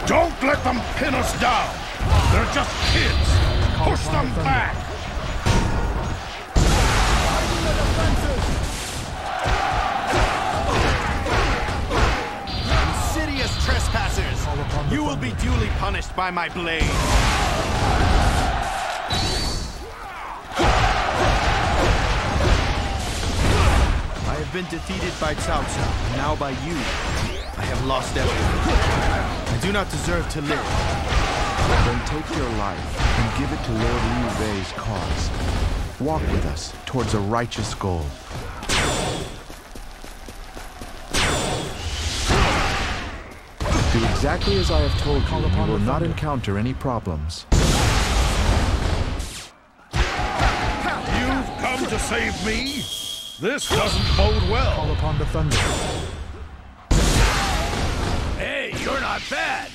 Don't let them pin us down! They're just kids! Push them back! Insidious trespassers! You will be duly punished by my blade! I have been defeated by Cao Cao, and now by you. I have lost everything. I do not deserve to live. Then take your life and give it to Lord Liu Bei's cause. Walk with us towards a righteous goal. Do exactly as I have told you, and you will not encounter any problems. You've come to save me? This doesn't bode well. Call upon the thunder. Hey, you're not bad.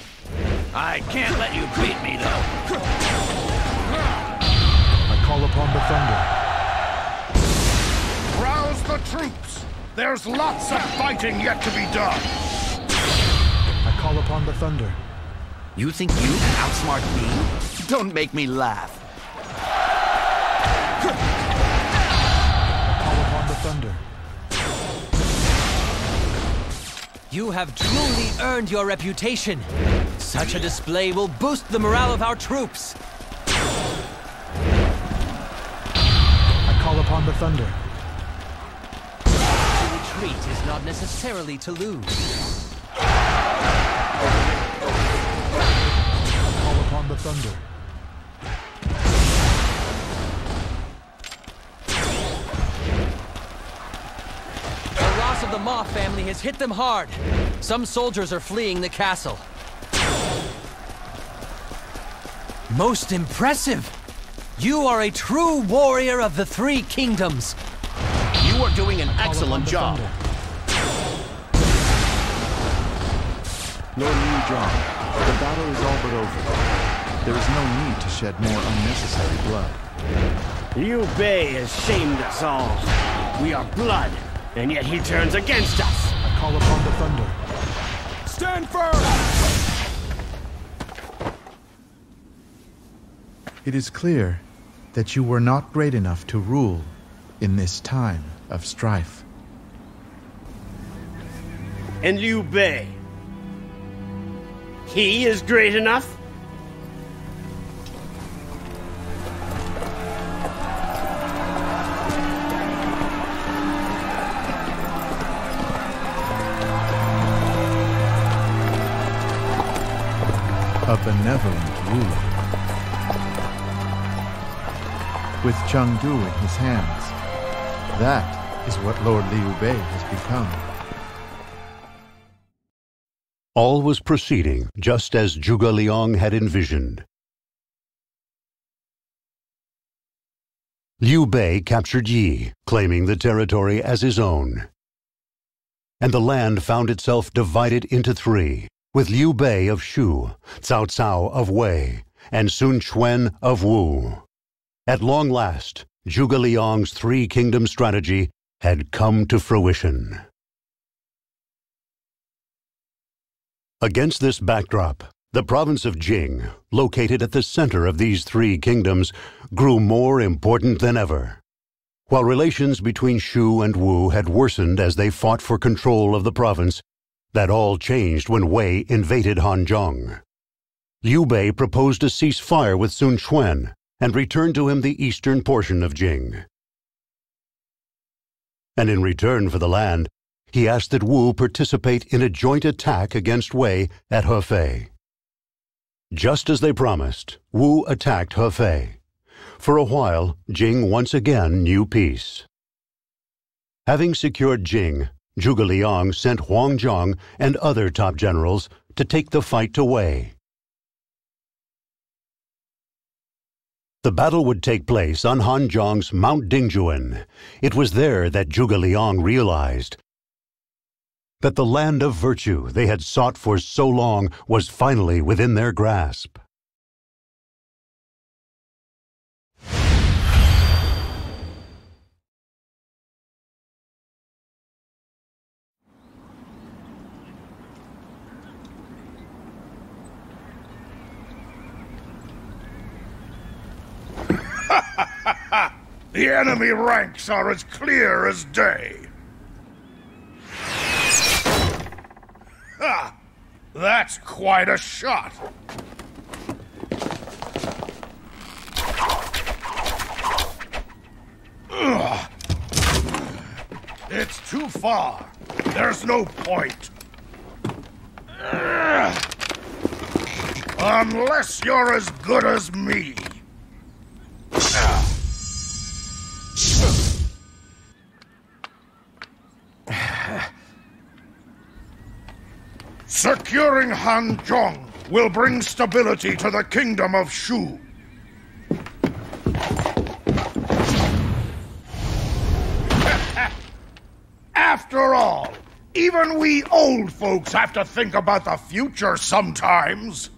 I can't let you beat me, though. I call upon the thunder. Rouse the troops. There's lots of fighting yet to be done. I call upon the thunder. You think you can outsmart me? Don't make me laugh. I call upon the thunder. You have truly earned your reputation. Such a display will boost the morale of our troops. I call upon the thunder. To retreat is not necessarily to lose. I call upon the thunder. The loss of the Ma family has hit them hard. Some soldiers are fleeing the castle. Most impressive! You are a true warrior of the Three Kingdoms. You are doing an excellent job. Lord Liu Zhang, the battle is all but over. There is no need to shed more unnecessary blood. Liu Bei has shamed us all. We are blood, and yet he turns against us. I call upon the thunder. Stand firm! It is clear that you were not great enough to rule in this time of strife. And Liu Bei, he is great enough? A benevolent ruler. With Chengdu in his hands, that is what Lord Liu Bei has become. All was proceeding just as Zhuge Liang had envisioned. Liu Bei captured Yi, claiming the territory as his own. And the land found itself divided into three, with Liu Bei of Shu, Cao Cao of Wei, and Sun Quan of Wu. At long last, Zhuge Liang's three-kingdom strategy had come to fruition. Against this backdrop, the province of Jing, located at the center of these three kingdoms, grew more important than ever. While relations between Shu and Wu had worsened as they fought for control of the province, that all changed when Wei invaded Hanzhong. Liu Bei proposed a ceasefire with Sun Quan and returned to him the eastern portion of Jing. And in return for the land, he asked that Wu participate in a joint attack against Wei at Hefei. Just as they promised, Wu attacked Hefei. For a while, Jing once again knew peace. Having secured Jing, Zhuge Liang sent Huang Zhang and other top generals to take the fight to Wei. The battle would take place on Hanzhong's Mount Dingjuan. It was there that Zhuge Liang realized that the land of virtue they had sought for so long was finally within their grasp. The enemy ranks are as clear as day. Ha! That's quite a shot. Ugh. It's too far. There's no point. Ugh. Unless you're as good as me. Securing Hanzhong will bring stability to the kingdom of Shu. After all, even we old folks have to think about the future sometimes.